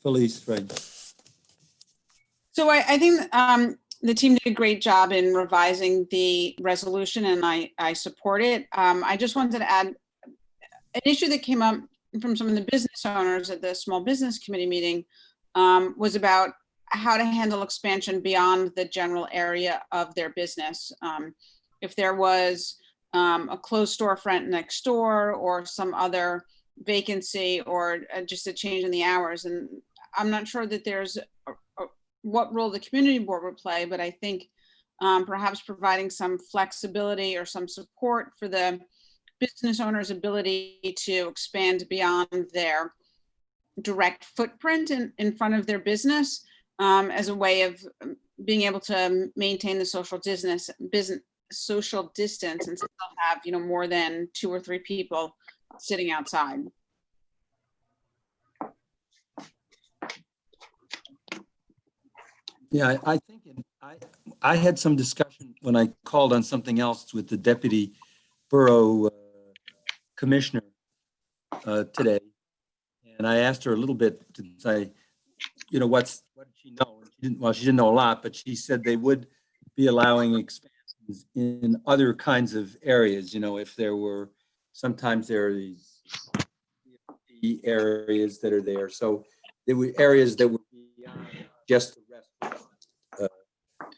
F: Felice, right.
H: So I think the team did a great job in revising the resolution, and I support it. I just wanted to add an issue that came up from some of the business owners at the Small Business Committee meeting was about how to handle expansion beyond the general area of their business. If there was a closed storefront next door or some other vacancy or just a change in the hours. And I'm not sure that there's what role the community board would play, but I think perhaps providing some flexibility or some support for the business owner's ability to expand beyond their direct footprint in front of their business as a way of being able to maintain the social distance and still have, you know, more than 2 or 3 people sitting outside.
F: Yeah, I think I had some discussion when I called on something else with the deputy borough commissioner today, and I asked her a little bit to say, you know, what did she know? And she didn't know a lot, but she said they would be allowing expansions in other kinds of areas. You know, if there were, sometimes there are these areas that are there, so there were areas that were beyond just the restaurant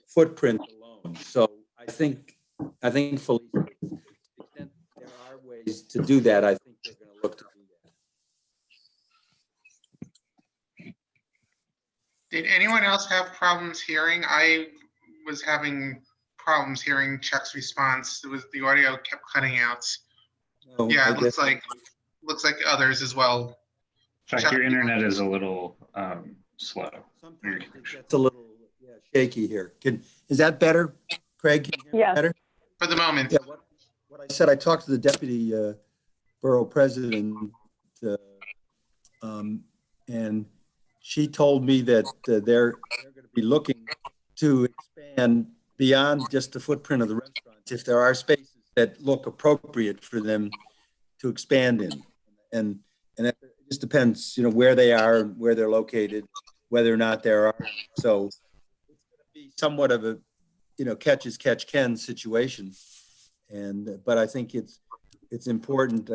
F: footprint alone. So I think Felice, to the extent there are ways to do that, I think they're going to look to do that.
O: Did anyone else have problems hearing? I was having problems hearing Chuck's response. It was, the audio kept cutting out.
F: Oh,
O: Yeah, it looks like others as well.
B: Chuck, your internet is a little slow.
F: Sometimes it's a little shaky here. Is that better, Craig? Can you hear me better?
O: For the moment.
F: Yeah, what I said, I talked to the deputy borough president, and she told me that they're going to be looking to expand beyond just the footprint of the restaurants if there are spaces that look appropriate for them to expand in. And it just depends, you know, where they are, where they're located, whether or not there are. So it's going to be somewhat of a, you know, catch as catch can situation. But I think it's important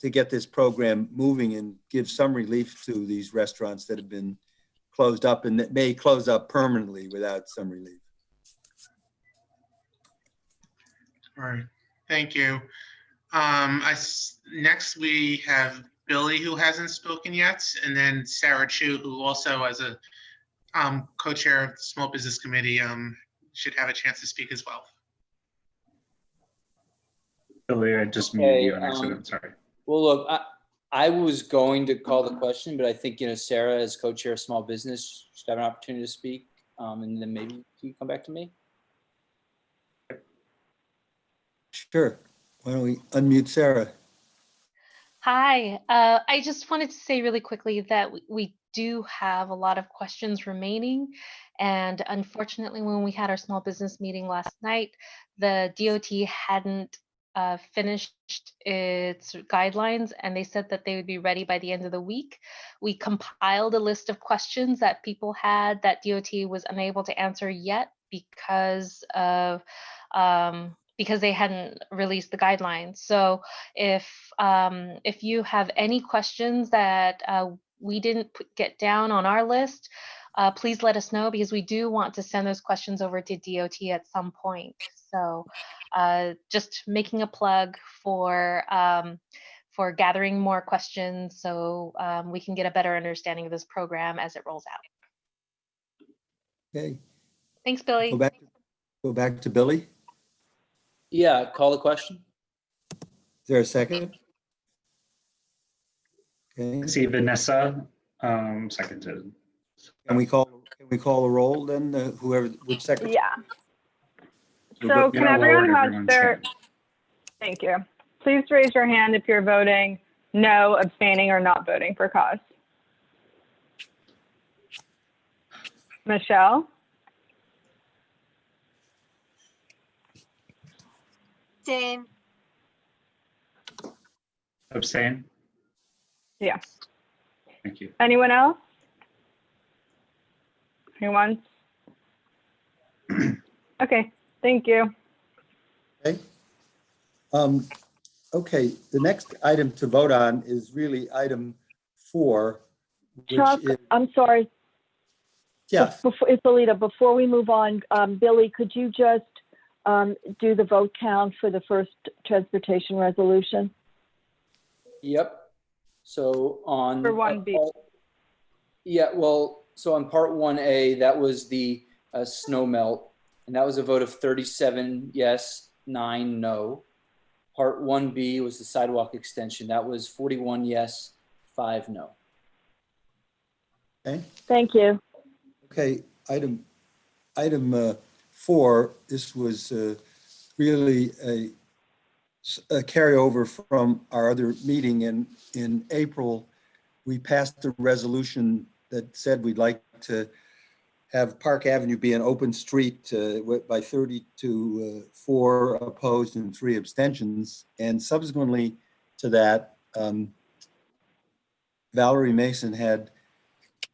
F: to get this program moving and give some relief to these restaurants that have been closed up and that may close up permanently without some relief.
O: All right, thank you. Next we have Billy, who hasn't spoken yet, and then Sarah Chu, who also as a co-chair of the Small Business Committee should have a chance to speak as well.
B: Billy, I just muted
V: Okay,
B: you on accident, sorry.
V: Well, look, I was going to call the question, but I think, Sarah, as co-chair of small business, should have an opportunity to speak. And then maybe you come back to me.
F: Sure. Why don't we unmute Sarah?
R: Hi, I just wanted to say really quickly that we do have a lot of questions remaining. And unfortunately, when we had our small business meeting last night, the DOT hadn't finished its guidelines, and they said that they would be ready by the end of the week. We compiled a list of questions that people had that DOT was unable to answer yet because they hadn't released the guidelines. So if you have any questions that we didn't get down on our list, please let us know, because we do want to send those questions over to DOT at some point. So just making a plug for gathering more questions so we can get a better understanding of this program as it rolls out.
F: Okay.
R: Thanks, Billy.
F: Go back to Billy.
V: Yeah, call the question.
F: Is there a second? Okay.
B: I see Vanessa seconded.
F: Can we call a roll then? Which secretary?
U: Yeah. So can everyone who has their, thank you. Please raise your hand if you're voting no, abstaining, or not voting for cause. Michelle?
C: Abstain.
B: Abstain?
U: Yeah.
B: Thank you.
U: Anyone else? Anyone? Okay, thank you.
F: Okay. Okay, the next item to vote on is really item 4, which
A: Chuck,
F: is,
A: I'm sorry.
F: yeah.
A: It's Alita. Before we move on, Billy, could you just do the vote count for the first transportation resolution?
V: Yep. So on
U: For 1B.
V: Yeah, well, so on part 1A, that was the snow melt, and that was a vote of 37 yes, 9 no. Part 1B was the sidewalk extension. That was 41 yes, 5 no.
F: Okay.
A: Thank you.
F: Okay, item 4, this was really a carryover from our other meeting in April. We passed a resolution that said we'd like to have Park Avenue be an open street by 30 to 4 opposed and 3 abstentions. And subsequently to that, Valerie Mason had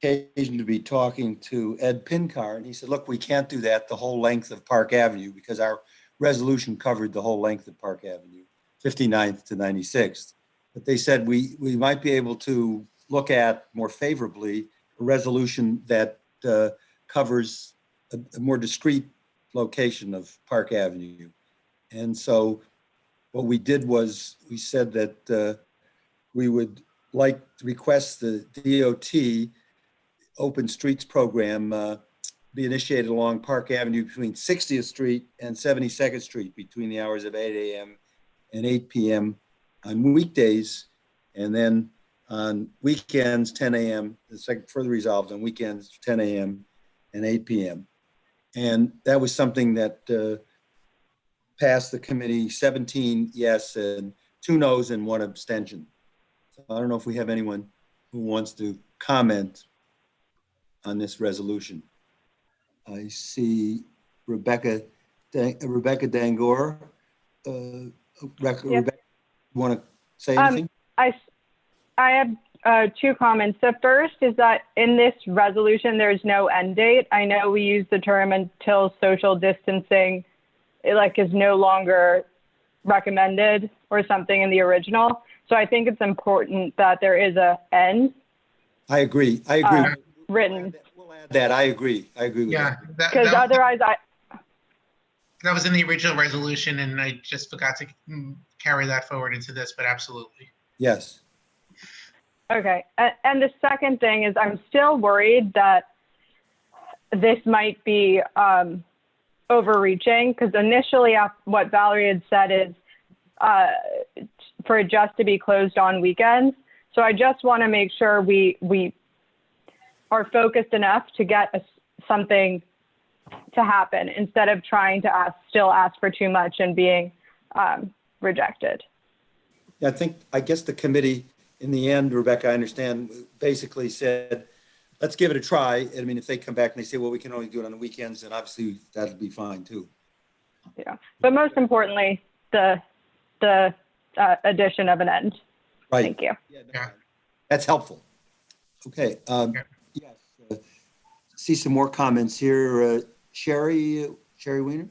F: occasion to be talking to Ed Pinkar, and he said, look, we can't do that the whole length of Park Avenue because our resolution covered the whole length of Park Avenue, 59th to 96th. But they said we might be able to look at more favorably a resolution that covers a more discrete location of Park Avenue. And so what we did was we said that we would like to request the DOT Open Streets program be initiated along Park Avenue between 60th Street and 72nd Street between the hours of 8 a.m. and 8 p.m. on weekdays, and then on weekends, 10 a.m., the second further resolved on weekends, 10 a.m. and 8 p.m. And that was something that passed the committee 17 yes and 2 no's and 1 abstention. So I don't know if we have anyone who wants to comment on this resolution. I see Rebecca Dangor. Rebecca, want to say anything?
U: I have 2 comments. The first is that in this resolution, there's no end date. I know we use the term until social distancing is no longer recommended or something in the original. So I think it's important that there is a end.
F: I agree.
U: Written.
F: We'll add that. I agree with that.
U: Because otherwise
O: that was in the original resolution, and I just forgot to carry that forward into this, but absolutely.
F: Yes.
U: Okay. And the second thing is I'm still worried that this might be overreaching, because initially what Valerie had said is for it just to be closed on weekends. So I just want to make sure we are focused enough to get something to happen instead of trying to still ask for too much and being rejected.
F: Yeah, I guess the committee in the end, Rebecca, I understand, basically said, let's give it a try. I mean, if they come back and they say, well, we can only do it on the weekends, then obviously that'll be fine too.
U: Yeah, but most importantly, the addition of an end.
F: Right.
U: Thank you.
F: Yeah. That's helpful. Okay. Yes. See some more comments here. Sherry Weiner.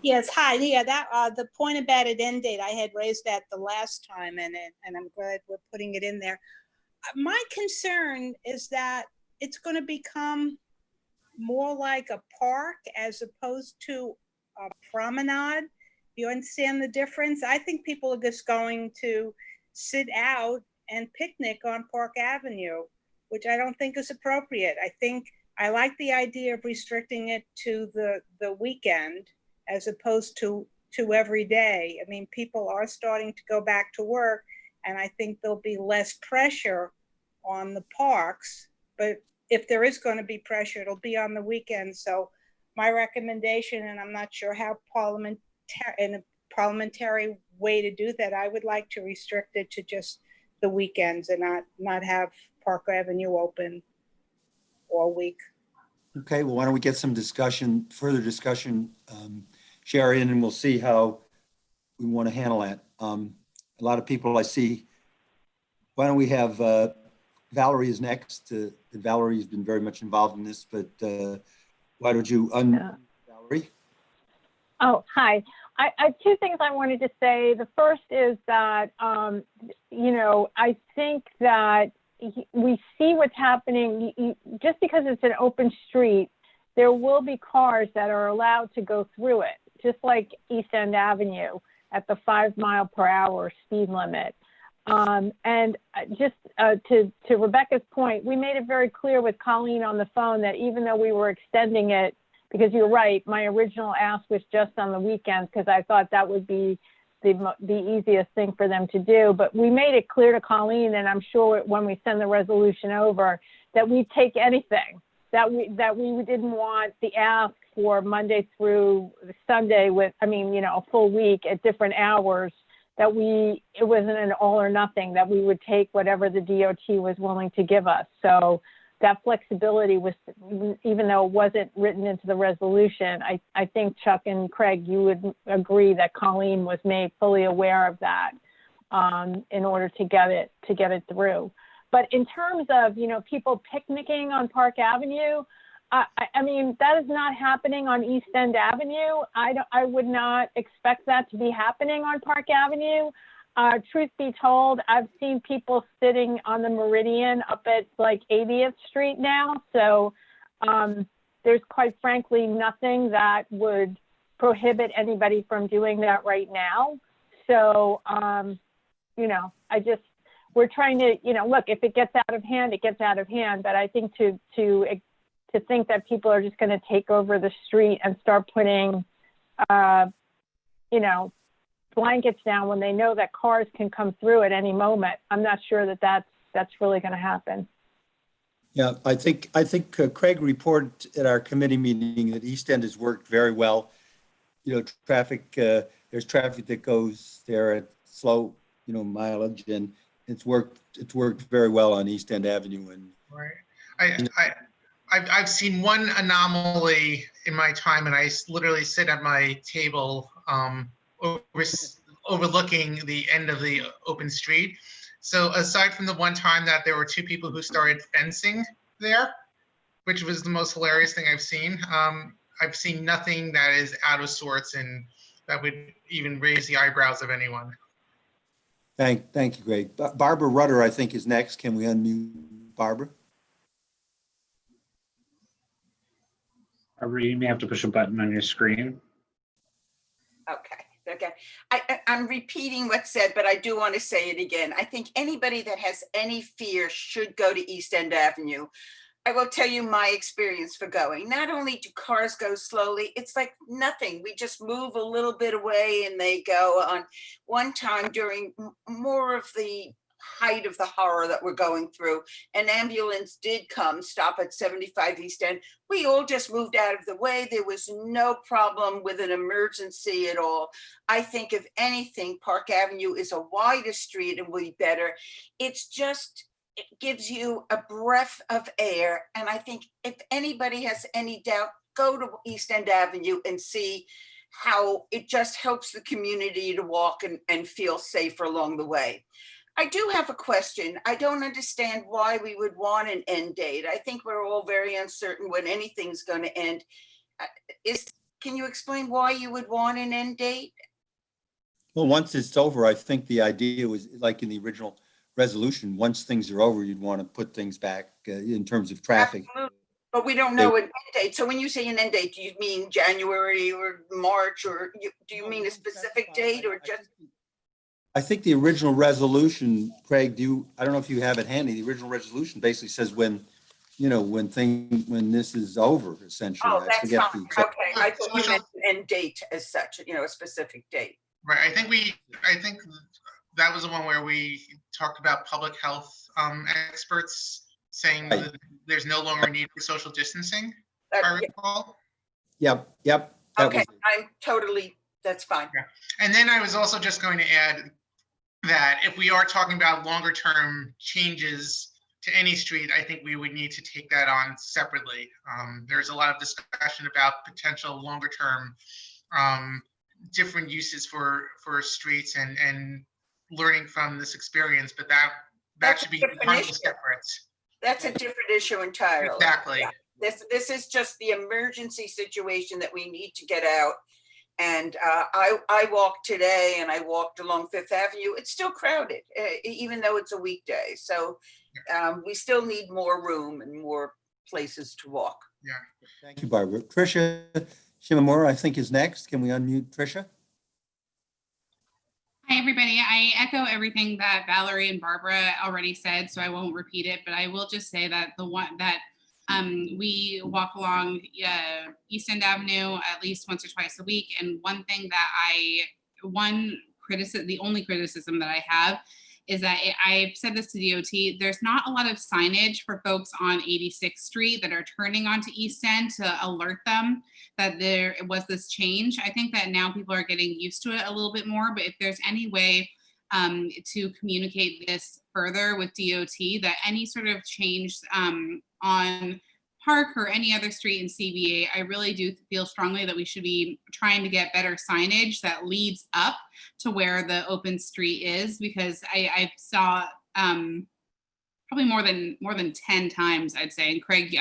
J: Yes, hi. Yeah, that the point about an end date, I had raised that the last time, and I'm glad we're putting it in there. My concern is that it's going to become more like a park as opposed to a promenade. You understand the difference? I think people are just going to sit out and picnic on Park Avenue, which I don't think is appropriate. I like the idea of restricting it to the weekend as opposed to every day. I mean, people are starting to go back to work, and I think there'll be less pressure on the parks. But if there is going to be pressure, it'll be on the weekend. So my recommendation, and I'm not sure how in a parliamentary way to do that, I would like to restrict it to just the weekends and not have Park Avenue open all week.
F: Okay, well, why don't we get some further discussion, Sherry, and then we'll see how we want to handle that. A lot of people I see, why don't we have Valerie is next. Valerie has been very much involved in this, but why don't you Valerie?
G: Oh, hi. I two things I wanted to say. The first is that, I think that we see what's happening. Just because it's an open street, there will be cars that are allowed to go through it, just like East End Avenue at the 5 mph speed limit. And just to Rebecca's point, we made it very clear with Colleen on the phone that even though we were extending it, because you're right, my original ask was just on the weekends because I thought that would be the easiest thing for them to do. But we made it clear to Colleen, and I'm sure when we send the resolution over, that we take anything, that we didn't want the ask for Monday through Sunday with, a full week at different hours, that it wasn't an all or nothing, that we would take whatever the DOT was willing to give us. So that flexibility was, even though it wasn't written into the resolution, I think Chuck and Craig, you would agree that Colleen was made fully aware of that in order to get it through. But in terms of, people picnicking on Park Avenue, that is not happening on East End Avenue. I would not expect that to be happening on Park Avenue. Truth be told, I've seen people sitting on the Meridian up at like 80th Street now. So there's quite frankly nothing that would prohibit anybody from doing that right now. So, we're trying to, look, if it gets out of hand, it gets out of hand. But I think to think that people are just going to take over the street and start putting, blankets down when they know that cars can come through at any moment, I'm not sure that that's really going to happen.
F: Yeah, I think Craig reported at our committee meeting that East End has worked very well. Traffic, there's traffic that goes there at slow, mileage, and it's worked very well on East End Avenue. And
O: right, I've seen one anomaly in my time, and I literally sit at my table overlooking the end of the open street. So aside from the one time that there were 2 people who started fencing there, which was the most hilarious thing I've seen, I've seen nothing that is out of sorts and that would even raise the eyebrows of anyone.
F: Thank you, Greg. Barbara Rudder, I think, is next. Can we unmute Barbara?
B: Barbara, you may have to push a button on your screen.
L: Okay, Okay, I'm repeating what's said, but I do want to say it again. I think anybody that has any fear should go to East End Avenue. I will tell you my experience for going. Not only do cars go slowly, it's like nothing. We just move a little bit away and they go. On one time during more of the height of the horror that we're going through, an ambulance did come, stop at 75 East End. We all just moved out of the way. There was no problem with an emergency at all. I think if anything, Park Avenue is a wider street and will be better. It's just, it gives you a breath of air. And I think if anybody has any doubt, go to East End Avenue and see how it just helps the community to walk and feel safer along the way. I do have a question. I don't understand why we would want an end date. I think we're all very uncertain when anything's going to end. Can you explain why you would want an end date?
F: Well, once it's over, I think the idea was like in the original resolution, once things are over, you'd want to put things back in terms of traffic.
L: Absolutely. But we don't know an end date. So when you say an end date, do you mean January or March, or do you mean a specific date or just?
F: I think the original resolution, Craig, I don't know if you have it handy, the original resolution basically says when, when this is over, essentially.
L: Oh, that's fine.
F: the
L: Okay, I thought you meant an end date as such, a specific date.
O: Right, I think that was the one where we talked about public health experts saying that there's no longer need for social distancing, if I recall.
F: Yep.
L: Okay, that's fine.
O: Yeah. And then I was also just going to add that if we are talking about longer term changes to any street, I think we would need to take that on separately. There's a lot of discussion about potential longer term different uses for streets and learning from this experience, but that should be totally separate.
L: That's a different issue entirely.
O: Exactly.
L: Yeah. This is just the emergency situation that we need to get out. And I walked today and I walked along Fifth Avenue. It's still crowded, even though it's a weekday. So we still need more room and more places to walk.
O: Yeah.
F: Thank you, Barbara. Tricia Shimamura, I think, is next. Can we unmute Tricia?
T: Hi, everybody. I echo everything that Valerie and Barbara already said, so I won't repeat it, but I will just say that we walk along East End Avenue at least once or twice a week. And one thing that the only criticism that I have is that I've said this to DOT, there's not a lot of signage for folks on 86th Street that are turning onto East End to alert them that there was this change. I think that now people are getting used to it a little bit more, but if there's any way to communicate this further with DOT, that any sort of change on Park or any other street in CB8, I really do feel strongly that we should be trying to get better signage that leads up to where the open street is, because I saw probably more than 10 times, I'd say. And Craig,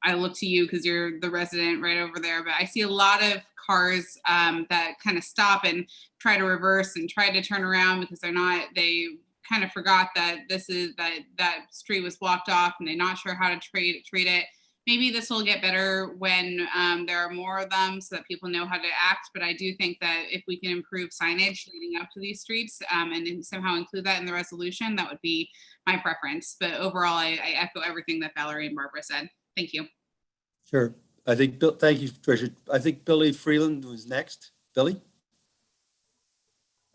T: I look to you because you're the resident right over there, but I see a lot of cars that kind of stop and try to reverse and try to turn around because they kind of forgot that that street was blocked off and they're not sure how to treat it. Maybe this will get better when there are more of them so that people know how to act. But I do think that if we can improve signage leading up to these streets and somehow include that in the resolution, that would be my preference. But overall, I echo everything that Valerie and Barbara said. Thank you.
F: Sure. Thank you, Tricia. I think Billy Freeland was next. Billy?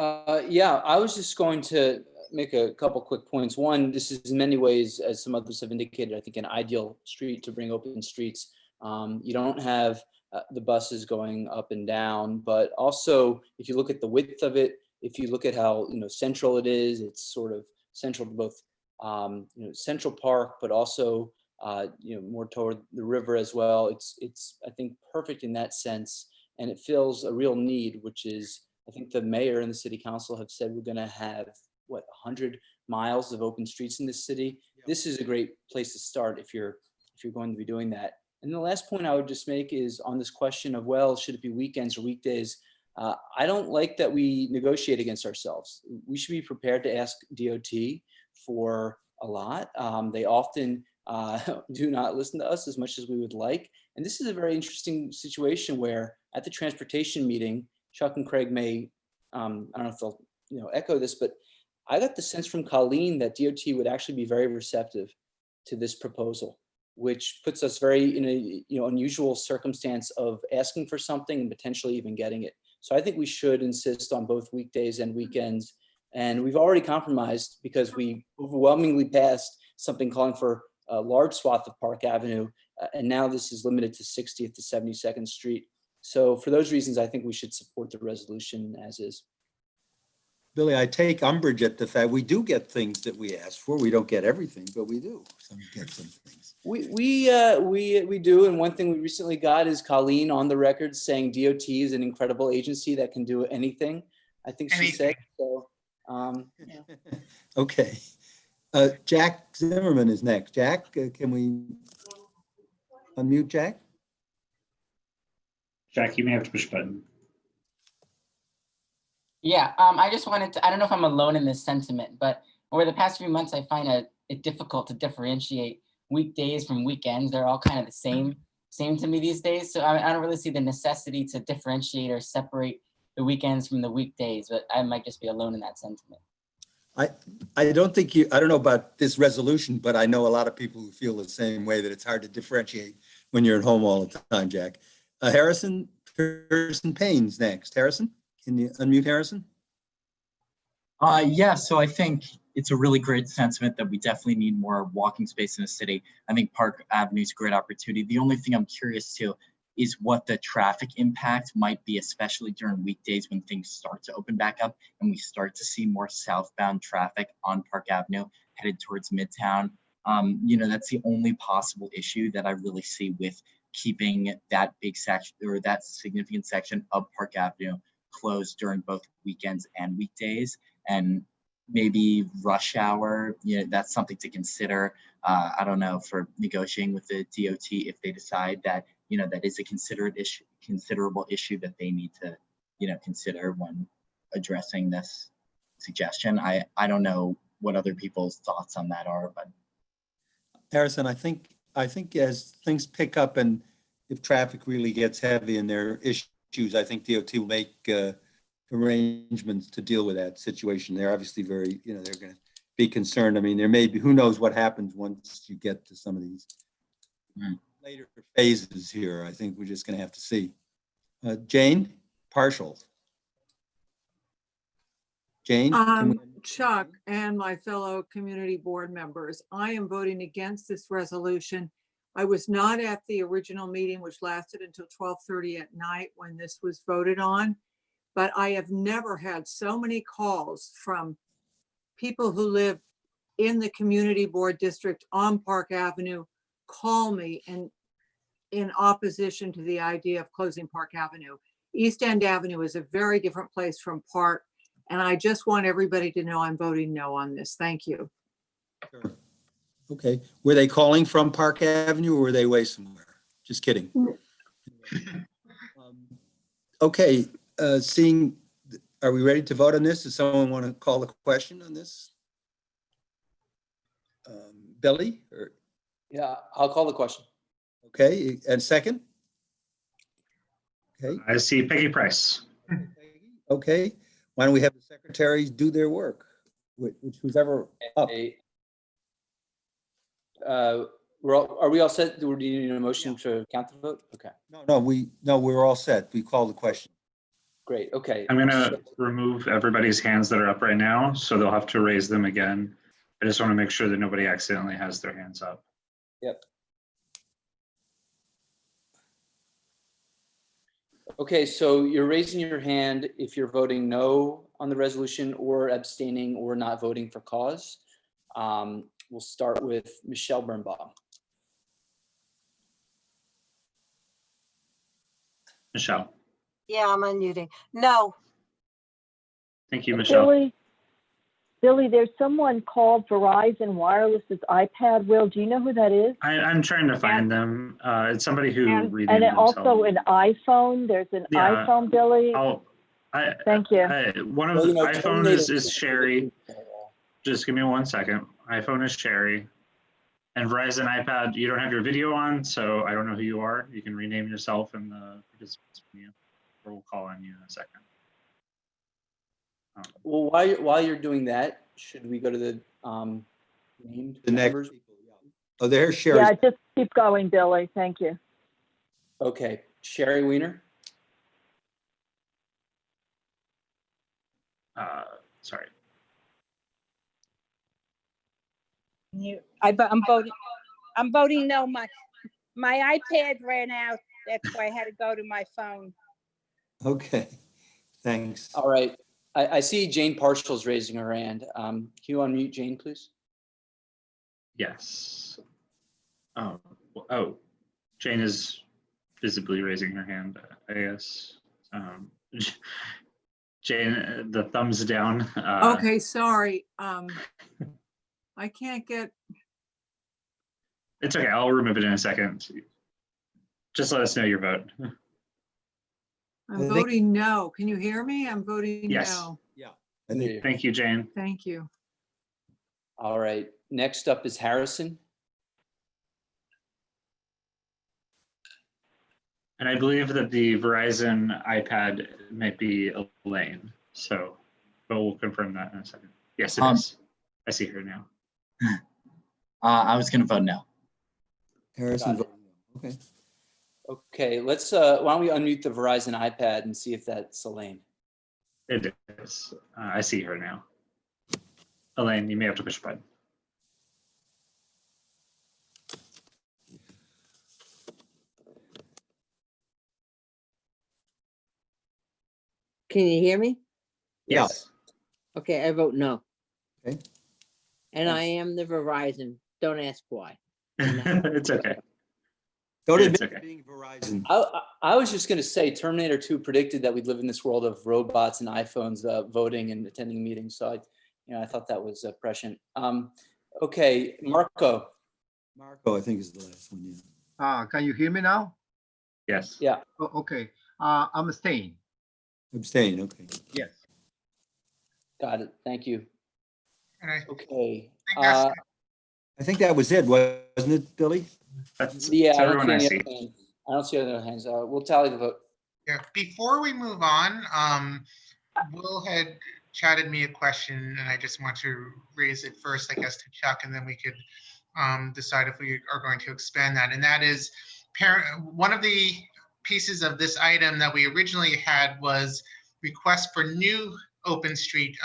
V: Yeah, I was just going to make a couple quick points. One, this is in many ways, as some others have indicated, I think an ideal street to bring open streets. You don't have the buses going up and down, but also if you look at the width of it, if you look at how central it is, it's sort of central to both Central Park, but also more toward the river as well. It's I think perfect in that sense, and it fills a real need, which is I think the mayor and the city council have said we're going to have 100 miles of open streets in this city. Yeah. This is a great place to start if you're going to be doing that. And the last point I would just make is on this question of, well, should it be weekends or weekdays? I don't like that we negotiate against ourselves. We should be prepared to ask DOT for a lot. They often do not listen to us as much as we would like. And this is a very interesting situation where at the transportation meeting, Chuck and Craig may I don't know if they'll echo this, but I got the sense from Colleen that DOT would actually be very receptive to this proposal, which puts us very in a unusual circumstance of asking for something and potentially even getting it. So I think we should insist on both weekdays and weekends. And we've already compromised because we overwhelmingly passed something calling for a large swath of Park Avenue. And now this is limited to 60th to 72nd Street. So for those reasons, I think we should support the resolution as is.
F: Billy, I take umbrage at the fact we do get things that we ask for. We don't get everything, but we do. So we get some things.
V: We do. And one thing we recently got is Colleen on the record saying DOT is an incredible agency that can do anything. I think she said so.
F: Okay. Jack Zimmerman is next. Jack, can we unmute Jack?
B: Jack, you may have to push a button.
E: Yeah, I just wanted to, I don't know if I'm alone in this sentiment, but over the past few months, I find it difficult to differentiate weekdays from weekends. They're all kind of the same to me these days. So I don't really see the necessity to differentiate or separate the weekends from the weekdays, but I might just be alone in that sentiment.
F: I don't think I don't know about this resolution, but I know a lot of people who feel the same way, that it's hard to differentiate when you're at home all the time, Jack. Harrison Payne's next. Harrison? Can you unmute Harrison?
I: Yeah, so I think it's a really great sentiment that we definitely need more walking space in the city. I think Park Avenue is a great opportunity. The only thing I'm curious to is what the traffic impact might be, especially during weekdays when things start to open back up and we start to see more southbound traffic on Park Avenue headed towards Midtown. That's the only possible issue that I really see with keeping that big section or that significant section of Park Avenue closed during both weekends and weekdays, and maybe rush hour. That's something to consider. I don't know, for negotiating with the DOT if they decide that that is a considerable issue that they need to consider when addressing this suggestion. I don't know what other people's thoughts on that are, but
F: Harrison, I think as things pick up and if traffic really gets heavy and there are issues, I think DOT will make arrangements to deal with that situation. They're obviously very, they're going to be concerned. I mean, there may be, who knows what happens once you get to some of these later phases here. I think we're just going to have to see. Jane Partial. Jane?
S: Chuck and my fellow community board members, I am voting against this resolution. I was not at the original meeting, which lasted until 12:30 at night when this was voted on, but I have never had so many calls from people who live in the community board district on Park Avenue call me in opposition to the idea of closing Park Avenue. East End Avenue is a very different place from Park, and I just want everybody to know I'm voting no on this. Thank you.
F: Sure. Okay. Were they calling from Park Avenue or were they way somewhere? Just kidding. Okay. Are we ready to vote on this? Does someone want to call the question on this? Billy?
V: Yeah, I'll call the question.
F: Okay. And second? Okay.
B: I see Peggy Price.
F: Okay. Why don't we have the secretaries do their work, who's ever up?
V: Are we all set? Do you need a motion to count the vote? Okay.
F: No, we're all set. We call the question.
V: Great. Okay.
B: I'm going to remove everybody's hands that are up right now, so they'll have to raise them again. I just want to make sure that nobody accidentally has their hands up.
V: Yep. Okay, so you're raising your hand if you're voting no on the resolution or abstaining or not voting for cause. We'll start with Michelle Birnbaum.
B: Michelle.
C: Yeah, I'm unmuting. No.
B: Thank you, Michelle.
A: Billy, there's someone called Verizon Wireless's iPad. Will, do you know who that is?
B: I'm trying to find them. It's somebody who renamed
A: and
B: themselves.
A: Also an iPhone. There's an iPhone, Billy. Thank you.
B: One of the iPhone is Sherry. Just give me 1 second. iPhone is Sherry. And Verizon iPad, you don't have your video on, so I don't know who you are. You can rename yourself in the participants menu, or we'll call on you in a second.
V: Well, while you're doing that, should we go to the named
F: The next
V: members?
F: people, yeah. Oh, there's Sherry.
A: Yeah, just keep going, Billy. Thank you.
V: Okay, Sherry Weiner.
B: Sorry.
J: I'm voting no. My iPad ran out. That's why I had to go to my phone.
F: Okay, thanks.
V: All right. I see Jane Partial's raising her hand. Can you unmute Jane, please?
B: Yes. Oh, Jane is visibly raising her hand, I guess. Jane, the thumbs down.
S: Okay, sorry. I can't get,
B: It's okay. I'll remove it in a second. Just let us know your vote.
S: I'm voting no. Can you hear me? I'm voting
B: Yes.
S: no.
F: Yeah.
B: Thank you, Jane.
S: Thank you.
V: All right. Next up is Harrison.
B: And I believe that the Verizon iPad might be Elaine. So, but we'll confirm that in a second. Yes, it is. I see her now.
I: I was going to vote no.
F: Harrison voted no. Okay.
V: Okay, let's, why don't we unmute the Verizon iPad and see if that's Elaine.
B: It is. I see her now. Elaine, you may have to push a button.
M: Can you hear me?
B: Yes.
M: Okay, I vote no.
F: Okay.
M: And I am the Verizon. Don't ask why.
B: It's okay.
F: Don't
B: It's
F: admit
B: okay.
F: to being Verizon.
V: I was just going to say Terminator 2 predicted that we'd live in this world of robots and iPhones voting and attending meetings. So I thought that was prescient. Okay, Marco.
F: Marco, I think is the last one. Yeah.
N: Can you hear me now?
B: Yes.
V: Yeah.
N: Oh, okay. I'm staying.
F: Abstain. Okay.
N: Yes.
V: Got it. Thank you. Okay.
D: I
F: I think that was it, wasn't it, Billy?
V: Yeah, I don't see any other hands. I don't see other hands. We'll tally the vote.
O: Yeah, before we move on, Will had chatted me a question and I just want to raise it first, I guess, to Chuck, and then we could decide if we are going to expand that. And that is one of the pieces of this item that we originally had was requests for new open street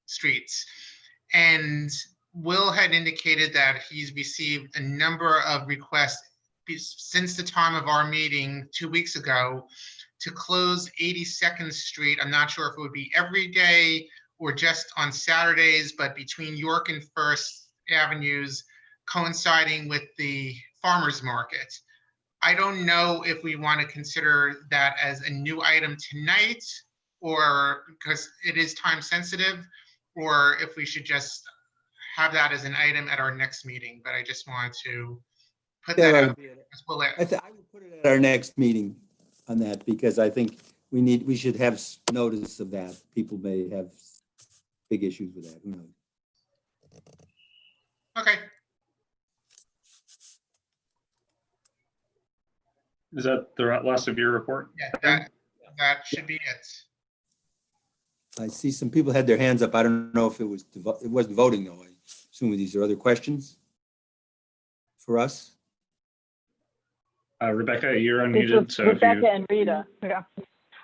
O: streets. And Will had indicated that he's received a number of requests since the time of our meeting 2 weeks ago to close 82nd Street. I'm not sure if it would be every day or just on Saturdays, but between York and First Avenues coinciding with the farmers market. I don't know if we want to consider that as a new item tonight, or because it is time sensitive, or if we should just have that as an item at our next meeting. But I just wanted to put that out.
F: I would put it at our next meeting on that, because I think we should have notice of that. People may have big issues with that. Who knows?
O: Okay.
B: Is that the last of your report?
O: Yeah, that should be it.
F: I see some people had their hands up. I don't know if it wasn't voting though. I assume these are other questions for us.
B: Rebecca, you're unmuted. So
U: Rebecca and Rita. Yeah.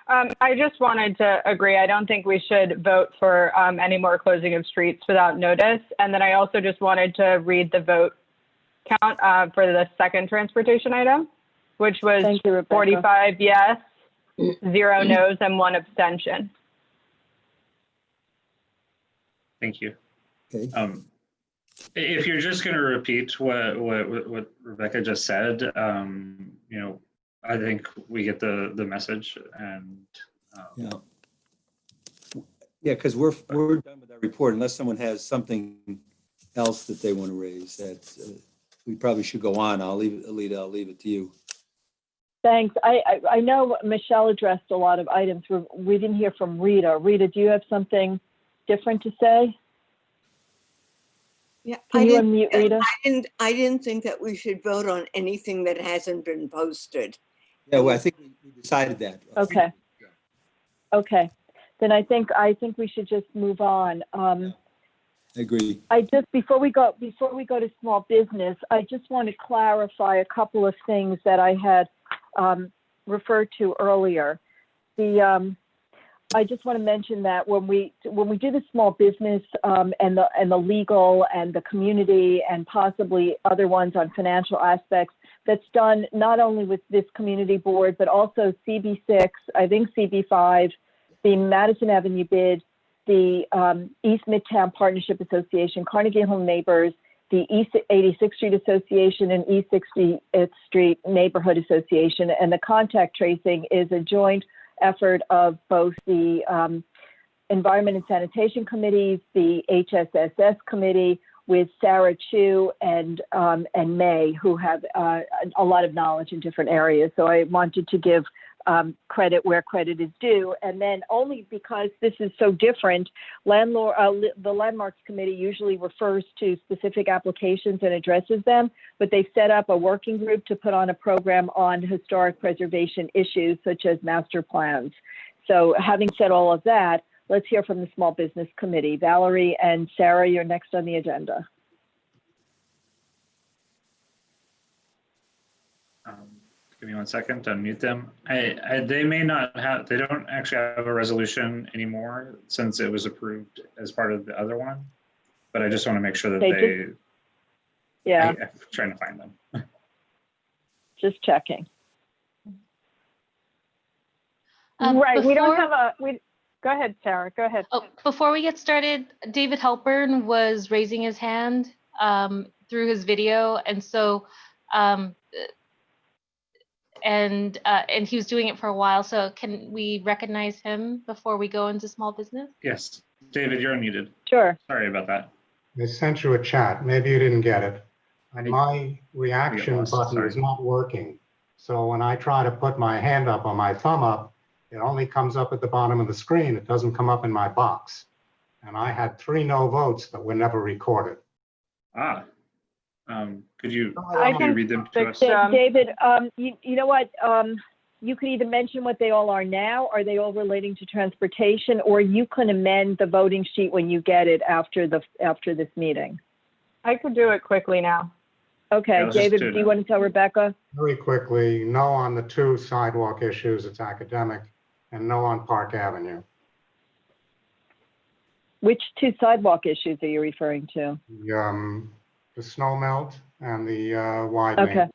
U: I just wanted to agree. I don't think we should vote for any more closing of streets without notice. And then I also just wanted to read the vote count for the second transportation item, which was 45 yes, 0 no's, and 1 abstention.
B: Thank you.
F: Okay.
B: If you're just going to repeat what Rebecca just said, I think we get the message, and
F: yeah, because we're done with our report unless someone has something else that they want to raise. That we probably should go on. I'll leave it, Alita. I'll leave it to you.
A: Thanks. I know Michelle addressed a lot of items. We didn't hear from Rita. Rita, do you have something different to say?
W: Yeah,
A: Can you unmute Rita?
W: I didn't think that we should vote on anything that hasn't been posted.
F: Yeah, well, I think we decided that.
A: Okay. Okay. then I think we should just move on.
F: I agree.
A: Before we go to small business, I just want to clarify a couple of things that I had referred to earlier. I just want to mention that when we do the small business and the legal and the community and possibly other ones on financial aspects, that's done not only with this community board, but also CB6, I think CB5, the Madison Avenue bid, the East Midtown Partnership Association, Carnegie Home Neighbors, the East 86th Street Association and East 60th Street Neighborhood Association. And the contact tracing is a joint effort of both the Environment and Sanitation Committees, the HSSS Committee, with Sarah Chu and May, who have a lot of knowledge in different areas. So I wanted to give credit where credit is due. And then only because this is so different, the Landmarks Committee usually refers to specific applications and addresses them, but they've set up a working group to put on a program on historic preservation issues such as master plans. So having said all of that, let's hear from the Small Business Committee. Valerie and Sarah, you're next on the agenda.
B: Give me 1 second to unmute them. They may not have, they don't actually have a resolution anymore since it was approved as part of the other one, but I just want to make sure that I'm trying to find them.
A: Just checking.
G: Right, we don't have a, go ahead, Sarah, go ahead.
R: Oh, before we get started, David Halpern was raising his hand through his video, and so and he was doing it for a while. So can we recognize him before we go into small business?
B: Yes, David, you're unmuted.
A: Sure.
B: Sorry about that.
K: I sent you a chat. Maybe you didn't get it. And my reaction button is not working. So when I try to put my hand up or my thumb up, it only comes up at the bottom of the screen. It doesn't come up in my box. And I had 3 no votes that were never recorded.
B: Could you read them to us?
A: David, you know what? You could either mention what they all are now. Are they all relating to transportation? Or you can amend the voting sheet when you get it after this meeting.
U: I could do it quickly now.
A: Okay, David, do you want to tell Rebecca?
K: Very quickly, no on the 2 sidewalk issues, it's academic, and no on Park Avenue.
A: Which 2 sidewalk issues are you referring to?
K: The snow melt and the widening.
A: Okay.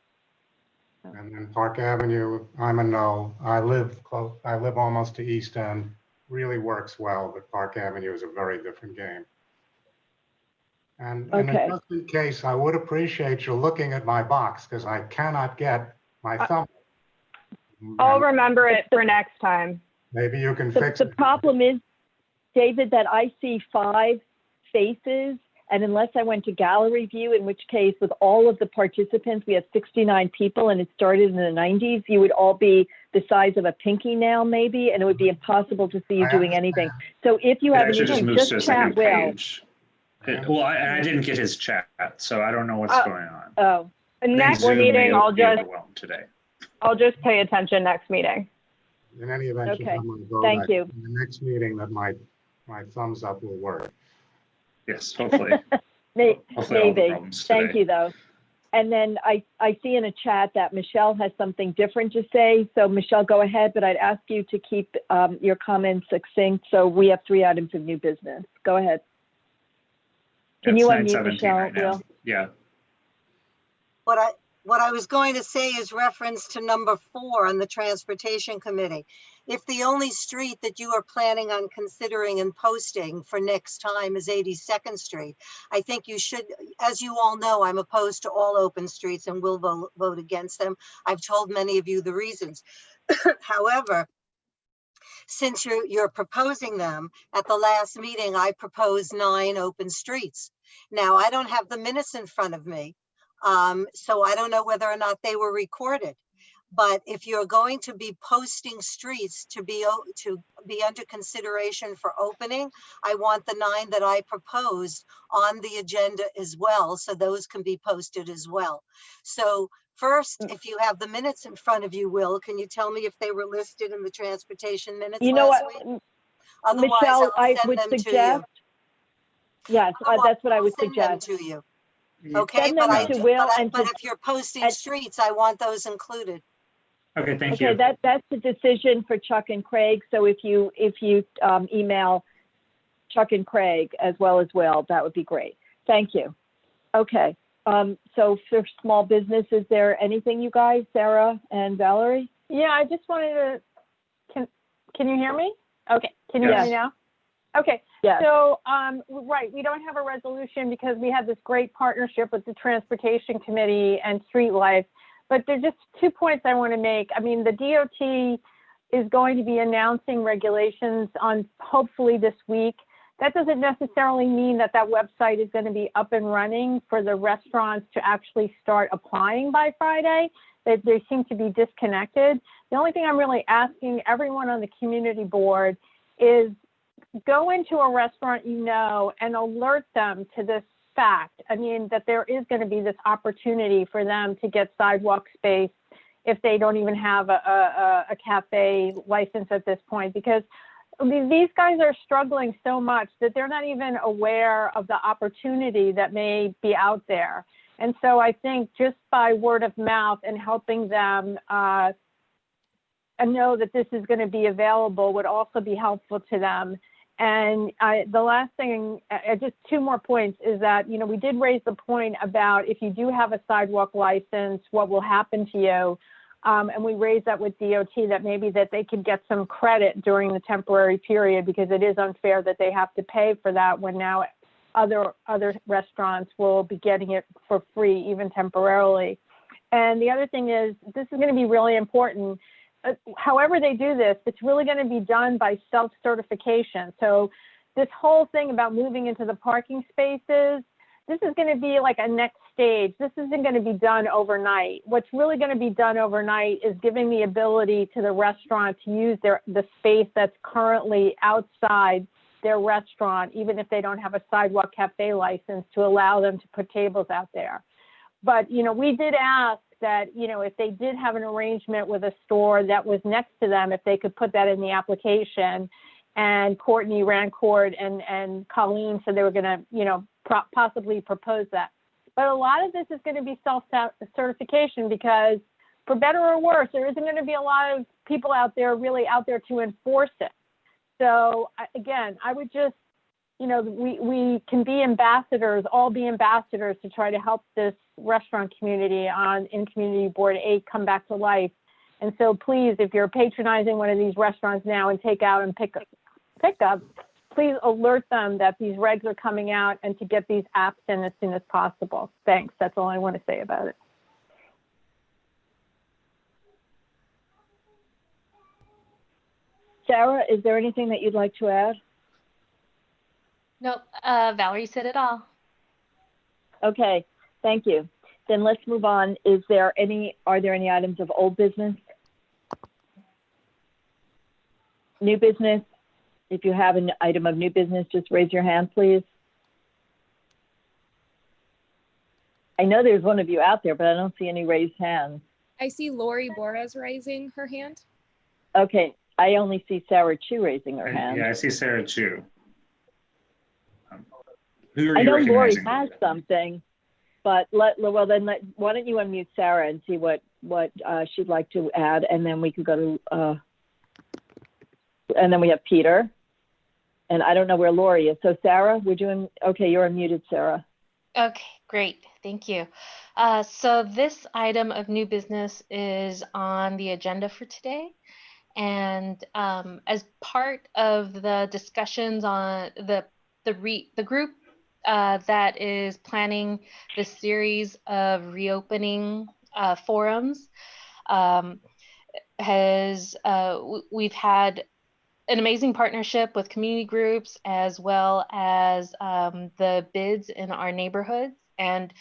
K: And then Park Avenue, I'm a no. I live close. I live almost to East End. Really works well, but Park Avenue is a very different game. And just in case, I would appreciate you looking at my box because I cannot get my thumb.
U: I'll remember it for next time.
K: Maybe you can fix
A: it.
K: The
A: problem is, David, that I see 5 faces. And unless I went to gallery view, in which case with all of the participants, we have 69 people and it started in the 90s, you would all be the size of a pinky nail maybe, and it would be impossible to see you doing anything. So if you have an issue, just chat Will.
B: Well, I didn't get his chat, so I don't know what's going on.
U: Oh, next meeting, I'll just pay attention next meeting.
K: In any event,
A: okay. Thank you.
K: In the next meeting that my thumbs up will work.
B: Yes, hopefully.
A: Maybe.
B: Thank
A: you, though. And then I see in a chat that Michelle has something different to say. So Michelle, go ahead, but I'd ask you to keep your comments succinct. So we have 3 items of new business. Go ahead. Can you unmute Michelle?
B: Right now. Yeah.
C: What I was going to say is reference to number 4 on the Transportation Committee. If the only street that you are planning on considering and posting for next time is 82nd Street, I think you should, as you all know, I'm opposed to all open streets and will vote against them. I've told many of you the reasons. However, since you're proposing them, at the last meeting, I proposed 9 open streets. Now, I don't have the minutes in front of me. So I don't know whether or not they were recorded, but if you're going to be posting streets to be under consideration for opening, I want the 9 that I proposed on the agenda as well, so those can be posted as well. So first, if you have the minutes in front of you, Will, can you tell me if they were listed in the transportation minutes?
A: You know what?
C: Otherwise,
A: Michelle,
C: I'll
A: I
C: send
A: would
C: them to
A: suggest,
C: you.
A: yes, that's what I
C: I'll
A: would
C: send them
A: suggest.
C: to you. Okay,
A: Send
C: but
A: them
C: I
A: to
C: do,
A: Will
C: but,
A: and
C: but
A: to,
C: if you're posting
A: and-
C: streets, I want those included.
B: Okay, thank
A: okay,
B: you.
A: that's the decision for Chuck and Craig. So if you email Chuck and Craig as well as Will, that would be great. Thank you. Okay, so for small business, is there anything you guys, Sarah and Valerie?
G: Yeah, I just wanted to, can you hear me? Okay, can you hear me now? Okay,
A: Yes.
G: so, right, we don't have a resolution because we have this great partnership with the Transportation Committee and Street Life, but there's just 2 points I want to make. I mean, the DOT is going to be announcing regulations on hopefully this week. That doesn't necessarily mean that that website is going to be up and running for the restaurants to actually start applying by Friday. They seem to be disconnected. The only thing I'm really asking everyone on the community board is go into a restaurant you know and alert them to this fact. I mean, that there is going to be this opportunity for them to get sidewalk space if they don't even have a cafe license at this point, because these guys are struggling so much that they're not even aware of the opportunity that may be out there. And so I think just by word of mouth and helping them know that this is going to be available would also be helpful to them. And the last thing, just 2 more points, is that, you know, we did raise the point about if you do have a sidewalk license, what will happen to you? And we raised that with DOT, that maybe that they could get some credit during the temporary period, because it is unfair that they have to pay for that when now other restaurants will be getting it for free, even temporarily. And the other thing is, this is going to be really important. However they do this, it's really going to be done by self-certification. So this whole thing about moving into the parking spaces, this is going to be like a next stage. This isn't going to be done overnight. What's really going to be done overnight is giving the ability to the restaurant to use the space that's currently outside their restaurant, even if they don't have a sidewalk cafe license, to allow them to put tables out there. But, you know, we did ask that, you know, if they did have an arrangement with a store that was next to them, if they could put that in the application. And Courtney Rancourt and Colleen said they were going to, you know, possibly propose that. But a lot of this is going to be self-certification, because for better or worse, there isn't going to be a lot of people out there really out there to enforce it. So again, I would just, you know, we can be ambassadors, all be ambassadors to try to help this restaurant community in Community Board 8 come back to life. And so please, if you're patronizing one of these restaurants now and take out and pick up, please alert them that these regs are coming out and to get these apps in as soon as possible. Thanks. That's all I want to say about it.
A: Sarah, is there anything that you'd like to add?
R: Nope, Valerie said it all.
A: Okay, thank you. Then let's move on. Are there any items of old business? New business? If you have an item of new business, just raise your hand, please. I know there's one of you out there, but I don't see any raised hands.
H: I see Lori Borres raising her hand.
A: Okay, I only see Sarah Chu raising her hand.
B: Yeah, I see Sarah Chu. Who are
A: I
B: you
A: know Lori
B: recognizing?
A: has something, but why don't you unmute Sarah and see what she'd like to add, and then we could go to, and then we have Peter, and I don't know where Lori is. So Sarah, okay, you're unmuted, Sarah.
R: Okay, great, thank you. So this item of new business is on the agenda for today. And as part of the discussions on the group that is planning this series of reopening forums, we've had an amazing partnership with community groups as well as the bids in our neighborhoods. And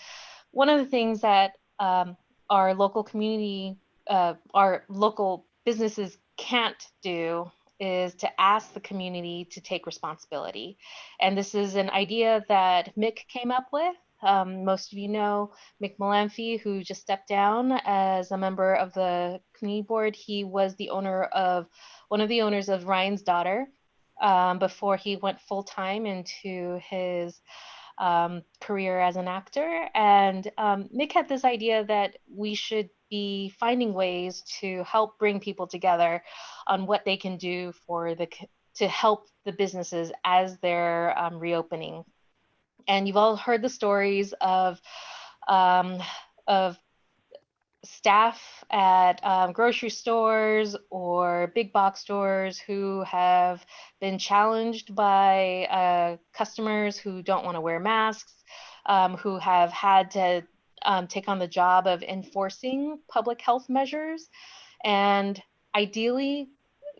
R: one of the things that our local community, our local businesses can't do is to ask the community to take responsibility. And this is an idea that Mick came up with. Most of you know Mick Malamfi, who just stepped down as a member of the community board. He was one of the owners of Ryan's Daughter. before he went full-time into his career as an actor. And Mick had this idea that we should be finding ways to help bring people together on what they can do to help the businesses as they're reopening. And you've all heard the stories of staff at grocery stores or big box stores who have been challenged by customers who don't want to wear masks, who have had to take on the job of enforcing public health measures. And ideally,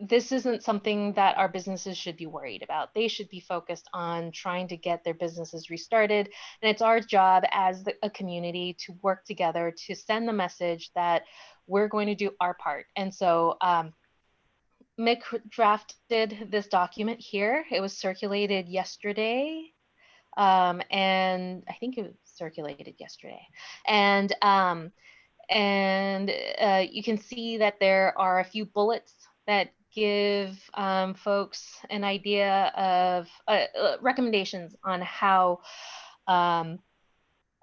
R: this isn't something that our businesses should be worried about. They should be focused on trying to get their businesses restarted. And it's our job as a community to work together to send the message that we're going to do our part. And so Mick drafted this document here. It was circulated yesterday. And I think it was circulated yesterday. And you can see that there are a few bullets that give folks an idea of recommendations on how, on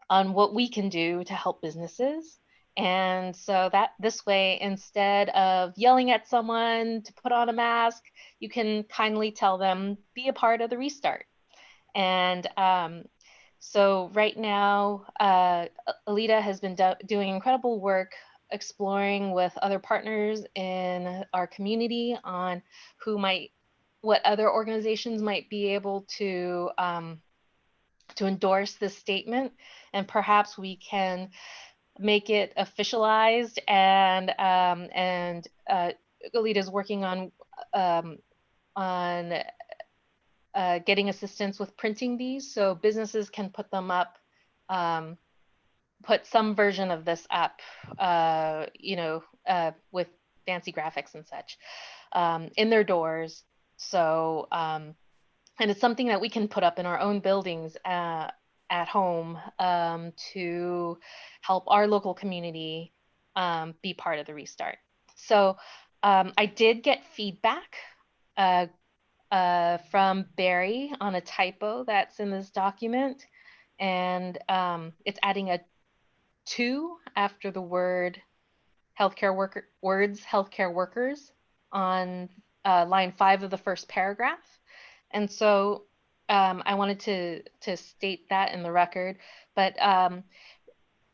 R: what we can do to help businesses. And so that this way, instead of yelling at someone to put on a mask, you can kindly tell them, be a part of the restart. And so right now, Alita has been doing incredible work exploring with other partners in our community on what other organizations might be able to endorse this statement, and perhaps we can make it officialized. And Alita's working on getting assistance with printing these so businesses can put them up, put some version of this up, with fancy graphics and such in their doors. So, and it's something that we can put up in our own buildings at home to help our local community be part of the restart. So I did get feedback from Barry on a typo that's in this document, and it's adding a 2 after the word healthcare workers on line 5 of the first paragraph. And so I wanted to state that in the record, but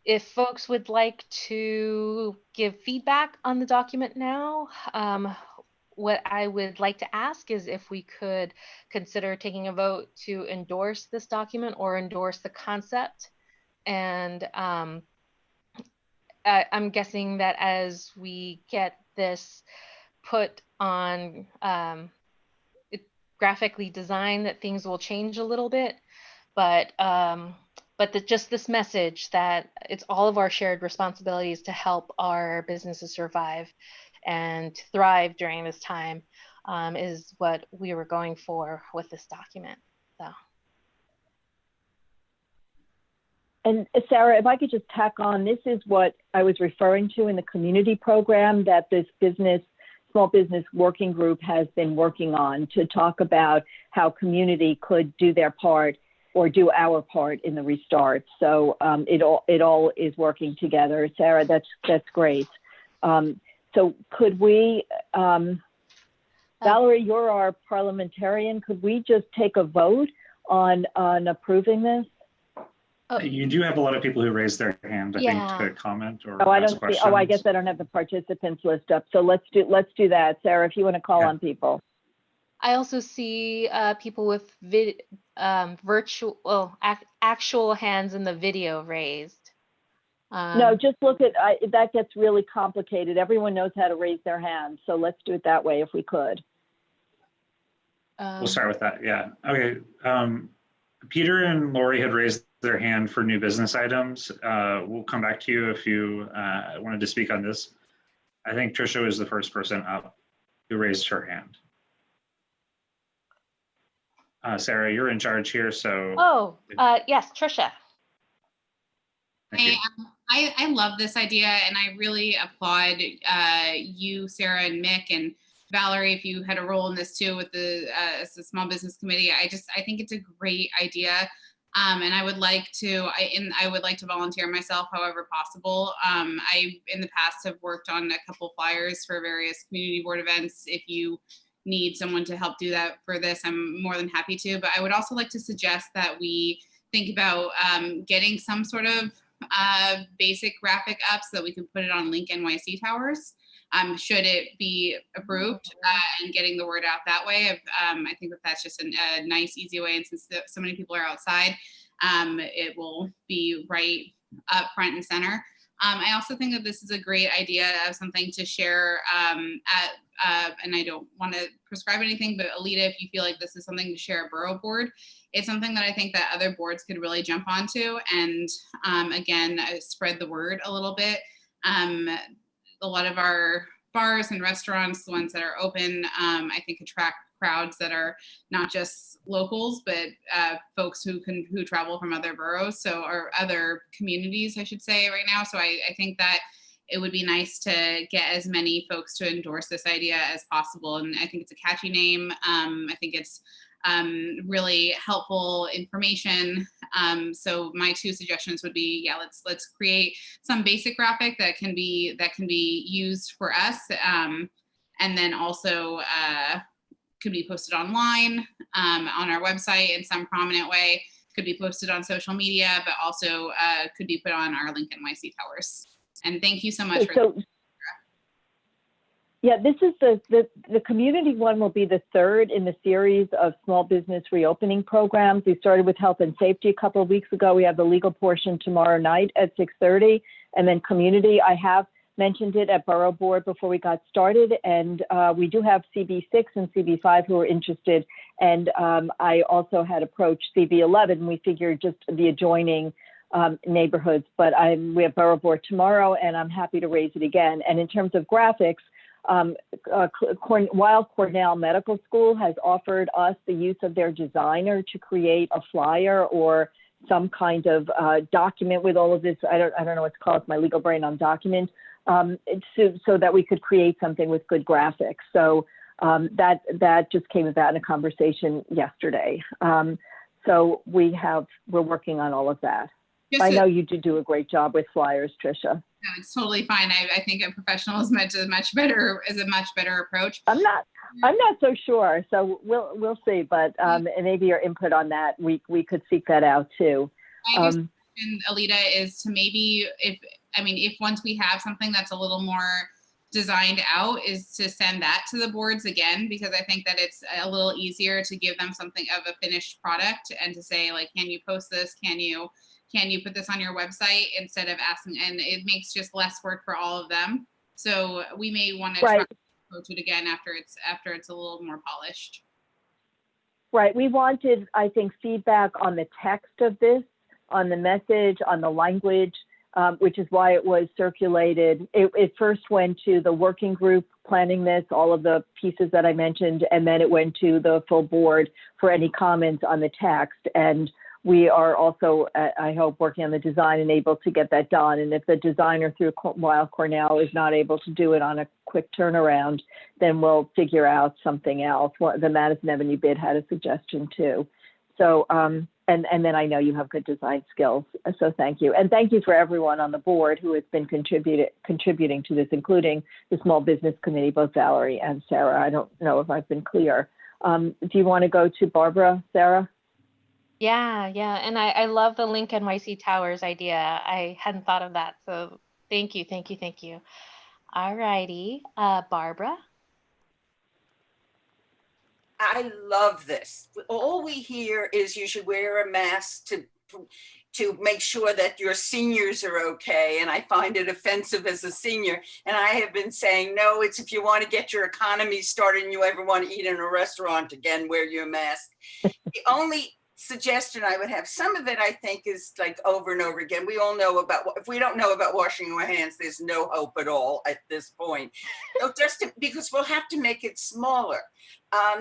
R: if folks would like to give feedback on the document now, what I would like to ask is if we could consider taking a vote to endorse this document or endorse the concept. And I'm guessing that as we get this put on graphically designed, that things will change a little bit, but just this message that it's all of our shared responsibilities to help our businesses survive and thrive during this time is what we were going for with this document. So.
A: And Sarah, if I could just tack on, this is what I was referring to in the community program that this small business working group has been working on, to talk about how community could do their part or do our part in the restart. So it all is working together. Sarah, that's great. So could we, Valerie, you're our parliamentarian, could we just take a vote on approving this?
B: You do have a lot of people who raised their hand, I think, to comment or ask questions.
A: I guess I don't have the participants list up. So let's do that. Sarah, if you want to call on people.
R: I also see people with actual hands in the video raised.
A: No, just look at, that gets really complicated. Everyone knows how to raise their hand. So let's do it that way if we could.
B: We'll start with that, yeah. Okay, Peter and Lori had raised their hand for new business items. We'll come back to you if you wanted to speak on this. I think Trisha was the first person up who raised her hand. Sarah, you're in charge here, so.
R: Oh, yes, Trisha.
T: I love this idea, and I really applaud you, Sarah, and Mick, and Valerie, if you had a role in this too with the as the small business committee, I think it's a great idea. And I would like to volunteer myself however possible. I in the past have worked on a couple flyers for various community board events. If you need someone to help do that for this, I'm more than happy to. But I would also like to suggest that we think about getting some sort of basic graphic up so that we can put it on Link NYC Towers. Should it be approved, and getting the word out that way. I think that that's just a nice, easy way. And since so many people are outside, it will be right up front and center. I also think that this is a great idea of something to share and I don't want to prescribe anything, but Alita, if you feel like this is something to share a borough board, it's something that I think that other boards could really jump onto and again, spread the word a little bit. A lot of our bars and restaurants, the ones that are open, I think attract crowds that are not just locals, but folks who travel from other boroughs, or other communities, I should say right now. So I think that it would be nice to get as many folks to endorse this idea as possible. And I think it's a catchy name. I think it's really helpful information. So my two suggestions would be, yeah, let's create some basic graphic that can be used for us, and then also could be posted online on our website in some prominent way. Could be posted on social media, but also could be put on our Link NYC Towers. And thank you so much for.
A: Yeah, this is the community one will be the third in the series of small business reopening programs. We started with health and safety a couple of weeks ago. We have the legal portion tomorrow night at 6:30, and then community. I have mentioned it at Borough Board before we got started, and we do have CB6 and CB5 who are interested. And I also had approached CB11. We figured just the adjoining neighborhoods, but we have Borough Board tomorrow, and I'm happy to raise it again. And in terms of graphics, Weill Cornell Medical School has offered us the use of their designer to create a flyer or some kind of document with all of this. I don't know what it's called. It's my legal brain on document, so that we could create something with good graphics. So that just came about in a conversation yesterday. So we're working on all of that. I know you do a great job with flyers, Tricia.
T: No, it's totally fine. I think a professional is a much better approach.
A: I'm not so sure. So we'll see. But and maybe your input on that, we could seek that out too.
T: My suggestion, Alita, is to maybe if once we have something that's a little more designed out, is to send that to the boards again, because I think that it's a little easier to give them something of a finished product and to say, like, can you post this? Can you put this on your website, instead of asking, and it makes just less work for all of them. So we may want to try to approach it again after it's a little more polished.
A: Right. We wanted, I think, feedback on the text of this, on the message, on the language, which is why it was circulated. It first went to the working group planning this, all of the pieces that I mentioned, and then it went to the full board for any comments on the text. And we are also, I hope, working on the design and able to get that done. And if the designer through Weill Cornell is not able to do it on a quick turnaround, then we'll figure out something else. The Madison Avenue bid had a suggestion too. So, and then I know you have good design skills. So thank you. And thank you for everyone on the board who has been contributing to this, including the Small Business Committee, both Valerie and Sarah. I don't know if I've been clear. Do you want to go to Barbara, Sarah?
R: Yeah. And I love the Link NYC Towers idea. I hadn't thought of that. So thank you. All righty. Barbara?
L: I love this. All we hear is you should wear a mask to make sure that your seniors are okay. And I find it offensive as a senior. And I have been saying, no, it's if you want to get your economy started and you ever want to eat in a restaurant again, wear your mask. The only suggestion I would have, some of it I think is like over and over again. We all know about, if we don't know about washing our hands, there's no hope at all at this point. So because we'll have to make it smaller.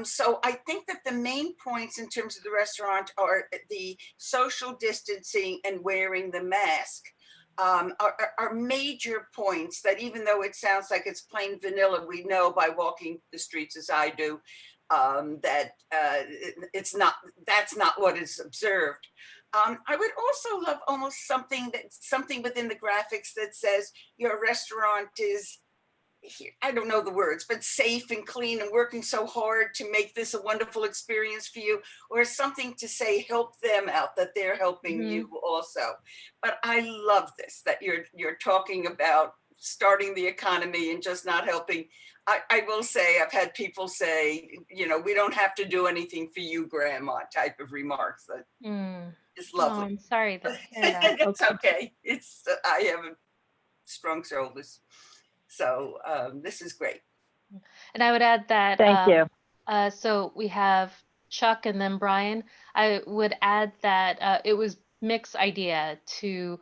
L: So I think that the main points in terms of the restaurant are the social distancing and wearing the mask. are major points that, even though it sounds like it's plain vanilla, we know by walking the streets as I do, that it's not, that's not what is observed. I would also love almost something within the graphics that says your restaurant is, I don't know the words, but safe and clean and working so hard to make this a wonderful experience for you, or something to say, help them out, that they're helping you also. But I love this, that you're talking about starting the economy and just not helping. I will say, I've had people say, you know, we don't have to do anything for you, Grandma, type of remarks. That is lovely.
R: Oh, I'm sorry that.
L: It's okay. It's, I have strong shoulders. So this is great.
R: And I would add that.
A: Thank you.
R: So we have Chuck and then Brian. I would add that it was Mick's idea to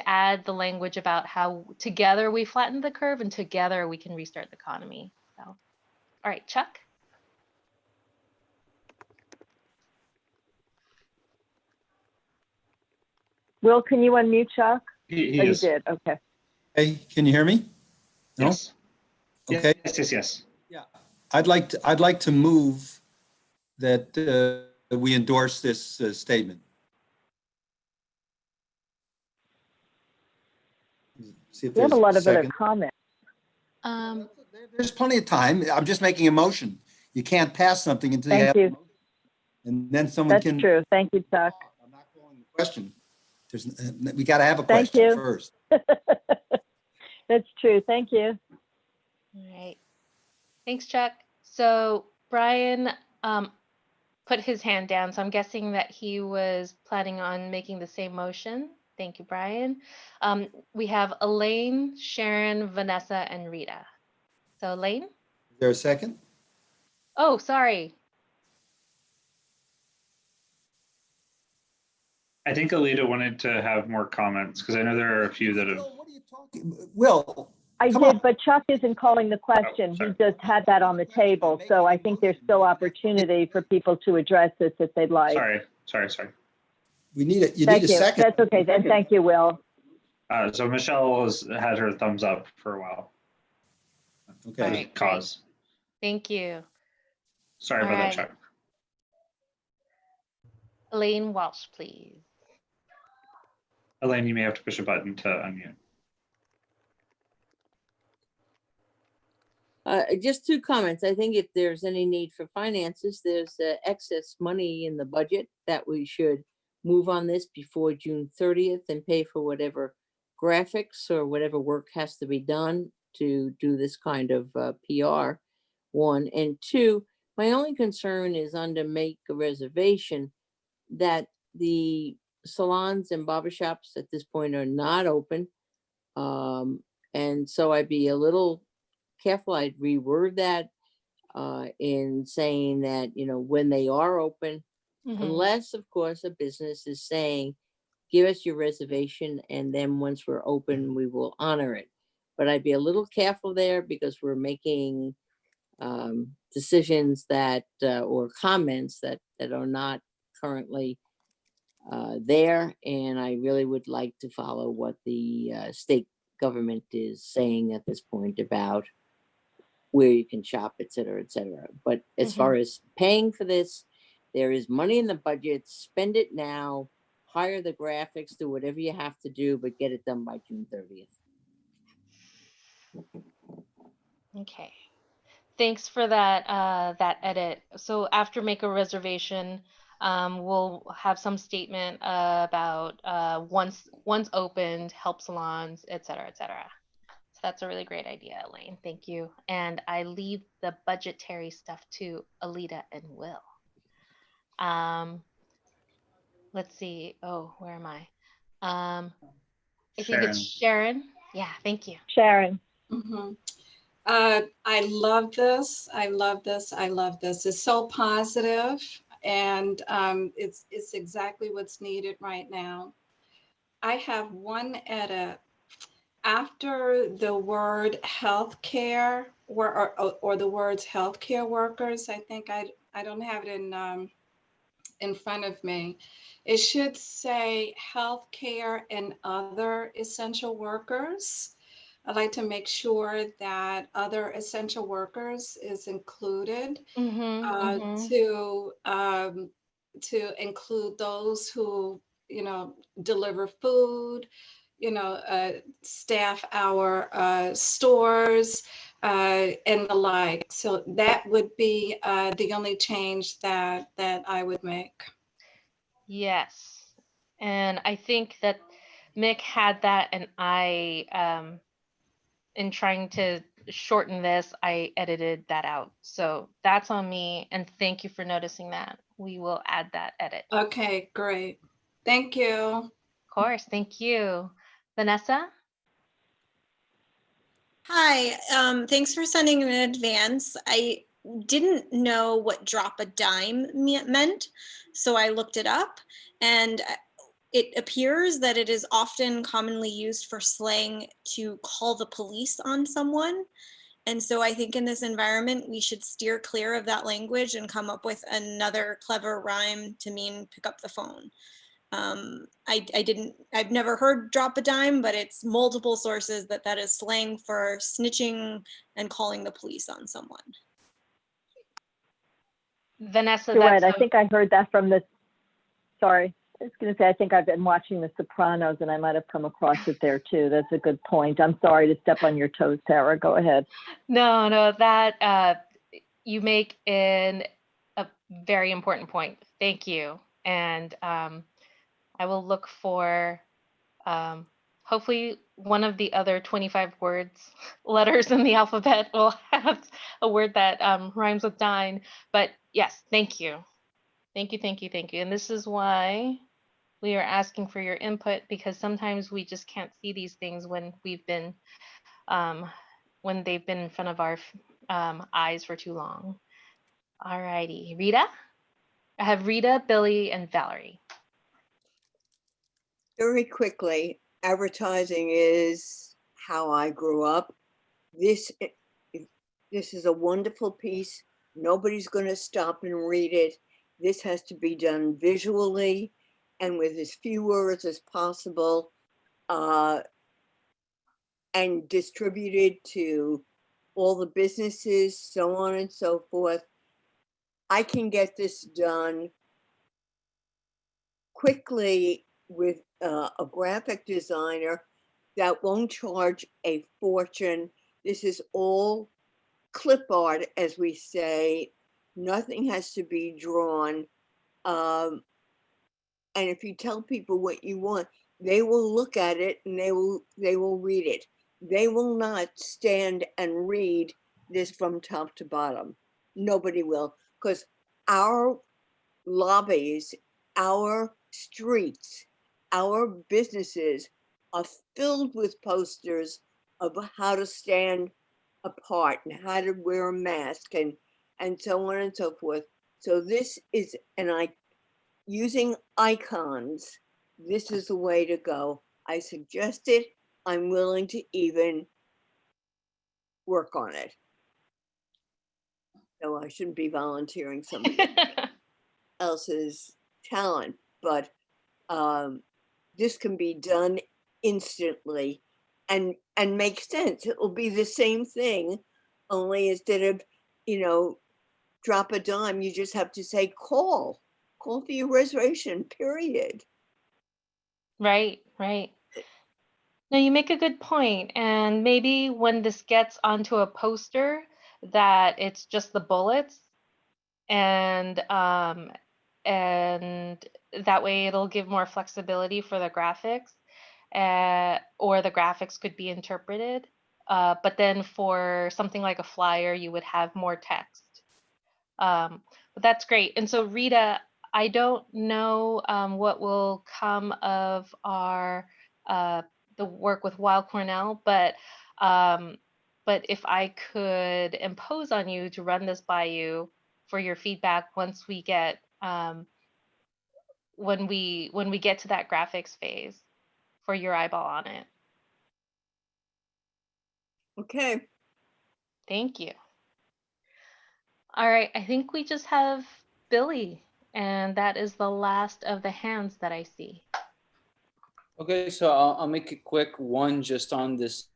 R: add the language about how together we flatten the curve and together we can restart the economy. So, all right, Chuck.
A: Will, can you unmute Chuck?
B: He
A: oh,
B: is.
A: You did. Okay.
F: Hey, can you hear me? No?
B: Yes.
F: Okay.
B: Yes.
F: Yeah. I'd like to move that we endorse this statement. See if
A: We have a lot of other
F: second.
A: comments.
F: There's plenty of time. I'm just making a motion. You can't pass something until you have
A: Thank
F: a
A: you.
F: motion. And then someone
A: That's
F: can
A: true. Thank you, Chuck.
F: question. We got to have a
A: Thank
F: question
A: you.
F: first.
A: That's true. Thank you.
R: All right. Thanks, Chuck. So Brian put his hand down, so I'm guessing that he was planning on making the same motion. Thank you, Brian. We have Elaine, Sharon, Vanessa, and Rita. So Elaine?
F: Is there a second?
R: Oh, sorry.
B: I think Alita wanted to have more comments because I know there are a few that have.
F: Will,
A: I did, but Chuck isn't calling the question. He just had that on the table. So I think there's still opportunity for people to address this if they'd like.
B: Sorry.
F: We need it. You
A: Thank
F: need a
A: you.
F: second.
A: That's okay then. Thank you, Will.
B: So Michelle has had her thumbs up for a while.
F: Okay.
R: All right,
B: cause.
R: Thank you.
B: Sorry
R: All
B: about
R: right.
B: that, Chuck.
R: Elaine Walsh, please.
B: Elaine, you may have to push a button to unmute.
M: Just 2 comments. I think if there's any need for finances, there's excess money in the budget that we should move on this before June 30th and pay for whatever graphics or whatever work has to be done to do this kind of PR, 1. And 2, my only concern is under make a reservation that the salons and barbershops at this point are not open. And so I'd be a little careful. I'd reword that in saying that, you know, when they are open, unless of course a business is saying, give us your reservation and then once we're open, we will honor it. But I'd be a little careful there because we're making decisions that or comments that are not currently there. And I really would like to follow what the state government is saying at this point about where you can shop, et cetera, et cetera. But as far as paying for this, there is money in the budget. Spend it now, hire the graphics, do whatever you have to do, but get it done by June 30th.
R: Okay. Thanks for that that edit. So after make a reservation, we'll have some statement about once opened, help salons, et cetera, et cetera. So that's a really great idea, Elaine. Thank you. And I leave the budgetary stuff to Alita and Will. Let's see. Oh, where am I? I think it's Sharon. Yeah, thank you.
A: Sharon.
E: I love this. I love this. I love this. It's so positive, and it's exactly what's needed right now. I have one edit. After the word healthcare or the words healthcare workers, I think I don't have it in front of me. It should say healthcare and other essential workers. I'd like to make sure that other essential workers is included to include those who, deliver food, staff our stores, and the like. So that would be the only change that I would make.
R: Yes. And I think that Mick had that, and in trying to shorten this, I edited that out. So that's on me. And thank you for noticing that. We will add that edit.
E: Okay, great. Thank you.
R: Of course. Thank you. Vanessa?
J: Hi, thanks for sending in advance. I didn't know what drop a dime meant, so I looked it up, and it appears that it is often commonly used for slang to call the police on someone. And so I think in this environment, we should steer clear of that language and come up with another clever rhyme to mean pick up the phone. I've never heard drop a dime, but it's multiple sources that is slang for snitching and calling the police on someone.
R: Vanessa,
A: You're right.
R: that's
A: I think I heard that from sorry. I was going to say, I think I've been watching The Sopranos and I might have come across it there too. That's a good point. I'm sorry to step on your toes, Tara. Go ahead.
R: No, that you make a very important point. Thank you. And I will look for hopefully one of the other 25 letters in the alphabet will have a word that rhymes with dine. But yes, thank you. Thank you. And this is why we are asking for your input, because sometimes we just can't see these things when they've been in front of our eyes for too long. All righty, Rita? I have Rita, Billy, and Valerie.
W: Very quickly, advertising is how I grew up. This is a wonderful piece. Nobody's going to stop and read it. This has to be done visually and with as few words as possible, and distributed to all the businesses, so on and so forth. I can get this done quickly with a graphic designer that won't charge a fortune. This is all clip art, as we say. Nothing has to be drawn. And if you tell people what you want, they will look at it and they will read it. They will not stand and read this from top to bottom. Nobody will, because our lobbies, our streets, our businesses are filled with posters of how to stand apart and how to wear a mask and so on and so forth. So this is, using icons, this is the way to go. I suggest it. I'm willing to even work on it. So I shouldn't be volunteering somebody else's talent, but this can be done instantly and make sense. It will be the same thing, only instead of, drop a dime, you just have to say call for your reservation, period.
R: Right. No, you make a good point. And maybe when this gets onto a poster, that it's just the bullets, and that way it'll give more flexibility for the graphics, or the graphics could be interpreted. But then for something like a flyer, you would have more text. But that's great. And so Rita, I don't know what will come of our the work with Weill Cornell, but if I could impose on you to run this by you for your feedback once we get when we get to that graphics phase, for your eyeball on it.
W: Okay.
R: Thank you. All right, I think we just have Billy And that is the last of the hands that I see.
V: Okay, so I'll make it quick. One, just on this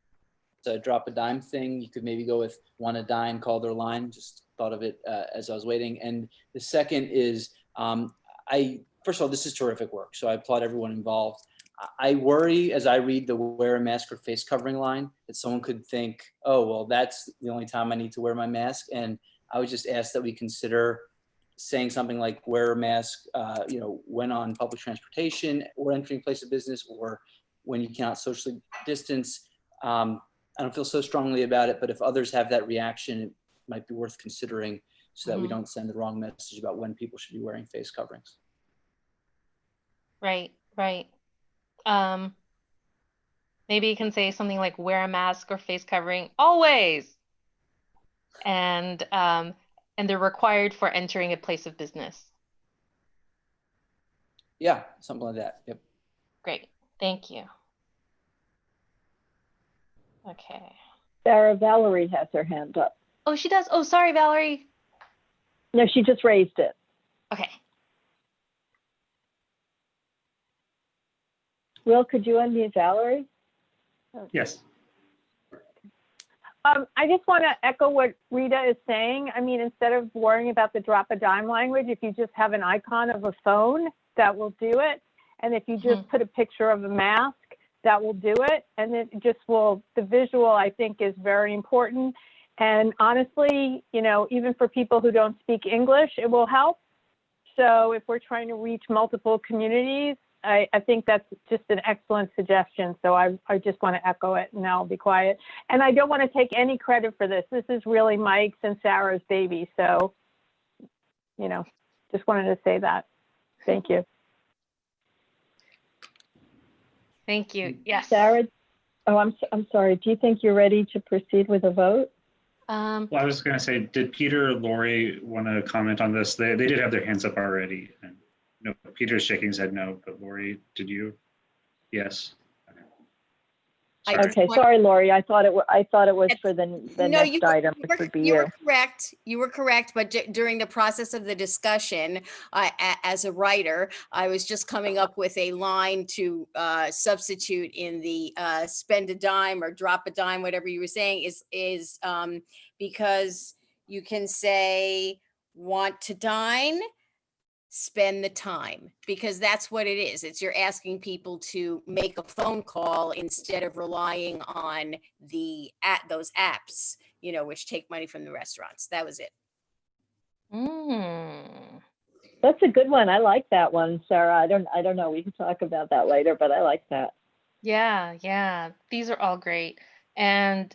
V: drop a dime thing, you could maybe go with want a dime, call their line. Just thought of it as I was waiting. And the second is, first of all, this is terrific work. So I applaud everyone involved. I worry as I read the wear a mask or face covering line that someone could think, oh, well, that's the only time I need to wear my mask. And I would just ask that we consider saying something like wear a mask, when on public transportation or entering a place of business, or when you cannot socially distance. I don't feel so strongly about it, but if others have that reaction, it might be worth considering so that we don't send the wrong message about when people should be wearing face coverings.
R: Right. Maybe you can say something like wear a mask or face covering always. And they're required for entering a place of business.
V: Yeah, something like that. Yep.
R: Great. Thank you. Okay.
A: Sarah, Valerie has her hand up.
R: Oh, she does. Oh, sorry, Valerie.
A: No, she just raised it.
R: Okay.
A: Will, could you unmute Valerie?
B: Yes.
G: I just want to echo what Rita is saying. I mean, instead of worrying about the drop a dime language, if you just have an icon of a phone, that will do it. And if you just put a picture of a mask, that will do it. And it just will, the visual, I think, is very important. And honestly, even for people who don't speak English, it will help. So if we're trying to reach multiple communities, I think that's just an excellent suggestion. So I just want to echo it, and now I'll be quiet. And I don't want to take any credit for this. This is really Mike's and Sarah's baby. So, just wanted to say that. Thank you.
R: Thank you. Yes.
A: Sarah, I'm sorry. Do you think you're ready to proceed with a vote?
B: Well, I was going to say, did Peter or Lori want to comment on this? They did have their hands up already. And no, Peter's shaking his head no, but Lori, did you? Yes.
A: Okay, sorry, Lori. I thought it was for the next item, which would be you.
P: You were correct. You were correct. But during the process of the discussion, as a writer, I was just coming up with a line to substitute in the spend a dime or drop a dime, whatever you were saying, is because you can say want to dine, spend the time, because that's what it is. You're asking people to make a phone call instead of relying on those apps, which take money from the restaurants. That was it.
A: That's a good one. I like that one, Sarah. I don't know. We can talk about that later, but I like that.
R: Yeah. These are all great. And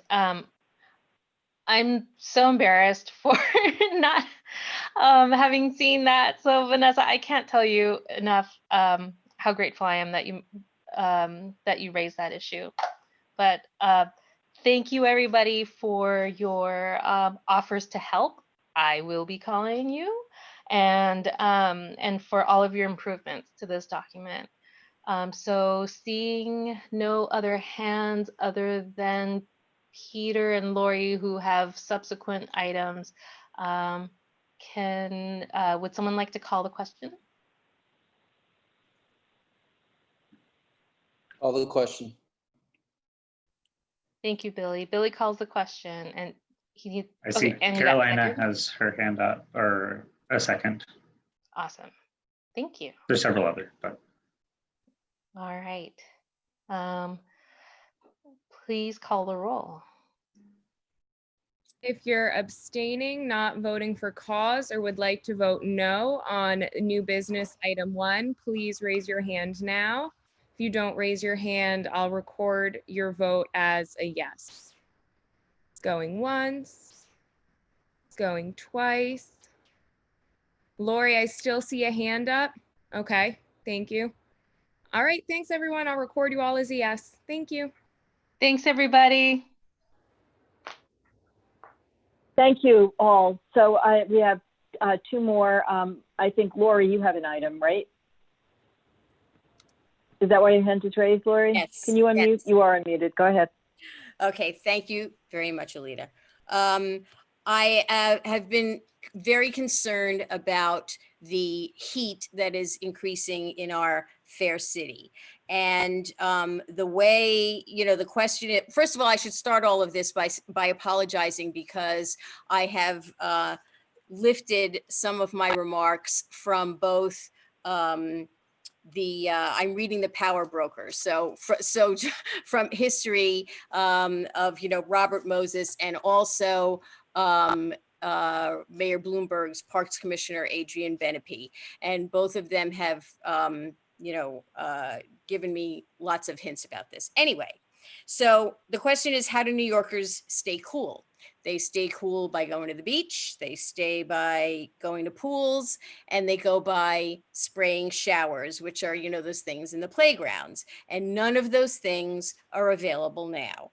R: I'm so embarrassed for not having seen that. So Vanessa, I can't tell you enough how grateful I am that you raised that issue. But thank you everybody for your offers to help. I will be calling you, and for all of your improvements to this document. So seeing no other hands other than Peter and Lori who have subsequent items, would someone like to call the question?
V: Call the question.
R: Thank you, Billy. Billy calls the question, and
B: I see Carolina has her hand up, or a second.
R: Awesome. Thank you.
B: There's several other, but.
R: All right. Please call the roll.
H: If you're abstaining, not voting for cause, or would like to vote no on new business item 1, please raise your hand now. If you don't raise your hand, I'll record your vote as a yes. It's going once. It's going twice. Lori, I still see a hand up. Okay, thank you. All right, thanks everyone. I'll record you all as a yes. Thank you.
R: Thanks everybody.
A: Thank you all. So we have 2 more. I think, Lori, you have an item, right? Is that why your hand is raised, Lori?
P: Yes.
A: Can you unmute?
P: Yes.
A: You are unmuted. Go ahead.
P: Okay, thank you very much, Alita. I have been very concerned about the heat that is increasing in our fair city. And the way, the question, first of all, I should start all of this by apologizing because I have lifted some of my remarks from both I'm reading the Power Brokers. So from history of, Robert Moses, and also Mayor Bloomberg's Parks Commissioner, Adrian Benepe. And both of them have, given me lots of hints about this. Anyway, so the question is, how do New Yorkers stay cool? They stay cool by going to the beach, they stay by going to pools, and they go by spraying showers, which are, those things in the playgrounds. And none of those things are available now.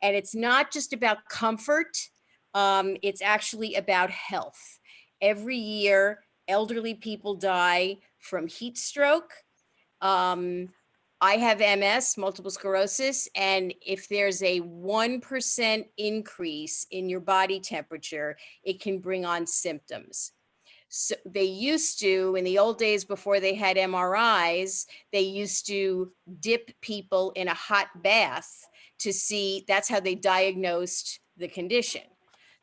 P: And it's not just about comfort, it's actually about health. Every year, elderly people die from heat stroke. I have MS, multiple sclerosis, and if there's a 1% increase in your body temperature, it can bring on symptoms. So they used to, in the old days before they had MRIs, they used to dip people in a hot bath to see, that's how they diagnosed the condition.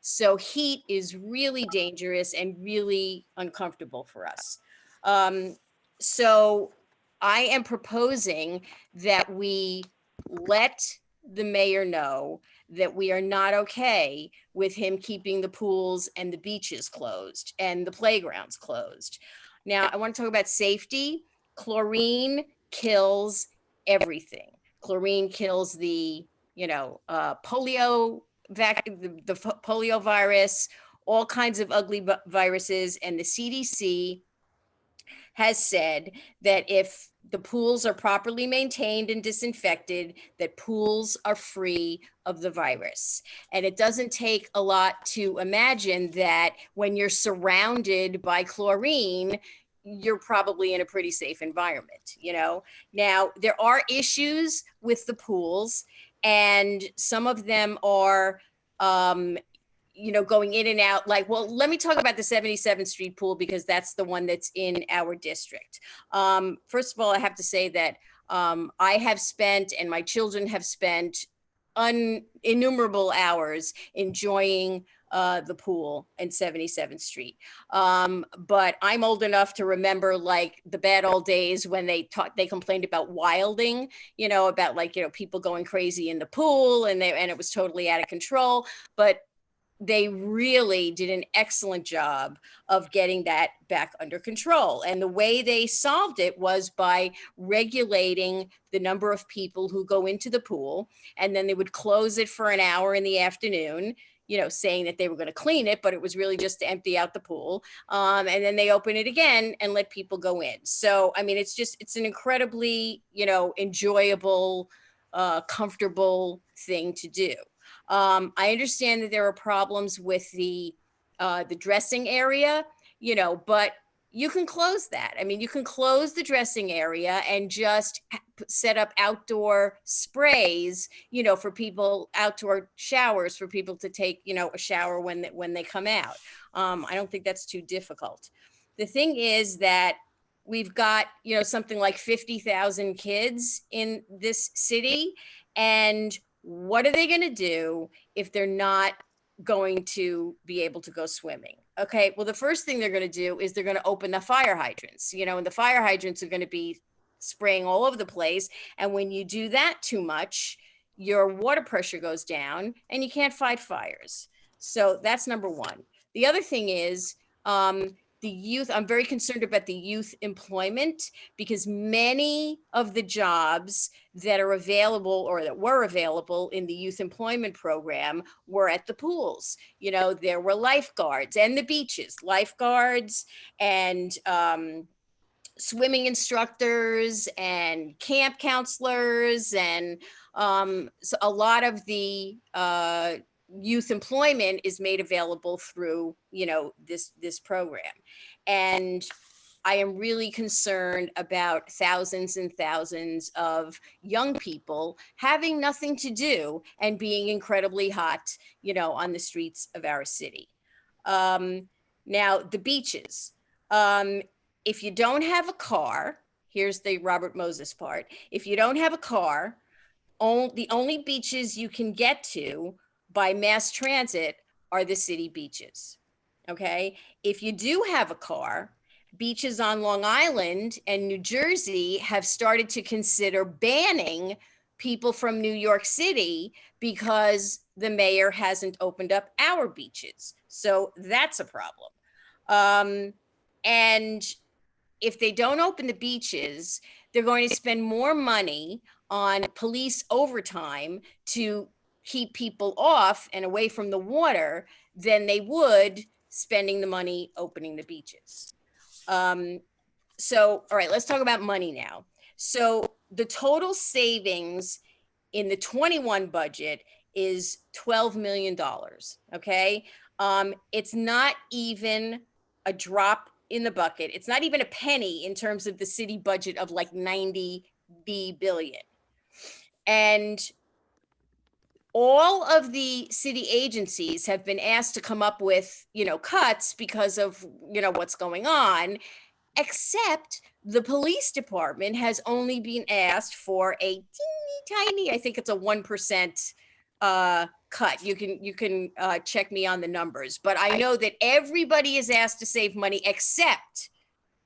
P: So heat is really dangerous and really uncomfortable for us. So I am proposing that we let the mayor know that we are not okay with him keeping the pools and the beaches closed and the playgrounds closed. Now, I want to talk about safety. Chlorine kills everything. Chlorine kills the, polio, the polio virus, all kinds of ugly viruses, and the CDC has said that if the pools are properly maintained and disinfected, that pools are free of the virus. And it doesn't take a lot to imagine that when you're surrounded by chlorine, you're probably in a pretty safe environment, Now, there are issues with the pools, and some of them are going in and out, let me talk about the 77th Street pool because that's the one that's in our district. First of all, I have to say that I have spent, and my children have spent, innumerable hours enjoying the pool in 77th Street. But I'm old enough to remember the bad old days when they complained about wilding, about people going crazy in the pool and it was totally out of control. But they really did an excellent job of getting that back under control. And the way they solved it was by regulating the number of people who go into the pool. And then they would close it for an hour in the afternoon, saying that they were going to clean it, but it was really just to empty out the pool. And then they open it again and let people go in. So, I mean, it's an incredibly, enjoyable, comfortable thing to do. I understand that there are problems with the dressing area, but you can close that. I mean, you can close the dressing area and just set up outdoor sprays, for people, outdoor showers for people to take, a shower when they come out. I don't think that's too difficult. The thing is that we've got, something like 50,000 kids in this city, and what are they going to do if they're not going to be able to go swimming? Okay, well, the first thing they're going to do is they're going to open the fire hydrants, and the fire hydrants are going to be spraying all over the place. And when you do that too much, your water pressure goes down and you can't fight fires. So that's number one. The other thing is, the youth, I'm very concerned about the youth employment, because many of the jobs that are available or that were available in the youth employment program were at the pools. There were lifeguards and the beaches, lifeguards and swimming instructors and camp counselors. And so a lot of the youth employment is made available through, this program. And I am really concerned about thousands and thousands of young people having nothing to do and being incredibly hot, you know, on the streets of our city. Now, the beaches. If you don't have a car, here's the Robert Moses part. If you don't have a car, the only beaches you can get to by mass transit are the city beaches. Okay. If you do have a car, beaches on Long Island and New Jersey have started to consider banning people from New York City because the mayor hasn't opened up our beaches. So that's a problem. And if they don't open the beaches, they're going to spend more money on police overtime to keep people off and away from the water than they would spending the money opening the beaches. So, all right, let's talk about money now. So the total savings in the 21 budget is $12 million, okay? It's not even a drop in the bucket. It's not even a penny in terms of the city budget of like 90 billion. And all of the city agencies have been asked to come up with, you know, cuts because of, you know, what's going on, except the police department has only been asked for a teeny tiny, I think it's a 1% cut. You can check me on the numbers, but I know that everybody is asked to save money except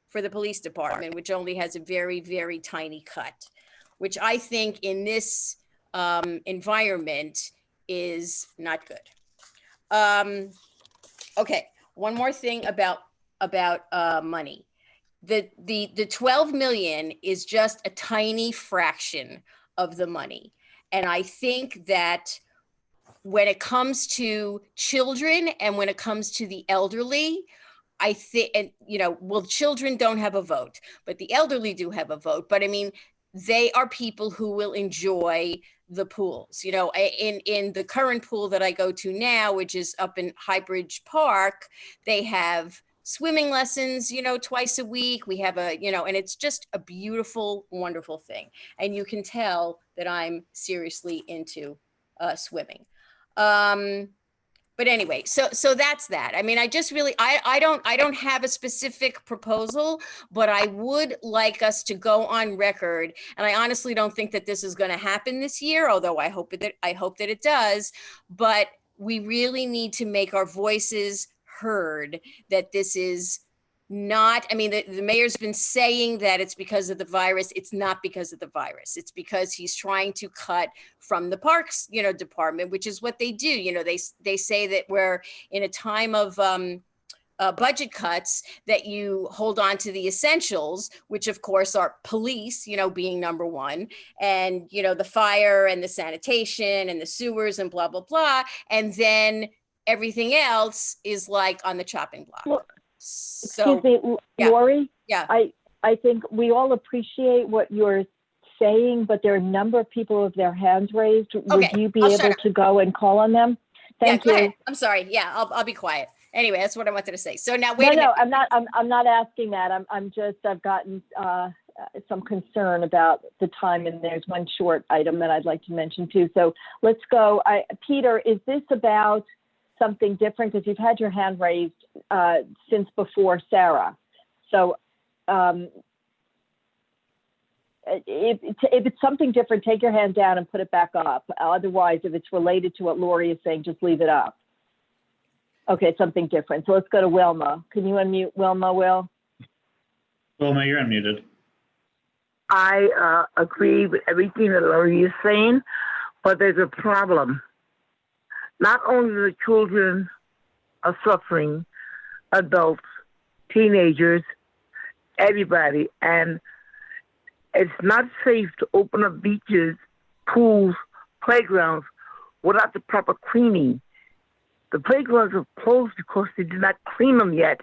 P: for the police department, which only has a very, very tiny cut, which I think in this environment is not good. Okay, one more thing about money. The 12 million is just a tiny fraction of the money. And I think that when it comes to children and when it comes to the elderly, I think, and you know, well, children don't have a vote, but the elderly do have a vote. But I mean, they are people who will enjoy the pools. You know, in the current pool that I go to now, which is up in Highbridge Park, they have swimming lessons, you know, twice a week. We have a, you know, and it's just a beautiful, wonderful thing. And you can tell that I'm seriously into swimming. But anyway, so that's that. I mean, I just really, I don't have a specific proposal, but I would like us to go on record. And I honestly don't think that this is going to happen this year, although I hope that it does. But we really need to make our voices heard that this is not, I mean, the mayor's been saying that it's because of the virus. It's not because of the virus. It's because he's trying to cut from the parks, you know, department, which is what they do. You know, they say that we're in a time of budget cuts, that you hold on to the essentials, which of course are police, you know, being number one, and, you know, the fire and the sanitation and the sewers and blah, blah, blah. And then everything else is like on the chopping block.
A: Well,
P: so,
A: excuse me,
P: yeah.
A: Lori?
P: Yeah.
A: I think we all appreciate what you're saying, but there are a number of people with their hands raised.
P: Okay,
A: Would you be
P: I'll
A: able
P: shut
A: to go and call on them? Thank
P: yeah,
A: you.
P: go ahead. I'm sorry. Yeah, I'll be quiet. Anyway, that's what I wanted to say. So now wait a minute.
A: No, I'm not asking that. I've gotten some concern about the time, and there's one short item that I'd like to mention too. So let's go. Peter, is this about something different? Because you've had your hand raised since before Sarah. So if it's something different, take your hand down and put it back up. Otherwise, if it's related to what Lori is saying, just leave it up. Okay, it's something different. So let's go to Wilma. Can you unmute Wilma, Will?
B: Wilma, you're unmuted.
I: I agree with everything that Lori is saying, but there's a problem. Not only the children are suffering, adults, teenagers, everybody, and it's not safe to open up beaches, pools, playgrounds without the proper cleaning. The playgrounds are closed because they did not clean them yet.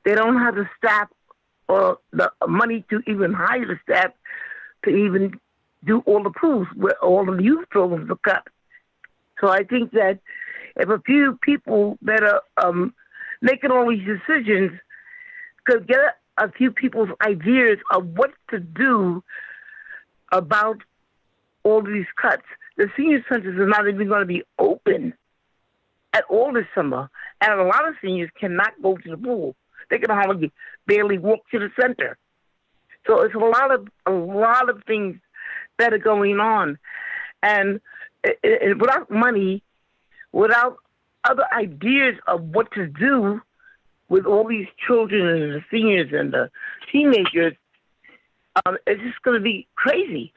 I: They don't have the staff or the money to even hire the staff to even do all the pools where all the youth programs are cut. So I think that if a few people that are making all these decisions could get a few people's ideas of what to do about all these cuts. The senior centers are not even going to be open at all this summer, and a lot of seniors cannot go to the pool. They can hardly barely walk to the center. So it's a lot of things that are going on, and without money, without other ideas of what to do with all these children and the seniors and the teenagers, it's just going to be crazy.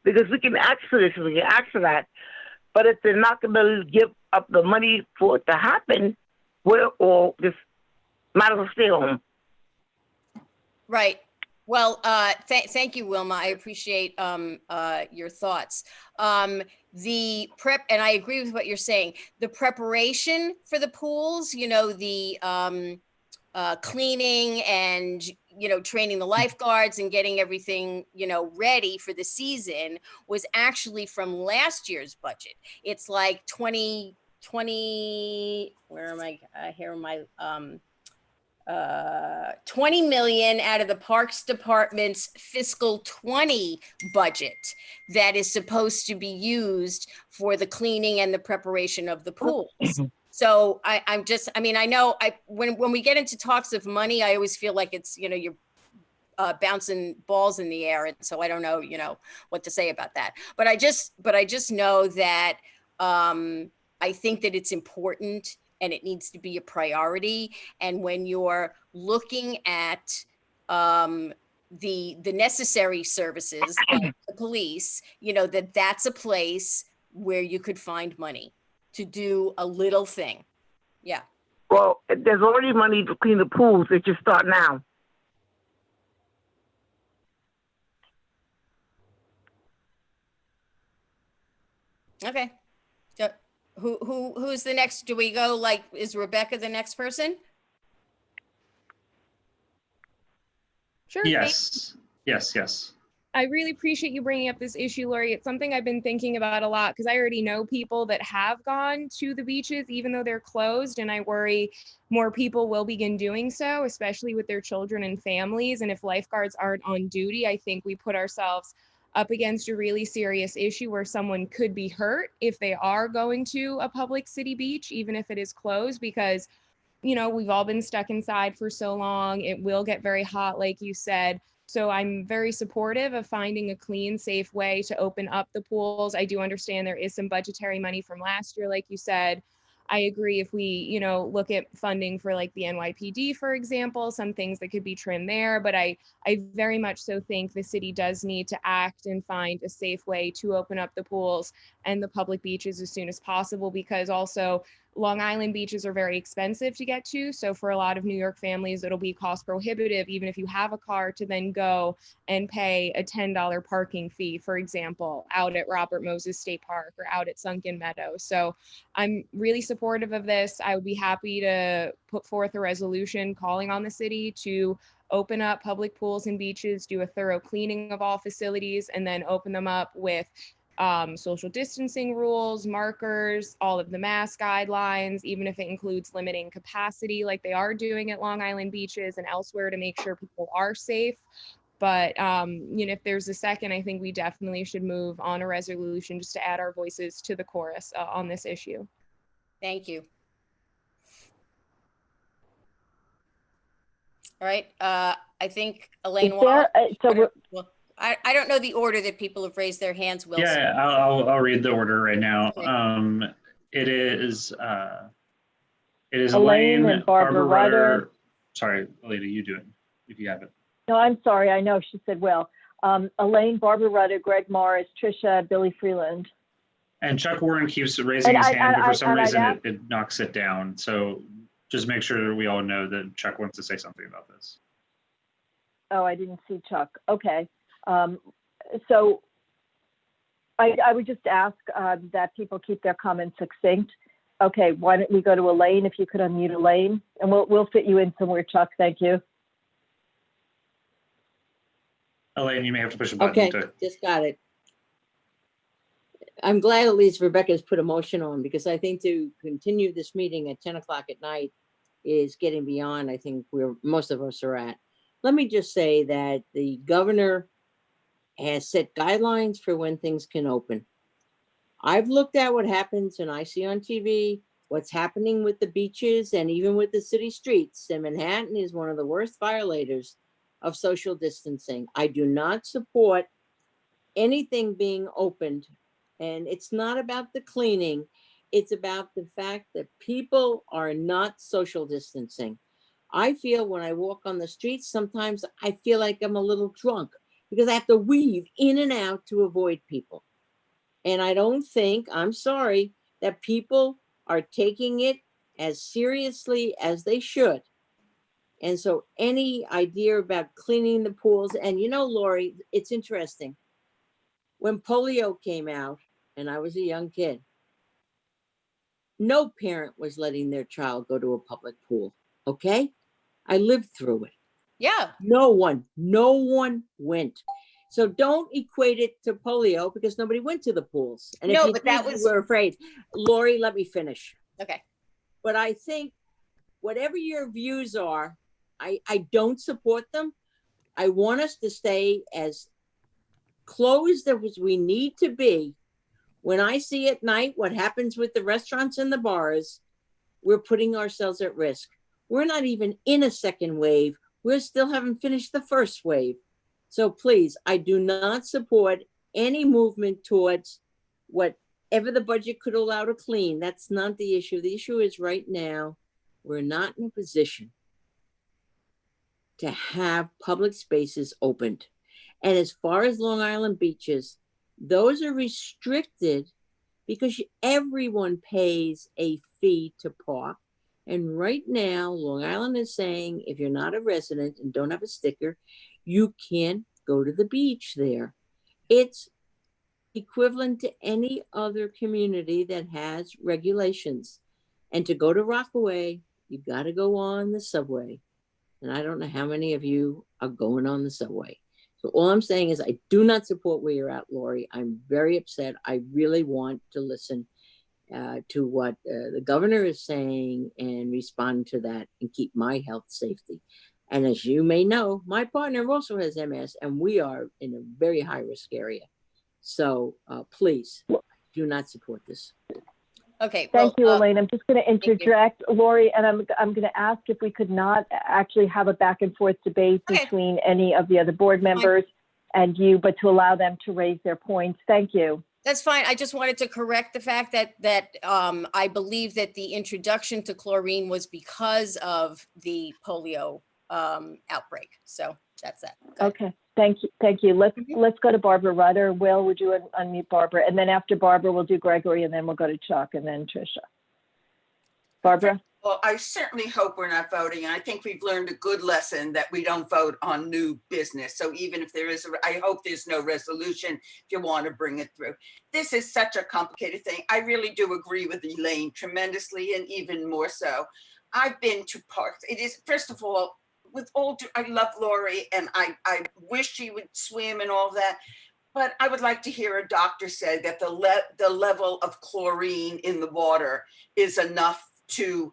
I: Because we can ask for this and we can ask for that, but if they're not going to give up the money for it to happen, we're all just might as well stay home.
P: Right. Well, thank you, Wilma. I appreciate your thoughts. The prep, and I agree with what you're saying. The preparation for the pools, you know, the cleaning and, you know, training the lifeguards and getting everything, you know, ready for the season was actually from last year's budget. It's like 20, where am I? Here am I? 20 million out of the Parks Department's fiscal 20 budget that is supposed to be used for the cleaning and the preparation of the pools. So I know when we get into talks of money, I always feel like it's, you know, you're bouncing balls in the air. And so I don't know, you know, what to say about that. But I just know that I think that it's important and it needs to be a priority. And when you're looking at the necessary services like the police, you know, that's a place where you could find money to do a little thing. Yeah.
I: Well, there's already money to clean the pools. It just start now.
P: Okay. So who's the next? Do we go like, is Rebecca the next person?
H: Sure.
B: Yes. Yes.
H: I really appreciate you bringing up this issue, Lori. It's something I've been thinking about a lot because I already know people that have gone to the beaches, even though they're closed. And I worry more people will begin doing so, especially with their children and families. And if lifeguards aren't on duty, I think we put ourselves up against a really serious issue where someone could be hurt if they are going to a public city beach, even if it is closed, because, you know, we've all been stuck inside for so long. It will get very hot, like you said. So I'm very supportive of finding a clean, safe way to open up the pools. I do understand there is some budgetary money from last year, like you said. I agree if we, you know, look at funding for like the NYPD, for example, some things that could be trimmed there. But I very much so think the city does need to act and find a safe way to open up the pools and the public beaches as soon as possible, because also Long Island beaches are very expensive to get to. So for a lot of New York families, it'll be cost prohibitive, even if you have a car, to then go and pay a $10 parking fee, for example, out at Robert Moses State Park or out at Sunken Meadow. So I'm really supportive of this. I would be happy to put forth a resolution calling on the city to open up public pools and beaches, do a thorough cleaning of all facilities, and then open them up with social distancing rules, markers, all of the mask guidelines, even if it includes limiting capacity like they are doing at Long Island beaches and elsewhere to make sure people are safe. But, you know, if there's a second, I think we definitely should move on a resolution just to add our voices to the chorus on this issue.
P: Thank you. All right. I think Elaine Wall. I don't know the order that people have raised their hands, Wilson.
B: Yeah, I'll read the order right now.
P: Okay.
B: It is
A: Elaine and Barbara Rutter.
B: Sorry, Alita, you do it if you have it.
A: No, I'm sorry. I know she said Will. Elaine, Barbara Rutter, Greg Morris, Tricia, Billy Freeland.
B: And Chuck Warren keeps raising his hand, but for some reason it knocks it down. So just make sure we all know that Chuck wants to say something about this.
A: Oh, I didn't see Chuck. Okay. So I would just ask that people keep their comments succinct. Okay, why don't we go to Elaine, if you could unmute Elaine, and we'll fit you in somewhere, Chuck. Thank you.
B: Elaine, you may have to push a button.
M: Okay, just got it. I'm glad at least Rebecca's put a motion on, because I think to continue this meeting at 10 o'clock at night is getting beyond, I think, where most of us are at. let me just say that the governor has set guidelines for when things can open. I've looked at what happens and I see on TV what's happening with the beaches and even with the city streets. And Manhattan is one of the worst violators of social distancing. I do not support anything being opened. And it's not about the cleaning. It's about the fact that people are not social distancing. I feel when I walk on the streets, sometimes I feel like I'm a little drunk because I have to weave in and out to avoid people. And I don't think, I'm sorry, that people are taking it as seriously as they should. And so any idea about cleaning the pools, and you know, Lori, it's interesting. When polio came out and I was a young kid, no parent was letting their child go to a public pool, okay? I lived through it.
P: Yeah.
M: No one went. So don't equate it to polio because nobody went to the pools. And
P: No,
M: if you
P: but
M: did,
P: that was.
M: you were afraid. Lori, let me finish.
P: Okay.
M: But I think whatever your views are, I don't support them. I want us to stay as closed as we need to be. When I see at night what happens with the restaurants and the bars, we're putting ourselves at risk. We're not even in a second wave. We still haven't finished the first wave. So please, I do not support any movement towards whatever the budget could allow to clean. That's not the issue. The issue is right now, we're not in a position to have public spaces opened. And as far as Long Island beaches, those are restricted because everyone pays a fee to park. And right now, Long Island is saying, if you're not a resident and don't have a sticker, you can't go to the beach there. It's equivalent to any other community that has regulations. And to go to Rockaway, you got to go on the subway. And I don't know how many of you are going on the subway. So all I'm saying is I do not support where you're at, Lori. I'm very upset. I really want to listen to what the governor is saying and respond to that and keep my health safety. And as you may know, my partner also has MS and we are in a very high risk area. So please do not support this.
P: Okay.
A: Thank you, Elaine. I'm just going to interject, Lori, and I'm going to ask if we could not actually have a back and forth debate between any of the other board members and you, but to allow them to raise their points. Thank you.
P: That's fine. I just wanted to correct the fact that I believe that the introduction to chlorine was because of the polio outbreak. So that's that.
A: Okay. Thank you. Thank you. Let's go to Barbara Rutter. Will, would you unmute Barbara? And then after Barbara, we'll do Gregory, and then we'll go to Chuck, and then Tricia. Barbara?
L: Well, I certainly hope we're not voting. And I think we've learned a good lesson that we don't vote on new business. So even if there is, I hope there's no resolution if you want to bring it through. This is such a complicated thing. I really do agree with Elaine tremendously, and even more so. I've been to parks. It is, first of all, I love Lori and I wish she would swim and all that, but I would like to hear a doctor say that the level of chlorine in the water is enough to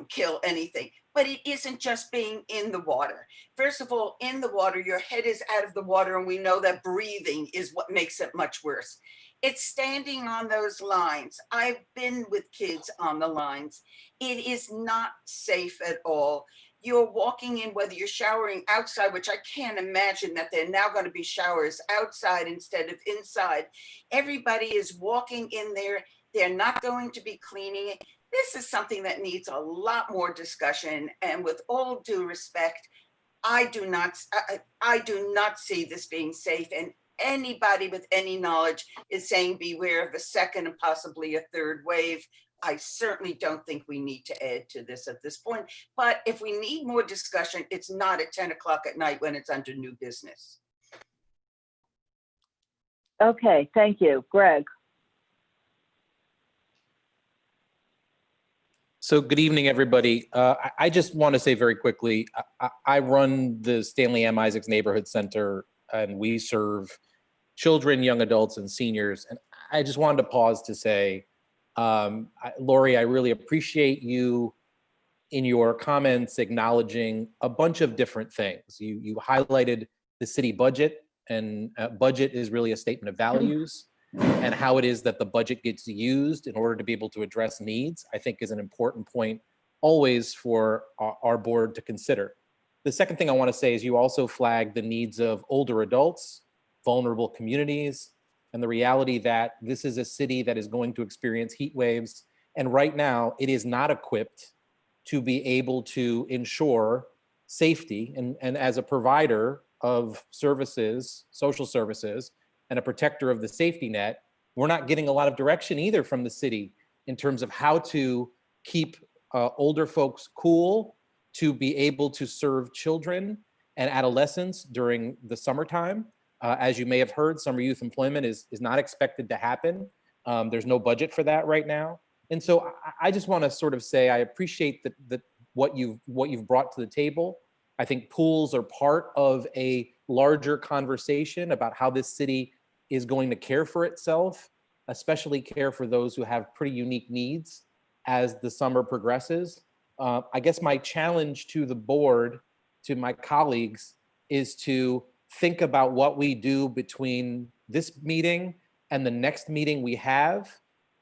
L: kill anything. But it isn't just being in the water. First of all, in the water, your head is out of the water, and we know that breathing is what makes it much worse. It's standing on those lines. I've been with kids on the lines. It is not safe at all. You're walking in, whether you're showering outside, which I can't imagine that they're now going to be showers outside instead of inside. Everybody is walking in there. They're not going to be cleaning it. This is something that needs a lot more discussion. And with all due respect, I do not see this being safe. And anybody with any knowledge is saying beware of a second and possibly a third wave. I certainly don't think we need to add to this at this point. But if we need more discussion, it's not at 10 o'clock at night when it's under new business.
A: Okay, thank you. Greg.
N: So good evening, everybody. I just want to say very quickly, I run the Stanley M. Isaacs Neighborhood Center, and we serve children, young adults, and seniors. And I just wanted to pause to say, Lori, I really appreciate you in your comments acknowledging a bunch of different things. You highlighted the city budget, and budget is really a statement of values, and how it is that the budget gets used in order to be able to address needs, I think is an important point always for our board to consider. The second thing I want to say is you also flagged the needs of older adults, vulnerable communities, and the reality that this is a city that is going to experience heat waves. And right now it is not equipped to be able to ensure safety. And as a provider of services, social services, and a protector of the safety net, we're not getting a lot of direction either from the city in terms of how to keep older folks cool, to be able to serve children and adolescents during the summertime. As you may have heard, summer youth employment is not expected to happen. There's no budget for that right now. And so I just want to sort of say, I appreciate that what you've brought to the table. I think pools are part of a larger conversation about how this city is going to care for itself, especially care for those who have pretty unique needs as the summer progresses. I guess my challenge to the board, to my colleagues, is to think about what we do between this meeting and the next meeting we have,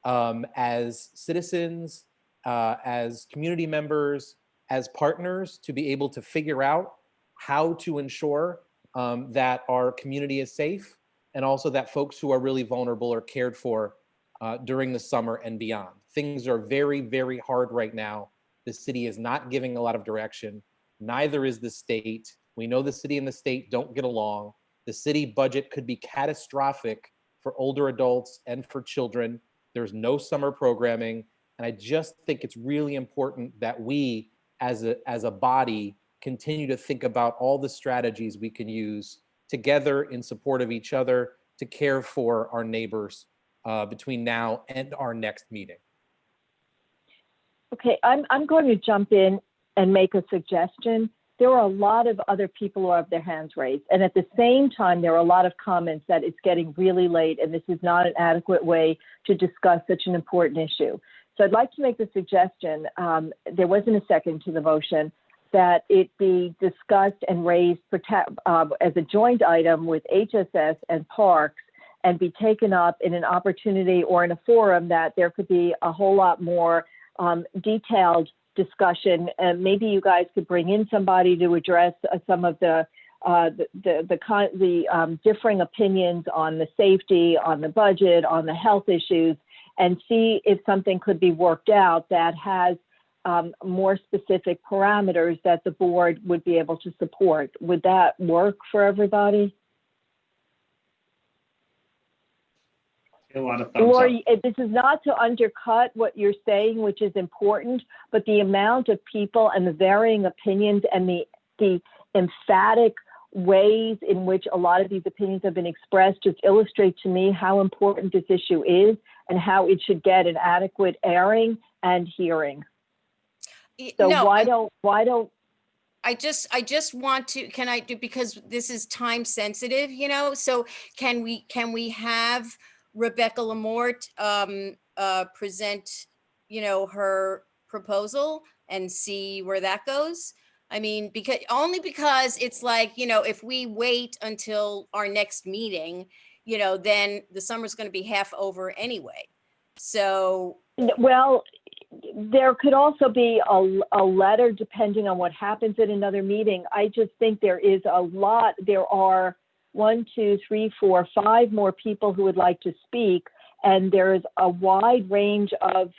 N: as citizens, as community members, as partners, to be able to figure out how to ensure that our community is safe, and also that folks who are really vulnerable are cared for during the summer and beyond. Things are very, very hard right now. The city is not giving a lot of direction. Neither is the state. We know the city and the state don't get along. The city budget could be catastrophic for older adults and for children. There's no summer programming. And I just think it's really important that we as a body continue to think about all the strategies we can use together in support of each other to care for our neighbors between now and our next meeting.
A: Okay, I'm going to jump in and make a suggestion. There are a lot of other people who have their hands raised. And at the same time, there are a lot of comments that it's getting really late and this is not an adequate way to discuss such an important issue. So I'd like to make the suggestion, there wasn't a second to the motion, that it be discussed and raised as a joint item with HSS and Parks, and be taken up in an opportunity or in a forum that there could be a whole lot more detailed discussion. And maybe you guys could bring in somebody to address some of the differing opinions on the safety, on the budget, on the health issues, and see if something could be worked out that has more specific parameters that the board would be able to support. Would that work for everybody?
B: A lot of thumbs
A: Lori,
B: up.
A: this is not to undercut what you're saying, which is important, but the amount of people and the varying opinions and the emphatic ways in which a lot of these opinions have been expressed just illustrate to me how important this issue is and how it should get an adequate airing and hearing. So
P: No,
A: why don't
P: I just want to, can I do, because this is time sensitive, you know, so can we have Rebecca Lamort present, you know, her proposal and see where that goes? I mean, because it's like, you know, if we wait until our next meeting, you know, then the summer's going to be half over anyway. So,
A: well, there could also be a letter depending on what happens at another meeting. I just think there is a lot. There are 1, 2, 3, 4, 5 more people who would like to speak, and there is a wide range of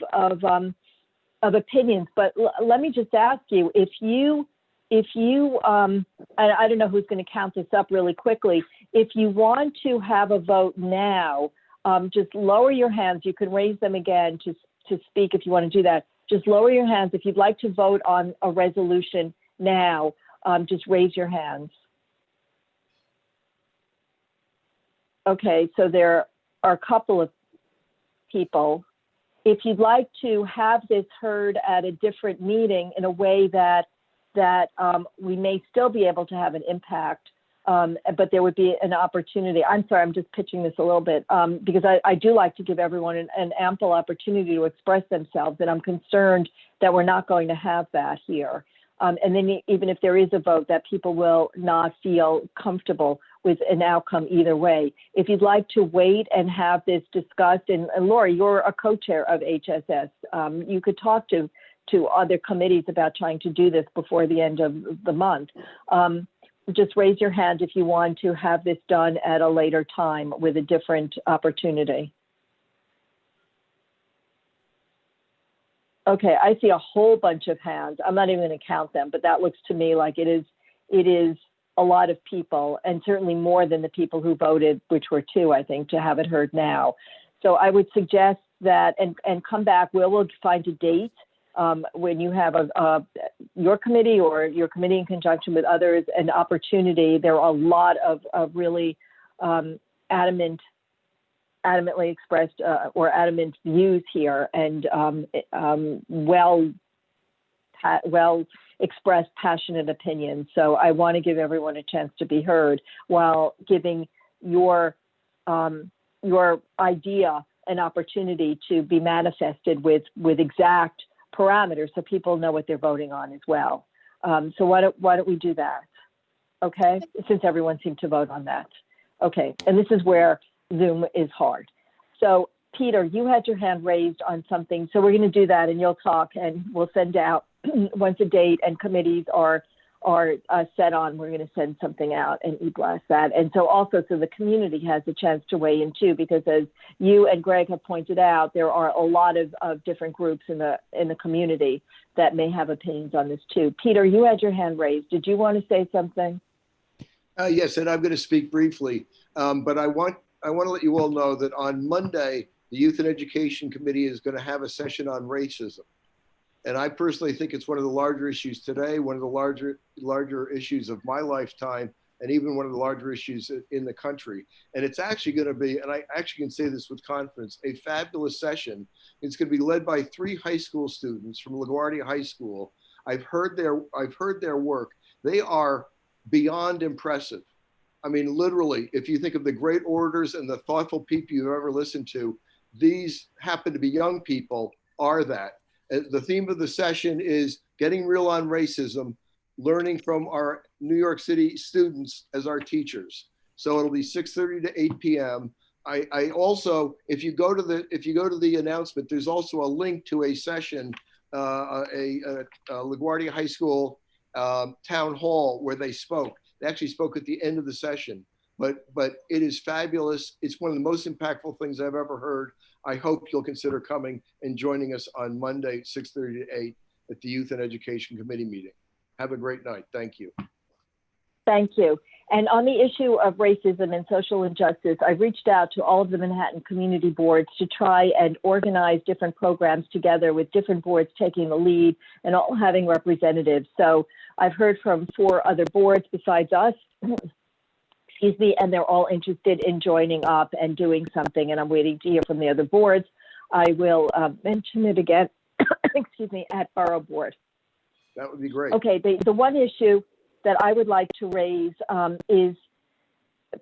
A: opinions. But let me just ask you, if you and I don't know who's going to count this up really quickly. If you want to have a vote now, just lower your hands. You can raise them again to speak if you want to do that. Just lower your hands. If you'd like to vote on a resolution now, just raise your hands. Okay, so there are a couple of people. If you'd like to have this heard at a different meeting in a way that we may still be able to have an impact, But there would be an opportunity. I'm sorry, I'm just pitching this a little bit because I do like to give everyone an ample opportunity to express themselves, and I'm concerned that we're not going to have that here. And then even if there is a vote, that people will not feel comfortable with an outcome either way. If you'd like to wait and have this discussed, and Lori, you're a co-chair of HSS, you could talk to other committees about trying to do this before the end of the month. Just raise your hand if you want to have this done at a later time with a different opportunity. Okay, I see a whole bunch of hands. I'm not even going to count them, but that looks to me like it is a lot of people, and certainly more than the people who voted, which were 2, I think, to have it heard now. So I would suggest that, and come back, we'll find a date when you have your committee or your committee in conjunction with others, an opportunity. There are a lot of really adamantly expressed or adamant views here, and well expressed passionate opinions. So I want to give everyone a chance to be heard while giving your idea an opportunity to be manifested with exact parameters so people know what they're voting on as well. So why don't we do that? Okay, since everyone seemed to vote on that. Okay, and this is where Zoom is hard. So Peter, you had your hand raised on something. So we're going to do that, and you'll talk, and we'll send out once a date and committees are set on, we're going to send something out and e-blast that. And so also, so the community has a chance to weigh in too, because as you and Greg have pointed out, there are a lot of different groups in the community that may have opinions on this too. Peter, you had your hand raised. Did you want to say something?
D: Yes, and I'm going to speak briefly, but I want to let you all know that on Monday, the Youth and Education Committee is going to have a session on racism. And I personally think it's one of the larger issues today, one of the larger issues of my lifetime, and even one of the larger issues in the country. And it's actually going to be, and I actually can say this with confidence, a fabulous session. It's going to be led by 3 high school students from LaGuardia High School. I've heard their work. They are beyond impressive. I mean, literally, if you think of the great orators and the thoughtful people you've ever listened to, these happen to be young people, are that. The theme of the session is getting real on racism, learning from our New York City students as our teachers. So it'll be 6:30 to 8 p.m. I also, if you go to the announcement, there's also a link to a session, a LaGuardia High School town hall where they spoke. They actually spoke at the end of the session, but it is fabulous. It's one of the most impactful things I've ever heard. I hope you'll consider coming and joining us on Monday, 6:30 to 8 at the Youth and Education Committee meeting. Have a great night. Thank you.
A: Thank you. And on the issue of racism and social injustice, I've reached out to all of the Manhattan community boards to try and organize different programs together with different boards taking the lead and all having representatives. So I've heard from 4 other boards besides us, excuse me, and they're all interested in joining up and doing something, and I'm waiting to hear from the other boards. I will mention it again, excuse me, at Borough Board.
D: That would be great.
A: Okay, the one issue that I would like to raise is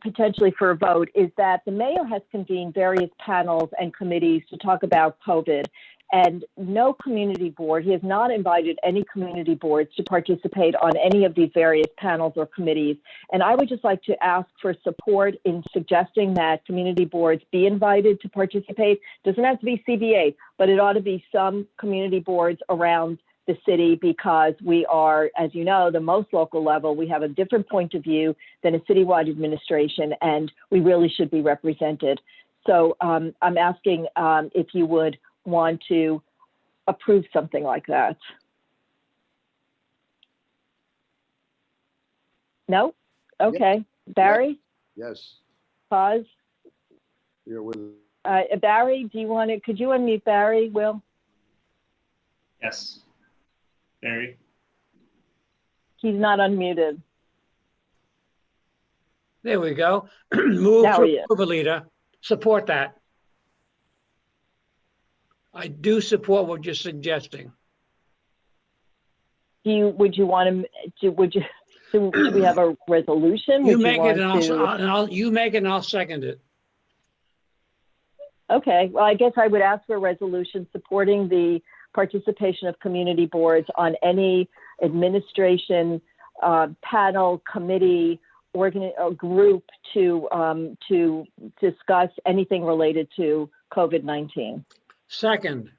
A: potentially for a vote is that the mayor has convened various panels and committees to talk about COVID, and no community board, he has not invited any community boards to participate on any of these various panels or committees. And I would just like to ask for support in suggesting that community boards be invited to participate. Doesn't have to be CBA, but it ought to be some community boards around the city, because we are, as you know, the most local level. We have a different point of view than a citywide administration, and we really should be represented. So I'm asking if you would want to approve something like that. No? Okay. Yep. Barry?
D: Yes.
A: Pause.
D: Here with
A: Barry, do you want to, could you unmute Barry, Will?
B: Yes. Barry?
A: He's not unmuted.
Q: There we go. Move
A: Now
Q: to
A: he is.
Q: approve, Alita. Support that. I do support what you're suggesting.
A: Would you want to, So do we have a resolution?
Q: You
A: Would
Q: make
A: want
Q: it and
A: to-
Q: you make it and I'll second it.
A: Okay, well, I guess I would ask for a resolution supporting the participation of community boards on any administration panel, committee, or group to discuss anything related to COVID-19.
Q: Second,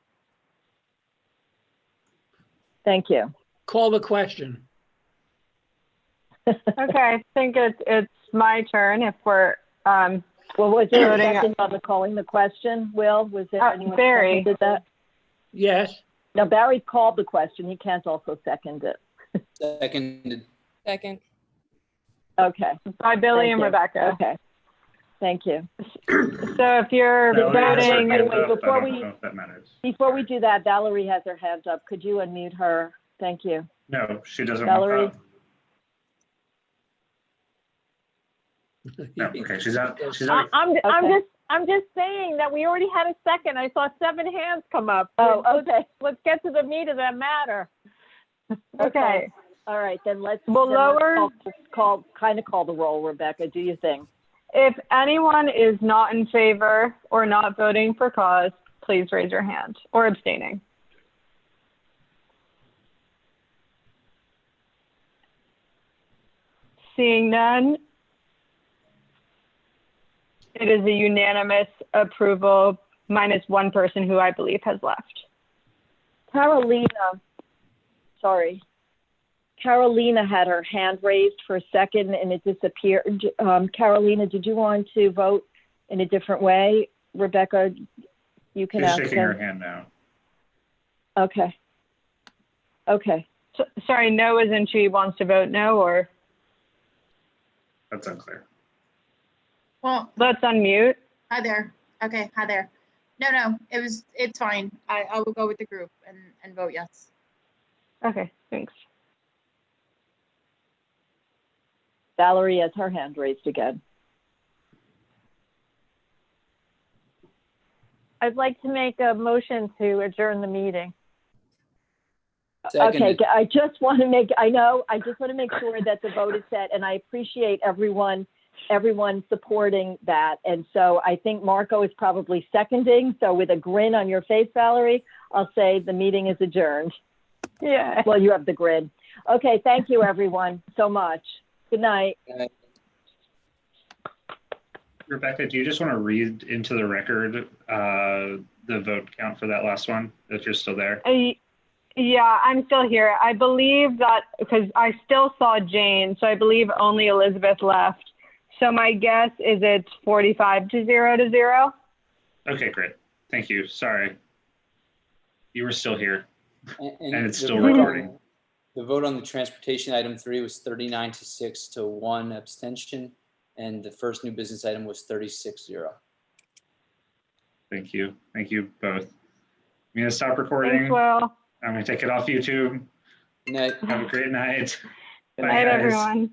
A: Thank you.
Q: call the question.
G: Okay, I think it's my turn if we're,
A: Well, was there a
G: Voting-
A: second on the calling the question, Will? Was there anyone
G: Barry.
A: who seconded that?
Q: Yes.
A: No, Barry called the question. He can't also second it.
V: Seconded.
H: Second.
A: Okay.
G: by Billy
A: Thank
G: and
A: you.
G: Rebecca.
A: Okay. Thank you.
G: So if you're
B: Valerie has her
G: voting,
B: hand
A: wait,
B: up.
A: before
B: I don't
A: we-
B: know if that matters.
A: Before we do that, Valerie has her hand up. Could you unmute her? Thank you.
B: No, she doesn't
A: Valerie?
B: want that. No, okay, she's out. She's out.
G: I'm just saying that we already had a second. I saw 7 hands come up.
A: Oh, okay.
G: Let's get to the meat of that matter. Okay.
A: All right, then let's
G: We'll lower-
A: call the roll, Rebecca. Do your thing.
G: If anyone is not in favor or not voting for cause, please raise your hand or abstaining. Seeing none, it is a unanimous approval minus 1 person who I believe has left.
A: Carolina had her hand raised for a second and it disappeared. Carolina, did you want to vote in a different way? Rebecca, you can
B: She's
A: ask
B: shaking her
A: her.
B: hand now.
A: Okay. Okay.
G: Sorry, no as in she wants to vote no, or
B: That's unclear.
O: Well,
G: let's unmute.
O: hi there. Okay, hi there. No, it's fine. I will go with the group and vote yes.
G: Okay, thanks.
A: Valerie has her hand raised again.
G: I'd like to make a motion to adjourn the meeting.
V: Seconded.
A: Okay, I just want to make sure that the vote is set, and I appreciate everyone supporting that. And so I think Marco is probably seconding. So with a grin on your face, Valerie, I'll say the meeting is adjourned.
G: Yeah.
A: Well, you have the grin. Okay, thank you everyone so much. Good night.
B: Rebecca, do you just want to read into the record the vote count for that last one, if you're still there?
G: Yeah, I'm still here. I believe that because I still saw Jane, so I believe only Elizabeth left. So my guess is it's 45-0.
B: Okay, great. Thank you. Sorry. You were still here. And it's
V: the
B: still
V: vote on-
B: recording.
V: The vote on the transportation item 3 was 39-6 to 1 abstention, and the first new business item was 36-0.
B: Thank you. Thank you both. I'm going to stop recording.
G: Thanks, Will.
B: I'm going to take it off YouTube.
V: Good night.
B: Have a great night.
G: Good
B: Bye,
G: night,
B: guys.
G: everyone.